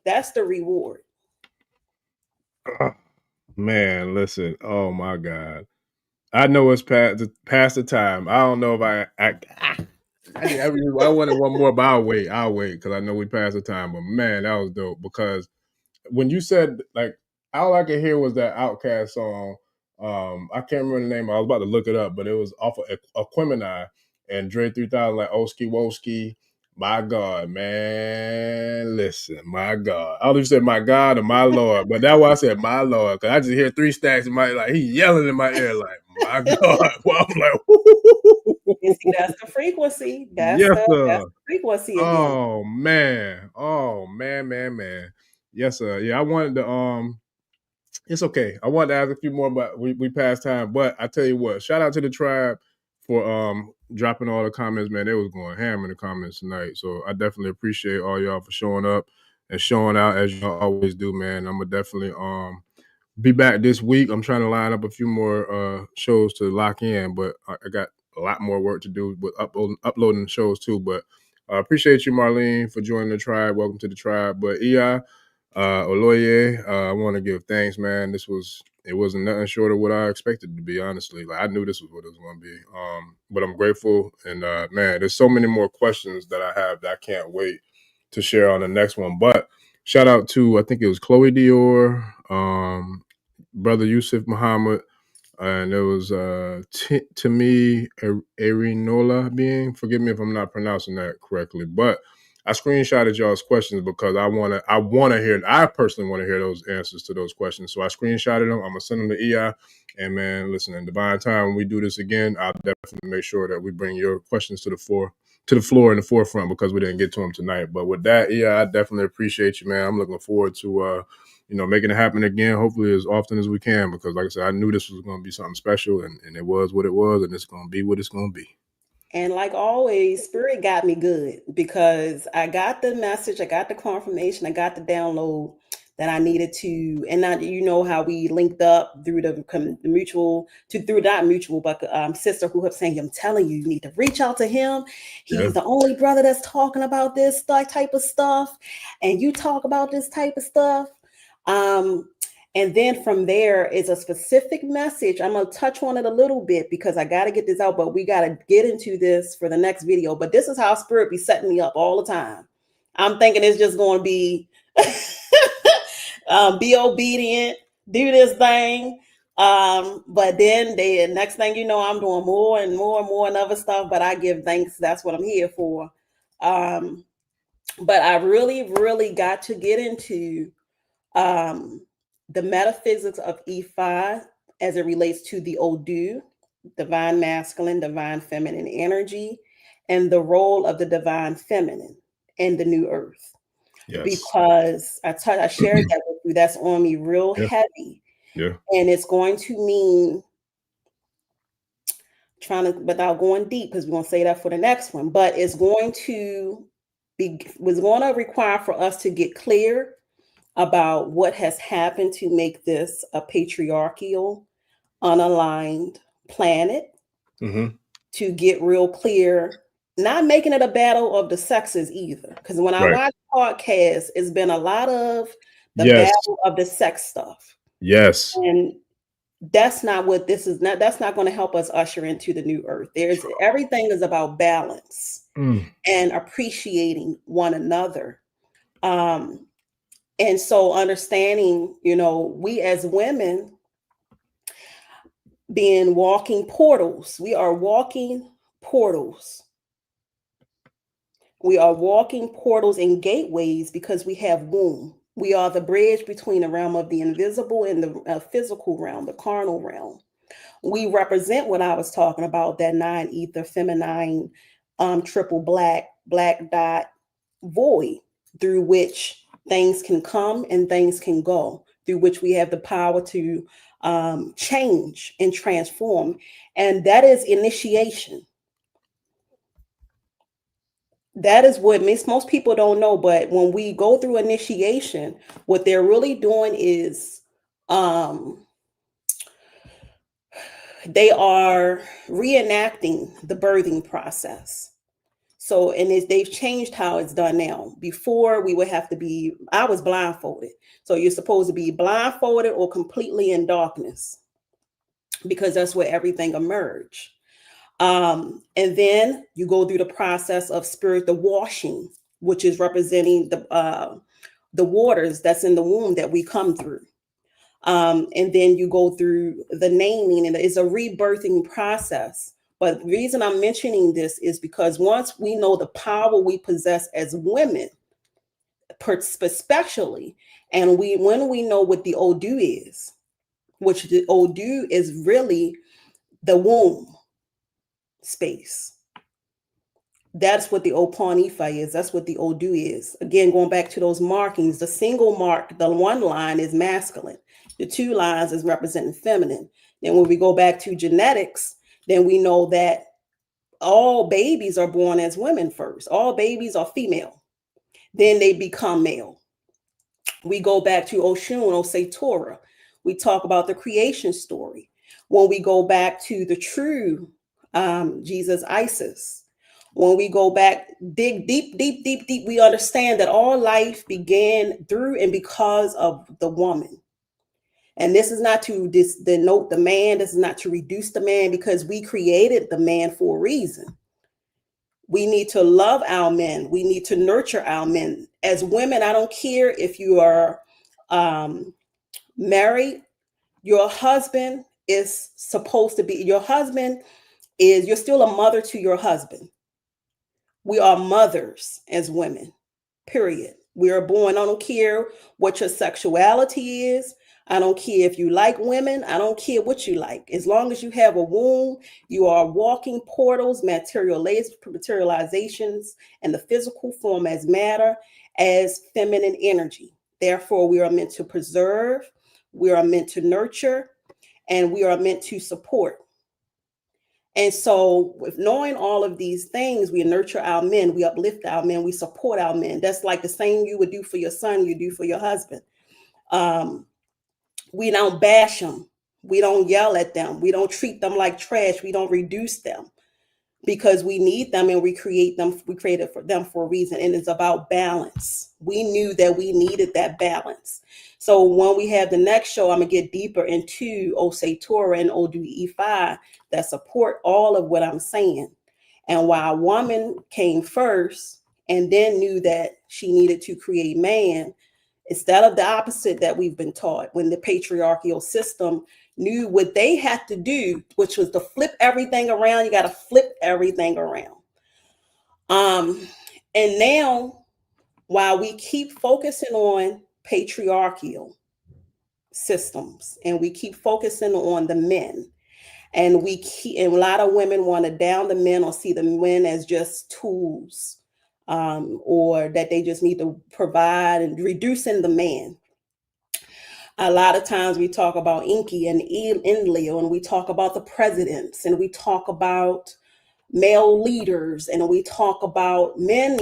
That's the reward. Man, listen. Oh my God. I know it's past the time. I don't know if I wanted one more, but I'll wait because I know we passed the time. But man, that was dope, because when you said, like, all I could hear was that Outkast song. I can't remember the name. I was about to look it up, but it was off of Aquemini and Dre 3000, like Oski Woski. My God, man, listen, my God. I always said my God or my Lord, but that's why I said my Lord, because I just hear 3 stacks in my, like, he yelling in my ear, like, my God. Well, I'm like, you see, that's the frequency. That's the frequency again. Oh man. Yes, sir. Yeah, I wanted to it's okay. I wanted to ask a few more, but we passed time. But I tell you what, shout out to the tribe for dropping all the comments, man. They was going ham in the comments tonight. So I definitely appreciate all y'all for showing up and showing out as y'all always do, man. I'm gonna definitely be back this week. I'm trying to line up a few more shows to lock in, but I got a lot more work to do with uploading shows too. But I appreciate you, Marlene, for joining the tribe. Welcome to the tribe. But Iya, Oloye, I want to give thanks, man. It wasn't nothing short of what I expected to be, honestly. Like, I knew this was what it was going to be. But I'm grateful. And man, there's so many more questions that I have that I can't wait to share on the next one. But shout out to, I think it was Chloe Dior, Brother Yusuf Muhammad, and it was to me Erinola being. Forgive me if I'm not pronouncing that correctly, but I screenshotted y'all's questions because I personally want to hear those answers to those questions. So I screenshotted them. I'm gonna send them to EI. And man, listen, in divine time, when we do this again, I'll definitely make sure that we bring your questions to the floor in the forefront because we didn't get to them tonight. But with that, EI, I definitely appreciate you, man. I'm looking forward to making it happen again, hopefully as often as we can, because like I said, I knew this was going to be something special, and it was what it was, and it's going to be what it's going to be. And like always, Spirit got me good because I got the message, I got the confirmation, I got the download that I needed to. And now you know how we linked up through sister who kept saying, I'm telling you, you need to reach out to him. He's the only brother that's talking about this type of stuff. And you talk about this type of stuff. And then from there is a specific message. I'm going to touch on it a little bit because I got to get this out, but we got to get into this for the next video. But this is how Spirit be setting me up all the time. I'm thinking it's just going to be be obedient, do this thing. But then the next thing you know, I'm doing more and more and more and other stuff, but I give thanks. That's what I'm here for. But I really, really got to get into the metaphysics of Ifa as it relates to the Odu, divine masculine, divine feminine energy, and the role of the divine feminine in the new earth. Yes. Because I shared that with you. That's on me real heavy. Yeah. And it's going to mean without going deep, because we're going to say that for the next one, but it's going to require for us to get clear about what has happened to make this a patriarchal, unaligned planet, to get real clear, not making it a battle of the sexes either. Because when I watch podcasts, it's been a lot of the battle of the sex stuff. Yes. And that's not what this is. That's not going to help us usher into the new earth. Everything is about balance and appreciating one another. And so understanding, we as women being walking portals, we are walking portals. We are walking portals and gateways because we have womb. We are the bridge between the realm of the invisible and the physical realm, the carnal realm. We represent what I was talking about, that 9 ether, feminine, triple black dot void, through which things can come and things can go, through which we have the power to change and transform. And that is initiation. That is what most people don't know. But when we go through initiation, what they're really doing is they are reenacting the birthing process. So, and they've changed how it's done now. Before, we would have to I was blindfolded. So you're supposed to be blindfolded or completely in darkness, because that's where everything emerged. And then you go through the process of spirit, the washing, which is representing the waters that's in the womb that we come through. And then you go through the naming, and it's a rebirthing process. But the reason I'm mentioning this is because once we know the power we possess as women, especially, and when we know what the Odu is, which the Odu is really the womb space. That's what the Opon Ifa is. That's what the Odu is. Again, going back to those markings, the single mark, the one line is masculine. The 2 lines is representing feminine. Then when we go back to genetics, then we know that all babies are born as women first. All babies are female. Then they become male. We go back to Oshun, Osei Torah. We talk about the creation story. When we go back to the true Jesus Isis, When we go back, dig deep, we understand that all life began through and because of the woman. And this is not to denote the man. This is not to reduce the man, because we created the man for a reason. We need to love our men. We need to nurture our men. As women, I don't care if you are married, your husband is supposed to be, you're still a mother to your husband. We are mothers as women, period. We are born. I don't care what your sexuality is. I don't care if you like women. I don't care what you like. As long as you have a womb, you are walking portals, materializations, and the physical form as matter, as feminine energy. Therefore, we are meant to preserve, we are meant to nurture, and we are meant to support. And so with knowing all of these things, we nurture our men, we uplift our men, we support our men. That's like the same you would do for your son, you do for your husband. We don't bash them. We don't yell at them. We don't treat them like trash. We don't reduce them, because we need them and we create them. We created for them for a reason. And it's about balance. We knew that we needed that balance. So when we have the next show, I'm going to get deeper into Osei Torah and Odu Ifa that support all of what I'm saying. And why a woman came first and then knew that she needed to create man, instead of the opposite that we've been taught, when the patriarchal system knew what they had to do, which was to flip everything around. You got to flip everything around. And now, while we keep focusing on patriarchal systems and we keep focusing on the men, and a lot of women want to down the men or see the men as just tools, or that they just need to provide, and reducing the man. A lot of times we talk about Inky and Leo, and we talk about the presidents, and we talk about male leaders, and we talk about men.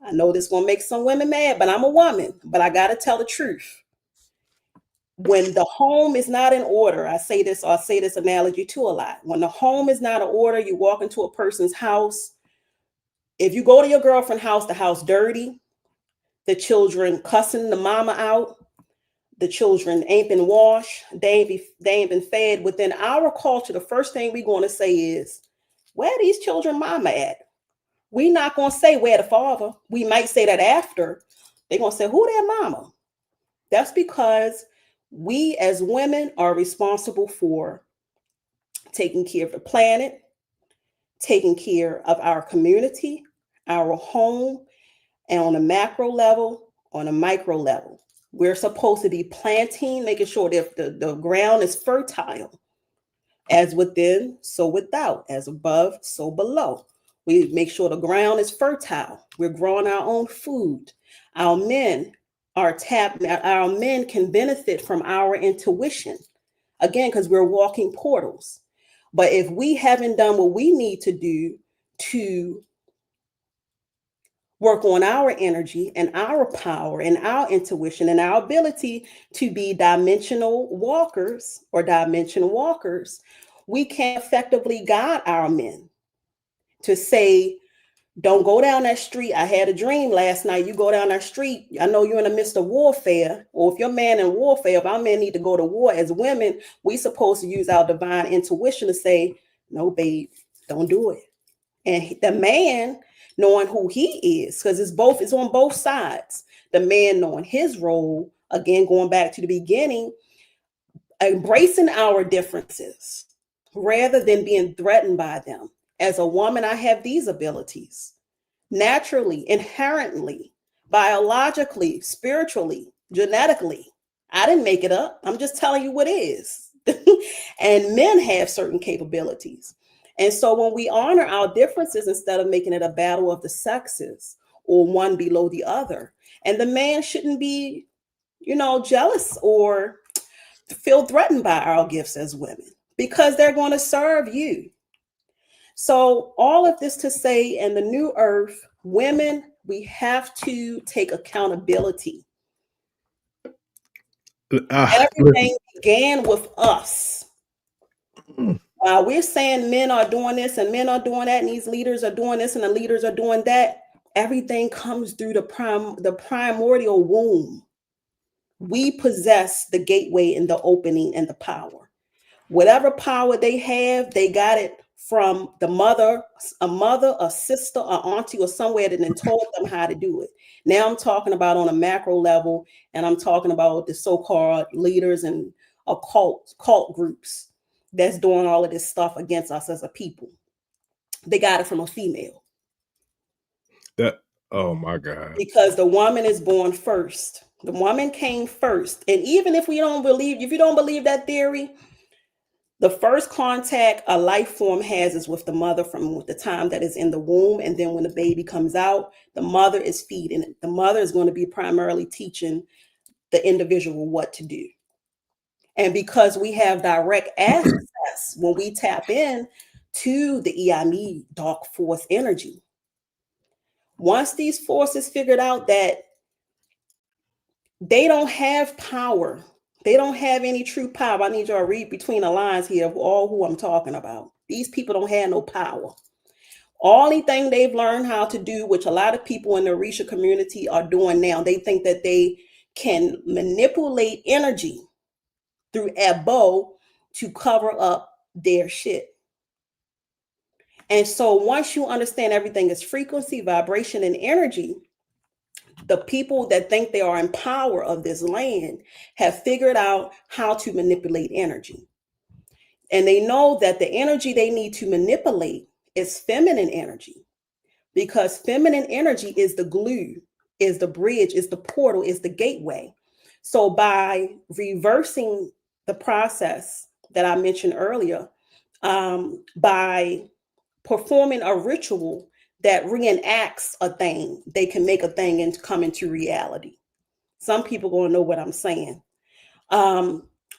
I know this will make some women mad, but I'm a woman, but I got to tell the truth. When the home is not in order, I say this analogy too a lot. When the home is not in order, you walk into a person's house. If you go to your girlfriend's house, the house dirty, the children cussing the mama out, the children ain't been washed, they ain't been fed. Within our culture, the first thing we're going to say is, where these children mama at? We're not going to say where the father. We might say that after. They're going to say, who their mama? That's because we as women are responsible for taking care of the planet, taking care of our community, our home, and on a macro level, on a micro level. We're supposed to be planting, making sure that the ground is fertile, as within, so without, as above, so below. We make sure the ground is fertile. We're growing our own food. Our men can benefit from our intuition, again, because we're walking portals. But if we haven't done what we need to do to work on our energy and our power and our intuition and our ability to be dimensional walkers, we can't effectively guide our men to say, don't go down that street. I had a dream last night. You go down that street. I know you're in the midst of warfare. Or if your man in warfare, if our men need to go to war, as women, we supposed to use our divine intuition to say, no, babe, don't do it. And the man, knowing who he is, because it's on both sides. The man knowing his role, again, going back to the beginning, embracing our differences rather than being threatened by them. As a woman, I have these abilities naturally, inherently, biologically, spiritually, genetically. I didn't make it up. I'm just telling you what is. And men have certain capabilities. And so when we honor our differences, instead of making it a battle of the sexes or one below the other, and the man shouldn't be, jealous or feel threatened by our gifts as women, because they're going to serve you. So all of this to say, in the new earth, women, we have to take accountability. Everything began with us. While we're saying men are doing this and men are doing that, and these leaders are doing this and the leaders are doing that, everything comes through the primordial womb. We possess the gateway and the opening and the power. Whatever power they have, they got it from the mother, a sister, an auntie, or somewhere that then told them how to do it. Now I'm talking about on a macro level, and I'm talking about the so-called leaders and cult groups that's doing all of this stuff against us as a people. They got it from a female. Oh my God. Because the woman is born first. The woman came first. And even if you don't believe that theory, the first contact a life form has is with the mother from the time that is in the womb. And then when the baby comes out, the mother is feeding it. The mother is going to be primarily teaching the individual what to do. And because we have direct access when we tap in to the Iami dark force energy, once these forces figured out that they don't have power, they don't have any true power. I need y'all to read between the lines here of all who I'm talking about. These people don't have no power. Only thing they've learned how to do, which a lot of people in the Orisha community are doing now, they think that they can manipulate energy through Abo to cover up their shit. And so once you understand everything is frequency, vibration, and energy, the people that think they are in power of this land have figured out how to manipulate energy. And they know that the energy they need to manipulate is feminine energy, because feminine energy is the glue, is the bridge, is the portal, is the gateway. So by reversing the process that I mentioned earlier, by performing a ritual that reenacts a thing, they can make a thing and come into reality. Some people gonna know what I'm saying.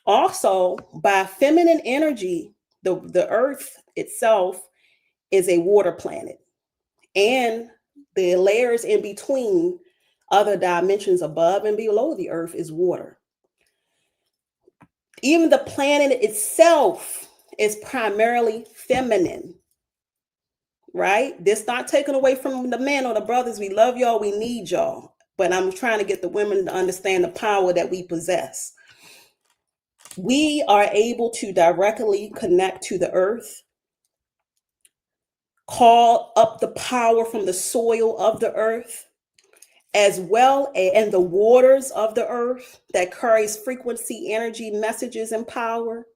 Also, by feminine energy, the earth itself is a water planet, and the layers in between, other dimensions above and below the earth, is water. Even the planet itself is primarily feminine. Right? This not taken away from the men or the brothers. We love y'all. We need y'all. But I'm trying to get the women to understand the power that we possess. We are able to directly connect to the earth, call up the power from the soil of the earth, as well as the waters of the earth that carries frequency, energy, messages, and power.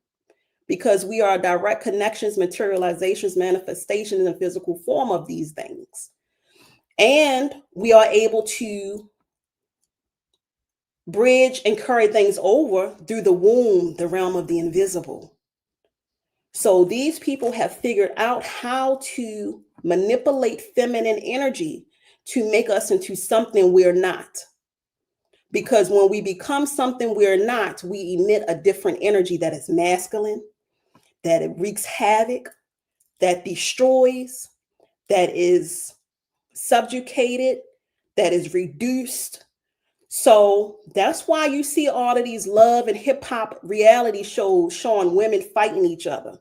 Because we are direct connections, materializations, manifestations in physical form of these things. And we are able to bridge and carry things over through the womb, the realm of the invisible. So these people have figured out how to manipulate feminine energy to make us into something we're not. Because when we become something we're not, we emit a different energy that is masculine, that it wreaks havoc, that destroys, that is subjugated, that is reduced. So that's why you see all of these love and hip hop reality shows showing women fighting each other,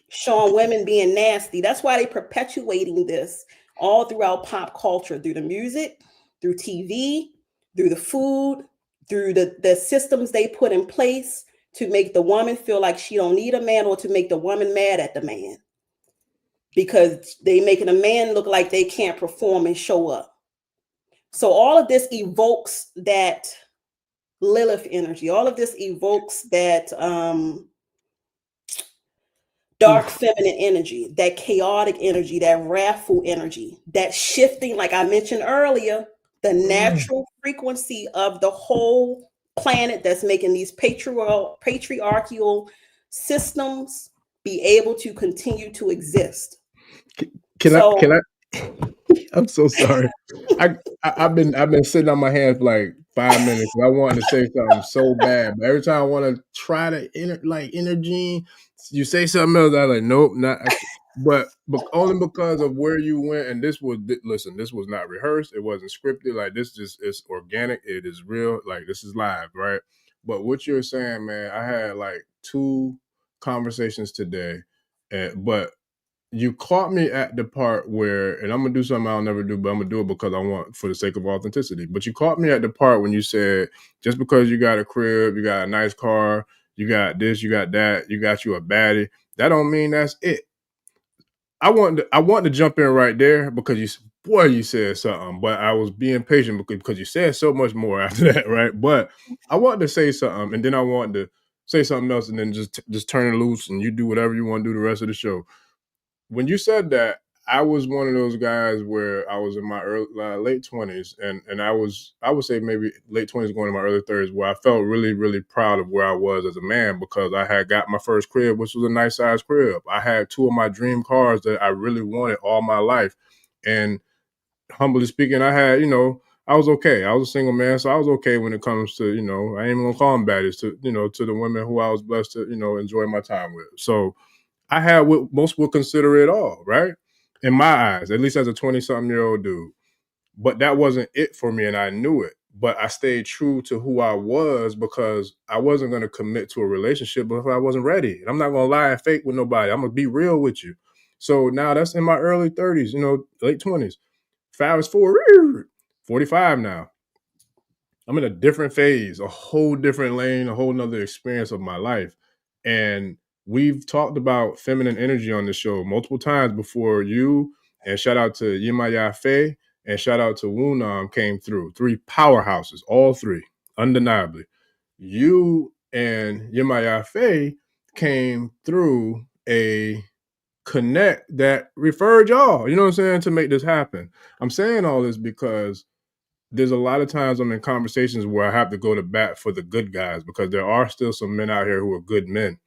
showing women being nasty. That's why they're perpetuating this all throughout pop culture, through the music, through TV, through the food, through the systems they put in place to make the woman feel like she don't need a man, or to make the woman mad at the man, because they making a man look like they can't perform and show up. So all of this evokes that Lilith energy. All of this evokes that dark feminine energy, that chaotic energy, that wrathful energy, that shifting, like I mentioned earlier, the natural frequency of the whole planet that's making these patriarchal systems be able to continue to exist. Can I? I'm so sorry. I've been sitting on my hands for like 5 minutes. I wanted to say something so bad, but every time I want to try to energy, you say something else. I'm like, nope, not. But only because of where you went, and this was not rehearsed. It wasn't scripted. Like, this just is organic. It is real. Like, this is live, right? But what you're saying, man, I had like 2 conversations today, but you caught me at the part where, and I'm gonna do something I'll never do, but I'm gonna do it because I want, for the sake of authenticity. But you caught me at the part when you said, just because you got a crib, you got a nice car, you got this, you got that, you got you a baddie, that don't mean that's it. I want to jump in right there because you said something, but I was being patient because you said so much more after that, right? But I wanted to say something, and then I wanted to say something else, and then just turn it loose, and you do whatever you want to do the rest of the show. When you said that, I was one of those guys where I was in my late 20s, and I would say maybe late 20s going to my early 30s, where I felt really, really proud of where I was as a man, because I had got my first crib, which was a nice size crib. I had two of my dream cars that I really wanted all my life. And humbly speaking, I had, I was okay. I was a single man, so I was okay when it comes to, I ain't even gonna call them baddies, to, to the women who I was blessed to, enjoy my time with. So I had what most would consider it all, right? In my eyes, at least as a 20-something-year-old dude. But that wasn't it for me, and I knew it. But I stayed true to who I was, because I wasn't going to commit to a relationship if I wasn't ready. And I'm not going to lie and fake with nobody. I'm going to be real with you. So now that's in my early 30s, late 20s. Fast forward, 45 now. I'm in a different phase, a whole different lane, a whole nother experience of my life. And we've talked about feminine energy on the show multiple times before you, and shout out to Yimaya Faye, and shout out to Wunam came through. 3 powerhouses, all 3, undeniably. You and Yimaya Faye came through a connect that referred y'all, you know what I'm saying, to make this happen. I'm saying all this because there's a lot of times I'm in conversations where I have to go to bat for the good guys, because there are still some men out here who are good men.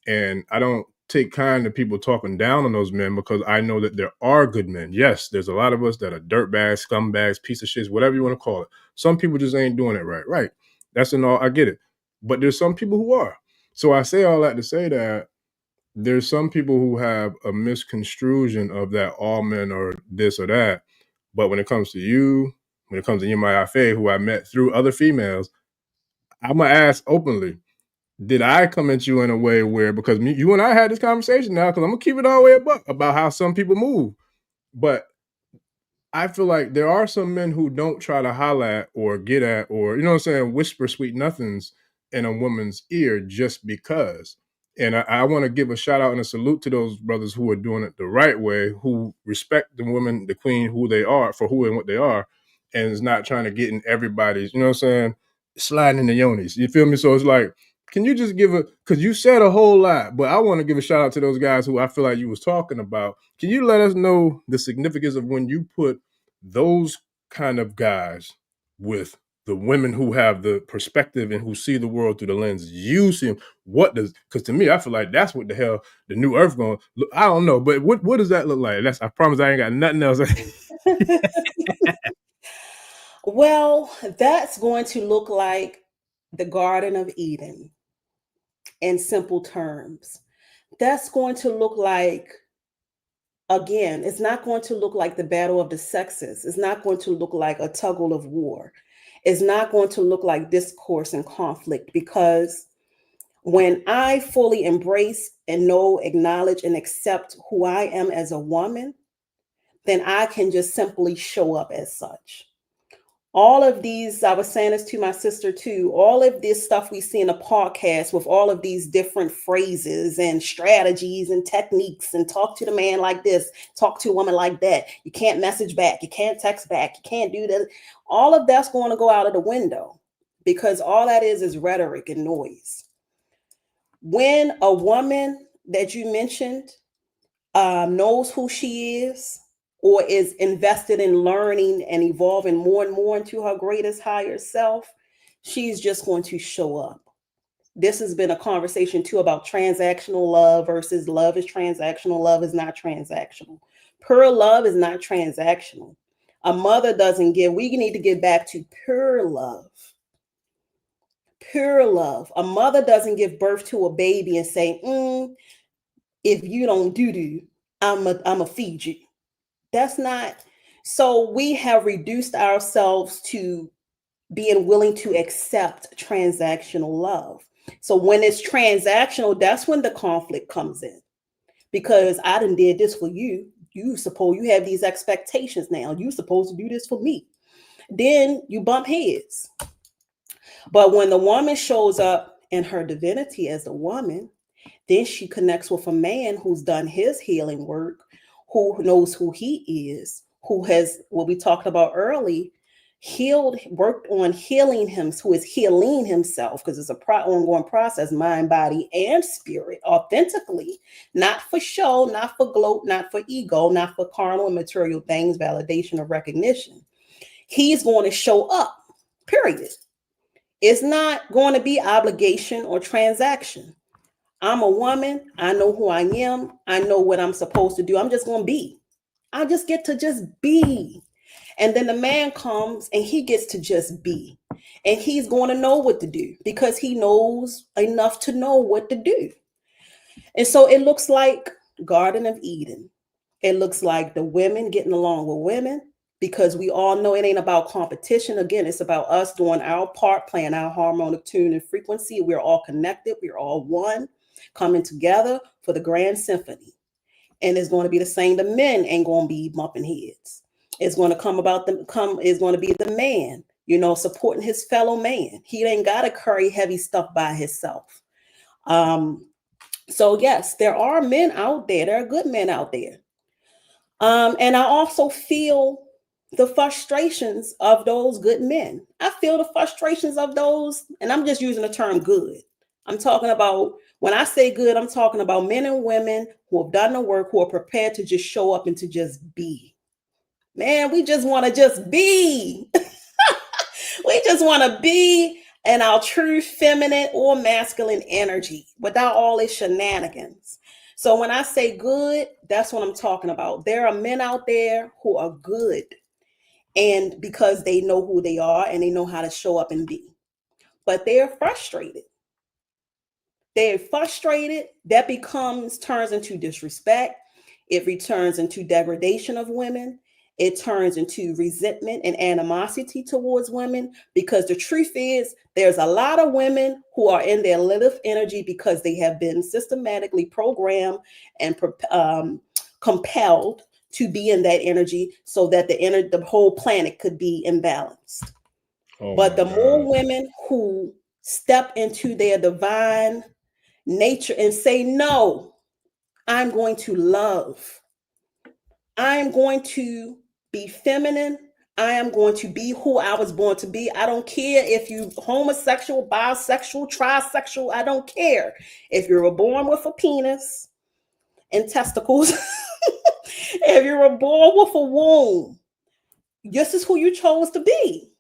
And I don't take kind to people talking down on those men, because I know that there are good men. Yes, there's a lot of us that are dirtbags, scumbags, piece of shit, whatever you want to call it. Some people just ain't doing it right. Right. That's in all, I get it. But there's some people who are. So I say all that to say that there's some people who have a misconstruction of that all men are this or that. But when it comes to you, when it comes to Yimaya Faye, who I met through other females, I'm going to ask openly, did I come at you in a way where, because you and I had this conversation now, because I'm going to keep it all the way about how some people move. But I feel like there are some men who don't try to holler at or get at, or, you know what I'm saying, whisper sweet nothings in a woman's ear just because. And I want to give a shout out and a salute to those brothers who are doing it the right way, who respect the woman, the queen, who they are, for who and what they are, and is not trying to get in everybody's, you know what I'm saying, sliding in the yonis. You feel me? So it's like, can you just give because you said a whole lot, but I want to give a shout out to those guys who I feel like you was talking about. Can you let us know the significance of when you put those kind of guys with the women who have the perspective and who see the world through the lens you see them? Because to me, I feel like that's what the hell the new earth going to look. I don't know, but what does that look like? I promise I ain't got nothing else. Well, that's going to look like the Garden of Eden in simple terms. That's going to look like, again, it's not going to look like the battle of the sexes. It's not going to look like a tug of war. It's not going to look like discourse and conflict, because when I fully embrace and know, acknowledge, and accept who I am as a woman, then I can just simply show up as such. All of these, I was saying this to my sister too, all of this stuff we see in a podcast with all of these different phrases and strategies and techniques, and talk to the man like this, talk to a woman like that. You can't message back. You can't text back. You can't do that. All of that's going to go out of the window, because all that is rhetoric and noise. When a woman that you mentioned knows who she is, or is invested in learning and evolving more and more into her greatest higher self, she's just going to show up. This has been a conversation too about transactional love versus love is transactional. Love is not transactional. Pure love is not transactional. A mother doesn't give. We need to get back to pure love. Pure love. A mother doesn't give birth to a baby and say, if you don't do, I'm a feed you. That's not. So we have reduced ourselves to being willing to accept transactional love. So when it's transactional, that's when the conflict comes in. Because I done did this for you. You have these expectations now. You supposed to do this for me. Then you bump heads. But when the woman shows up in her divinity as a woman, then she connects with a man who's done his healing work, who knows who he is, who has, what we talked about early, worked on healing him, who is healing himself, because it's a ongoing process, mind, body, and spirit, authentically, not for show, not for gloat, not for ego, not for carnal and material things, validation or recognition. He's going to show up, period. It's not going to be obligation or transaction. I'm a woman. I know who I am. I know what I'm supposed to do. I'm just going to be. I just get to just be. And then the man comes and he gets to just be. And he's going to know what to do because he knows enough to know what to do. And so it looks like Garden of Eden. It looks like the women getting along with women, because we all know it ain't about competition. Again, it's about us doing our part, playing our harmonic tune and frequency. We're all connected. We're all one, coming together for the grand symphony. And it's going to be the same. The men ain't going to be bumping heads. It's going to it's going to be the man, supporting his fellow man. He ain't got to carry heavy stuff by himself. So yes, there are men out there. There are good men out there. And I also feel the frustrations of those good men. I feel the frustrations of those, and I'm just using the term good. I'm talking about, when I say good, I'm talking about men and women who have done the work, who are prepared to just show up and to just be. Man, we just want to just be. We just want to be in our true feminine or masculine energy without all these shenanigans. So when I say good, that's what I'm talking about. There are men out there who are good, and because they know who they are and they know how to show up and be. But they're frustrated. They're frustrated. That turns into disrespect. It returns into degradation of women. It turns into resentment and animosity towards women, because the truth is there's a lot of women who are in their Lilith energy because they have been systematically programmed and compelled to be in that energy so that the whole planet could be imbalanced. But the more women who step into their divine nature and say, no, I'm going to love. I'm going to be feminine. I am going to be who I was born to be. I don't care if you're homosexual, bisexual, trisexual. I don't care. If you were born with a penis and testicles, if you were born with a womb, this is who you chose to be.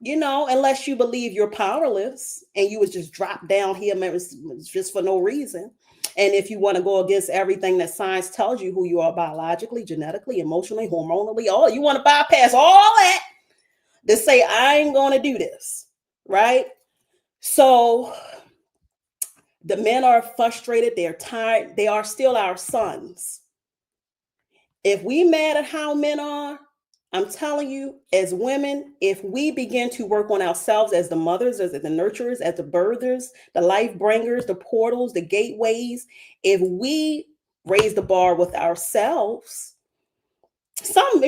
Unless you believe you're powerless and you was just dropped down here just for no reason. And if you want to go against everything that science tells you who you are biologically, genetically, emotionally, hormonally, you want to bypass all that to say, I ain't going to do this, right? So the men are frustrated. They're tired. They are still our sons. If we mad at how men are, I'm telling you, as women, if we begin to work on ourselves as the mothers, as the nurturers, as the birthers, the life bringers, the portals, the gateways, if we raise the bar with ourselves, sometimes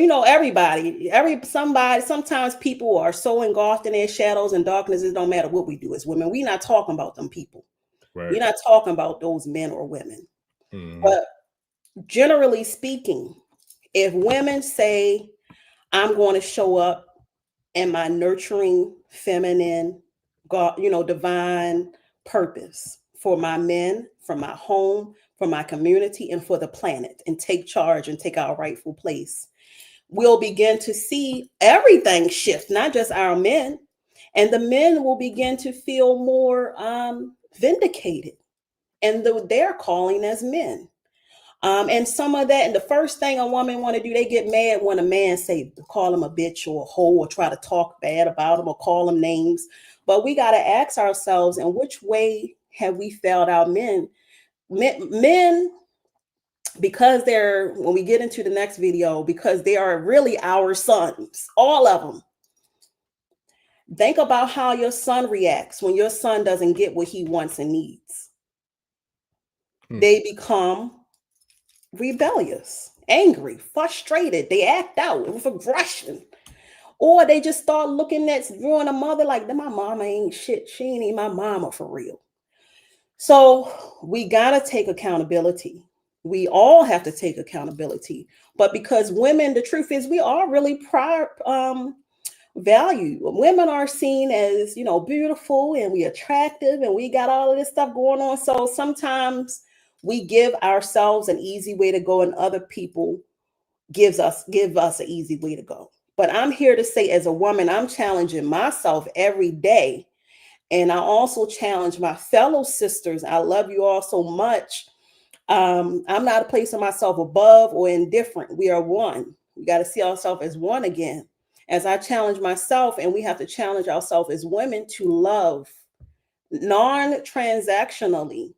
people are so engulfed in their shadows and darkness, it don't matter what we do as women. We're not talking about them people. Right. We're not talking about those men or women. Mm-hmm. But generally speaking, if women say, I'm going to show up in my nurturing, feminine, God, divine purpose for my men, for my home, for my community, and for the planet, and take charge and take our rightful place, we'll begin to see everything shift, not just our men. And the men will begin to feel more vindicated in their calling as men. And some of that, and the first thing a woman want to do, they get mad when a man call him a bitch or a hoe, or try to talk bad about him or call him names. But we got to ask ourselves, in which way have we failed our men? Men, because when we get into the next video, because they are really our sons, all of them. Think about how your son reacts when your son doesn't get what he wants and needs. They become rebellious, angry, frustrated. They act out with aggression. Or they just start looking at viewing a mother like, my mama ain't shit. She ain't even my mama for real. So we got to take accountability. We all have to take accountability. But because women, the truth is, we are really valued. Women are seen as, you know, beautiful, and we attractive, and we got all of this stuff going on. So sometimes we give ourselves an easy way to go, and other people give us an easy way to go. But I'm here to say, as a woman, I'm challenging myself every day. And I also challenge my fellow sisters. I love you all so much. I'm not placing myself above or indifferent. We are one. We got to see ourselves as one again. As I challenge myself, and we have to challenge ourselves as women to love non-transactionally,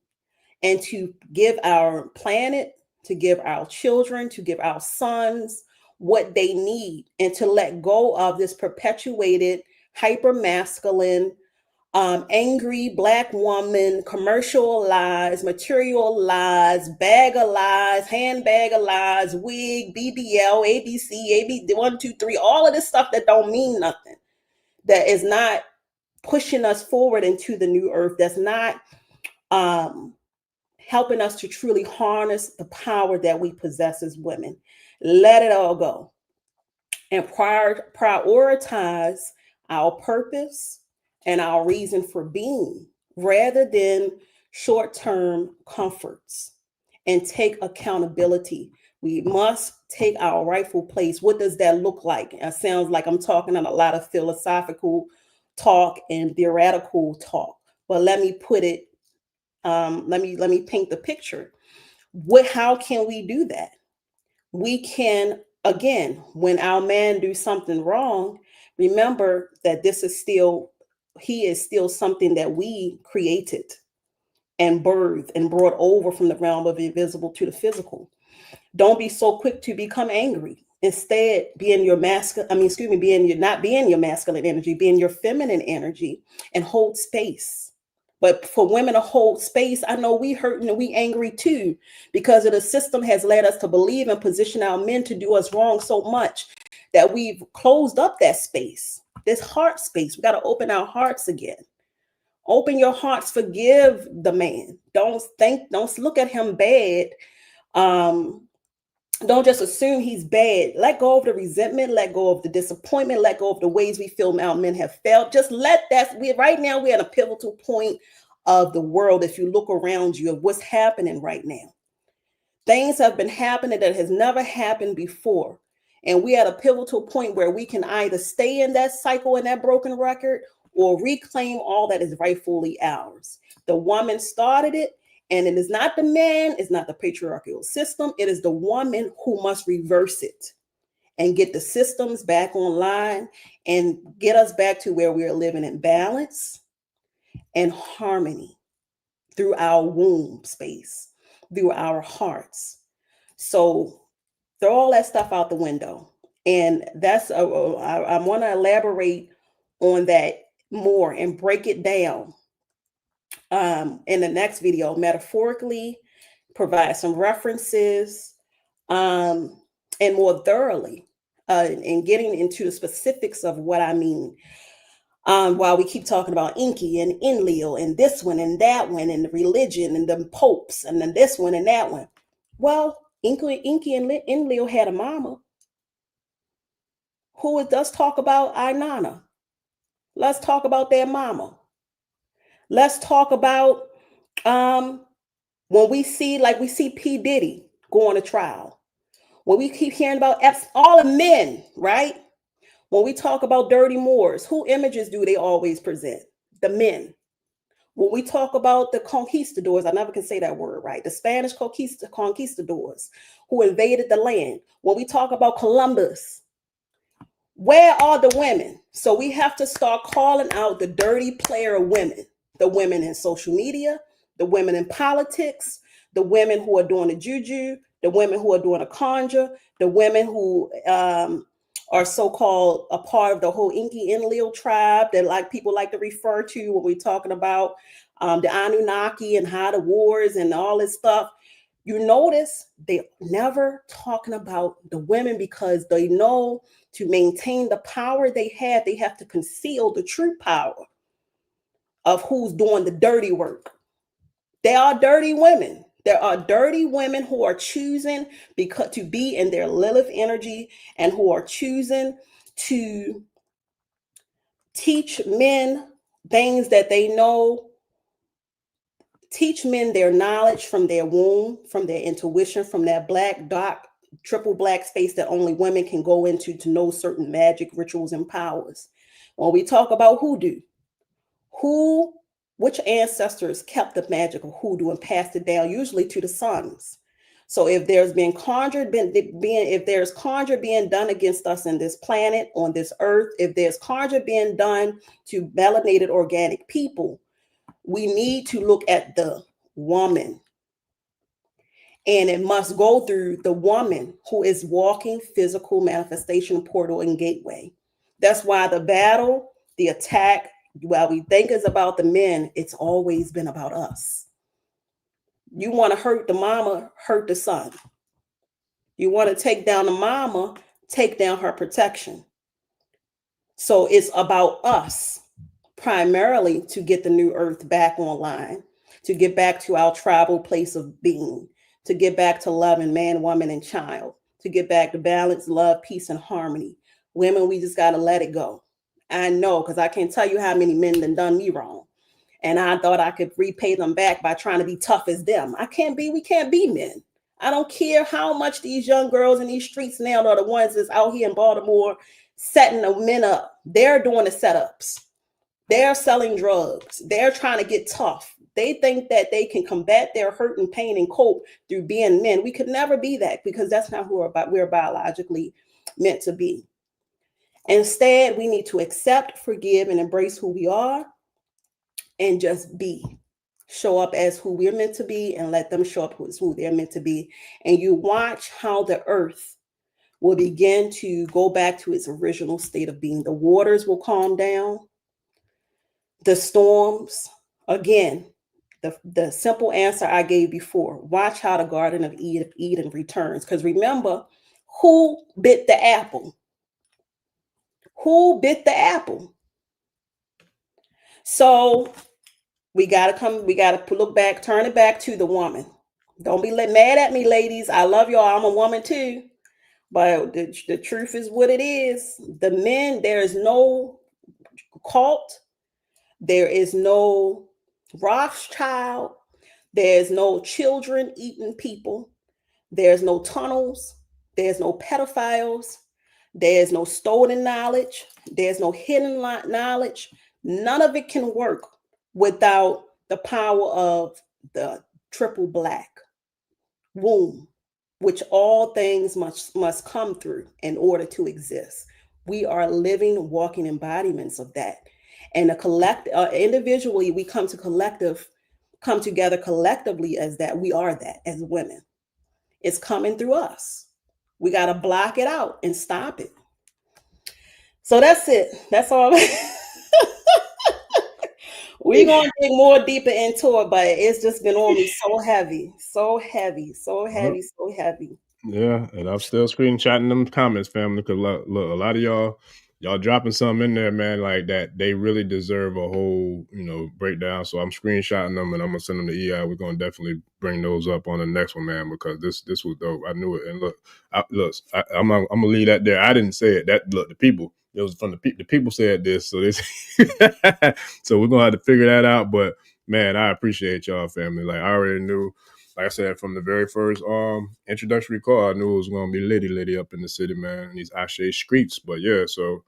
and to give our planet, to give our children, to give our sons what they need, and to let go of this perpetuated hyper-masculine, angry Black woman, commercial lies, material lies, bag of lies, handbag of lies, wig, BBL, ABC, AB 1, 2, 3, all of this stuff that don't mean nothing, that is not pushing us forward into the new earth, that's not helping us to truly harness the power that we possess as women. Let it all go and prioritize our purpose and our reason for being, rather than short-term comforts, and take accountability. We must take our rightful place. What does that look like? It sounds like I'm talking on a lot of philosophical talk and theoretical talk, but let me put it, let me paint the picture. How can we do that? We can, again, when our man do something wrong, remember that he is still something that we created and birthed and brought over from the realm of the invisible to the physical. Don't be so quick to become angry. Instead, be in your masculine energy, be in your feminine energy, and hold space. But for women to hold space, I know we hurting and we angry too, because the system has led us to believe and position our men to do us wrong so much that we've closed up that space, this heart space. We got to open our hearts again. Open your hearts, forgive the man. Don't look at him bad. Don't just assume he's bad. Let go of the resentment, let go of the disappointment, let go of the ways we feel our men have failed. Just let that, right now we're at a pivotal point of the world. If you look around you, of what's happening right now, things have been happening that has never happened before. And we're at a pivotal point where we can either stay in that cycle and that broken record, or reclaim all that is rightfully ours. The woman started it. And it is not the man, it's not the patriarchal system. It is the woman who must reverse it and get the systems back online and get us back to where we are living in balance and harmony through our womb space, through our hearts. So throw all that stuff out the window. And that's, I want to elaborate on that more and break it down in the next video, metaphorically, provide some references, and more thoroughly, and getting into the specifics of what I mean. While we keep talking about Inky and Enlil and this one and that one and the religion and the popes and then this one and that one. Well, Inky and Enlil had a mama. Let's talk about Inanna. Let's talk about their mama. Let's talk about when we see P. Diddy going to trial, when we keep hearing about all the men, right? When we talk about dirty Moors, who images do they always present? The men. When we talk about the conquistadors, I never can say that word right, the Spanish conquistadors who invaded the land. When we talk about Columbus, where are the women? So we have to start calling out the dirty player women, the women in social media, the women in politics, the women who are doing the juju, the women who are doing a conjure, the women who are are so-called a part of the whole Inky Enlil tribe that like people like to refer to when we're talking about the Anunnaki and how the wars and all this stuff. You notice they never talking about the women because they know to maintain the power they have to conceal the true power of who's doing the dirty work. They are dirty women. There are dirty women who are choosing to be in their Lilith energy and who are choosing to teach men things that they know, teach men their knowledge from their womb, from their intuition, from that black dot, triple black space that only women can go into to know certain magic rituals and powers. When we talk about hoodoo, which ancestors kept the magic of hoodoo and passed it down usually to the sons? So if there's been conjure being done against us in this planet, on this earth, if there's conjure being done to melanated organic people, we need to look at the woman. And it must go through the woman who is walking physical manifestation portal and gateway. That's why the battle, the attack, while we think it's about the men, it's always been about us. You want to hurt the mama, hurt the son. You want to take down the mama, take down her protection. So it's about us primarily to get the new earth back online, to get back to our tribal place of being, to get back to loving man, woman, and child, to get back to balance, love, peace, and harmony. Women, we just got to let it go. I know, because I can't tell you how many men done me wrong. And I thought I could repay them back by trying to be tough as them. We can't be men. I don't care how much these young girls in these streets now are the ones that's out here in Baltimore setting the men up. They're doing the setups. They're selling drugs. They're trying to get tough. They think that they can combat their hurt and pain and cope through being men. We could never be that because that's not who we're biologically meant to be. Instead, we need to accept, forgive, and embrace who we are and just be. Show up as who we're meant to be and let them show up as who they're meant to be. And you watch how the earth will begin to go back to its original state of being. The waters will calm down. The storms, again, the simple answer I gave before. Watch how the Garden of Eden returns. Because remember, who bit the apple? Who bit the apple? So we got to look back, turn it back to the woman. Don't be mad at me, ladies. I love y'all. I'm a woman too. But the truth is what it is. The men, there is no cult. There is no Rothschild. There's no children eating people. There's no tunnels. There's no pedophiles. There's no stolen knowledge. There's no hidden knowledge. None of it can work without the power of the triple black womb, which all things must come through in order to exist. We are living, walking embodiments of that. And individually, we come together collectively as that. We are that as women. It's coming through us. We got to block it out and stop it. So that's it. That's all. We're going to dig more deeper into it, but it's just been on me so heavy. Yeah, and I'm still screenshotting them comments, family, because look, a lot of y'all dropping something in there, man, like that. They really deserve a whole, breakdown. So I'm screenshotting them, and I'm gonna send them to EI. We're gonna definitely bring those up on the next one, man, because this was dope. I knew it. And look, I'm gonna leave that there. I didn't say it. The people. It was from the people said this, so this. So we're gonna have to figure that out. But man, I appreciate y'all, family. Like I already knew. Like I said, from the very first introductory call, I knew it was going to be litty up in the city, man, in these Ashe streets. But yeah, so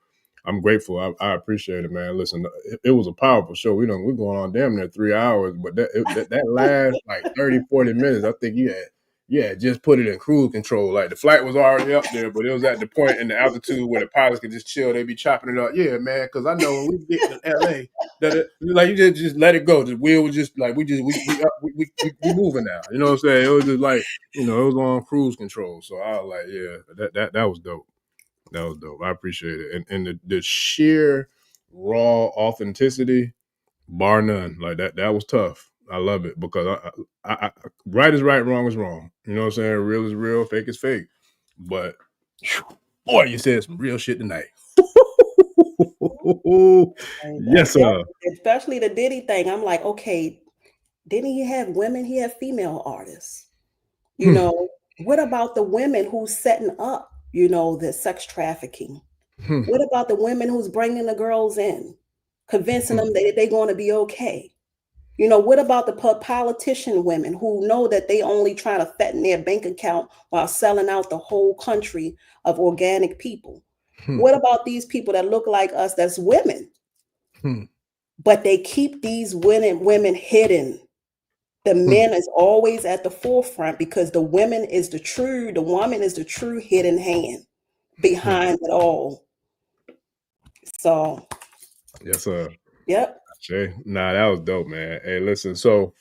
I'm grateful. I appreciate it, man. Listen, it was a powerful show. We're going on damn near 3 hours, but that last like 30, 40 minutes, I think you had just put it in cruise control. Like the flight was already up there, but it was at the point in the altitude where the pilots could just chill. They be chopping it up. Yeah, man, because I know when we get to LA, like you just let it go. The wheel was just like we moving now. You know what I'm saying? It was just like it was on cruise control. So I was like, yeah, that was dope. That was dope. I appreciate it. And the sheer raw authenticity, bar none. Like that was tough. I love it because I right is right, wrong is wrong. You know what I'm saying? Real is real, fake is fake. But boy, you said some real shit tonight. Yes, sir. Especially the Diddy thing. I'm like, okay, didn't he have women? He had female artists. You know, what about the women who's setting up, you know, the sex trafficking? What about the women who's bringing the girls in, convincing them that they're going to be okay? You know, what about the politician women who know that they only trying to fatten their bank account while selling out the whole country of organic people? What about these people that look like us, that's women, but they keep these women hidden? The men is always at the forefront because the woman is the woman is the true hidden hand behind it all. So, yes, sir. Yep. Jay, nah, that was dope, man. Hey, listen, so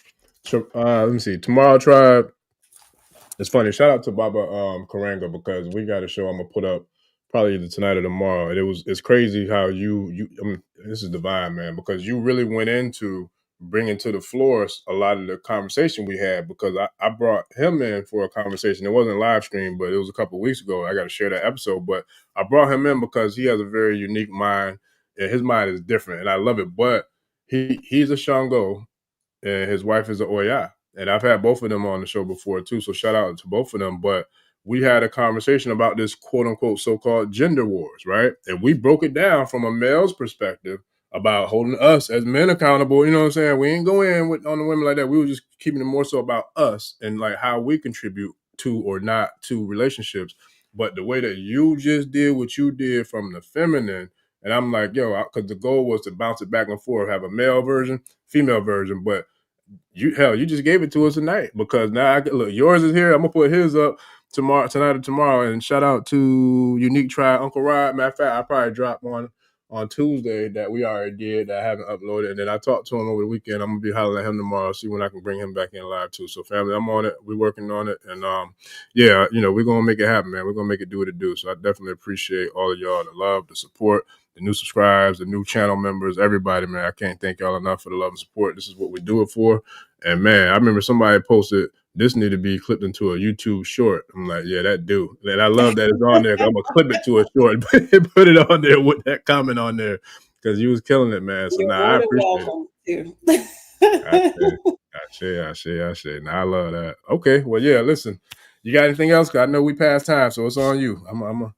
let me see. Tomorrow Tribe. It's funny. Shout out to Baba Karanga because we got a show I'm gonna put up probably either tonight or tomorrow. And it's crazy how you I mean, this is divine, man, because you really went into bringing to the floor a lot of the conversation we had because I brought him in for a conversation. It wasn't live stream, but it was a couple of weeks ago. I got to share that episode, but I brought him in because he has a very unique mind and his mind is different, and I love it. But he's a Shango and his wife is an Oya. And I've had both of them on the show before too. So shout out to both of them. But we had a conversation about this quote unquote so-called gender wars, right? And we broke it down from a male's perspective about holding us as men accountable. You know what I'm saying? We ain't going in on the women like that. We were just keeping it more so about us and like how we contribute to or not to relationships. But the way that you just did what you did from the feminine, and I'm like, yo, because the goal was to bounce it back and forth, have a male version, female version, but you just gave it to us tonight because now I can look. Yours is here. I'm gonna put his up tonight or tomorrow. And shout out to Unique Tribe, Uncle Rod. Matter of fact, I probably dropped one on Tuesday that we already did that I haven't uploaded. And then I talked to him over the weekend. I'm gonna be hollering at him tomorrow, see when I can bring him back in live too. So family, I'm on it. We're working on it. And yeah, you know, we're gonna make it happen, man. We're gonna make it do what it do. So I definitely appreciate all of y'all, the love, the support, the new subscribers, the new channel members, everybody, man. I can't thank y'all enough for the love and support. This is what we do it for. And man, I remember somebody posted, this need to be clipped into a YouTube short. I'm like, yeah, that do. And I love that it's on there. I'm going to clip it to a short, put it on there with that comment on there because you was killing it, man. So now I appreciate it. I Nah, I love that. Okay, well, yeah, listen, you got anything else? Cause I know we passed time, so it's on you. I'm done.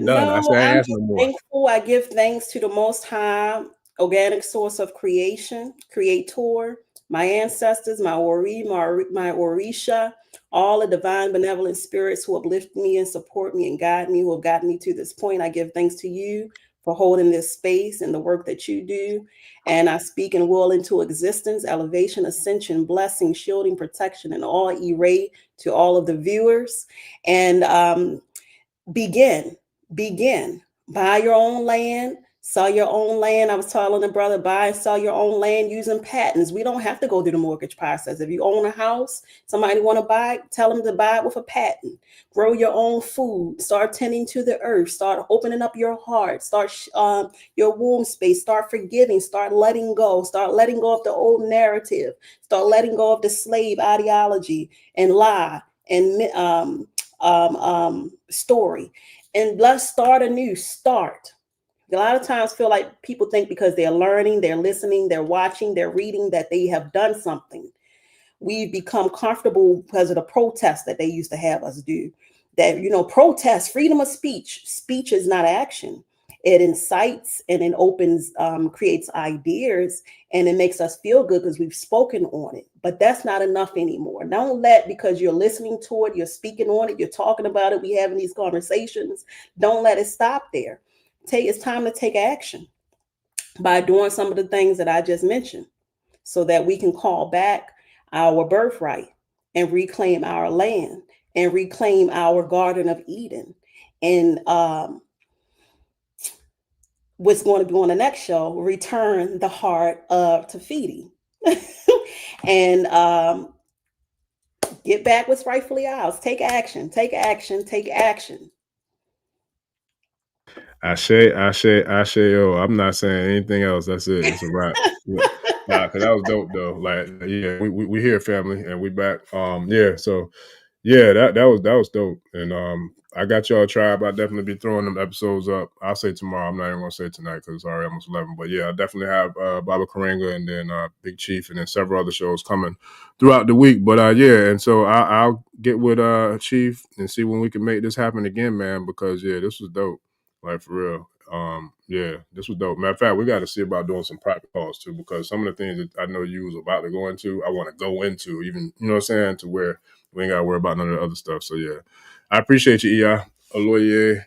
No, I say I ain't asking no more. Thankful. I give thanks to the Most High, organic source of creation, creator, my ancestors, my Ori, my Orisha, all the divine benevolent spirits who uplift me and support me and guide me, who have gotten me to this point. I give thanks to you for holding this space and the work that you do. And I speak and will into existence, elevation, ascension, blessing, shielding, protection, and all E-ray to all of the viewers. And begin, buy your own land, sell your own land. I was telling the brother, buy and sell your own land using patents. We don't have to go through the mortgage process. If you own a house, somebody want to buy it, tell them to buy it with a patent. Grow your own food, start tending to the earth, start opening up your heart, start your womb space, start forgiving, start letting go of the old narrative, start letting go of the slave ideology and lie and story, and let's start anew. A lot of times feel like people think because they're learning, they're listening, they're watching, they're reading that they have done something. We've become comfortable because of the protests that they used to have us do. That, you know, protest, freedom of speech. Speech is not action. It incites and it opens, creates ideas, and it makes us feel good because we've spoken on it. But that's not enough anymore. Don't let, because you're listening to it, you're speaking on it, you're talking about it, we having these conversations, don't let it stop there. It's time to take action by doing some of the things that I just mentioned so that we can call back our birthright and reclaim our land and reclaim our Garden of Eden. And what's going to be on the next show, return the heart of Tafiti and get back what's rightfully ours. Take action, take action, take action. Ashe, yo. I'm not saying anything else. That's it. It's a wrap. Nah, cause that was dope though. Like, yeah, we here, family, and we back. Yeah, so yeah, that was dope. And I got y'all tribe. I definitely be throwing them episodes up. I'll say tomorrow. I'm not even gonna say tonight because it's already almost 11. But yeah, I definitely have Baba Karanga and then Big Chief and then several other shows coming throughout the week. But yeah, and so I'll get with Chief and see when we can make this happen again, man. Because yeah, this was dope. Like for real. Yeah, this was dope. Matter of fact, we got to see about doing some private calls too, because some of the things that I know you was about to go into, I want to go into, even, you know what I'm saying, to where we ain't got to worry about none of the other stuff. So yeah, I appreciate you, Iya, Oloye,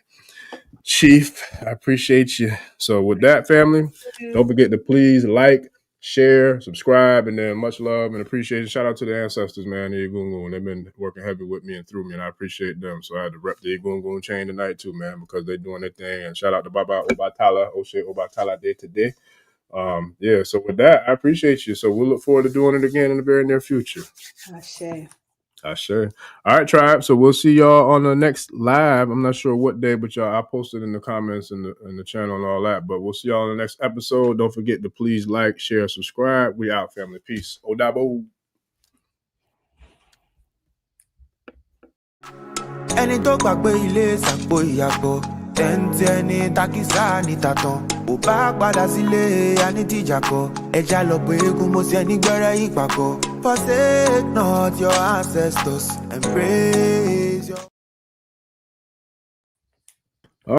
Chief. I appreciate you. So with that, family, don't forget to please like, share, subscribe, and then much love and appreciation. Shout out to the ancestors, man, the Egungun. They've been working heavy with me and through me, and I appreciate them. So I had to rep the Egungun chain tonight too, man, because they're doing their thing. And shout out to Baba Obatala, Oshe Obatala Day today. Yeah, so with that, I appreciate you. So we'll look forward to doing it again in the very near future. Ashe. All right, tribe. So we'll see y'all on the next live. I'm not sure what day, but y'all, I posted in the comments in the channel and all that. But we'll see y'all on the next episode. Don't forget to please like, share, subscribe. We out, family. Peace. Odabo. Ẹni tó gbàgbé ilé ṣàpò ìyàgbọ́ tẹ́ǹtì ẹni takísà ní tàtàn ò bá padà sílé anítìjàkọ ẹja lọ pé eégún mo ṣe ní gbẹ́rẹ́ ìpàkọ́ forsake not your ancestors and pray.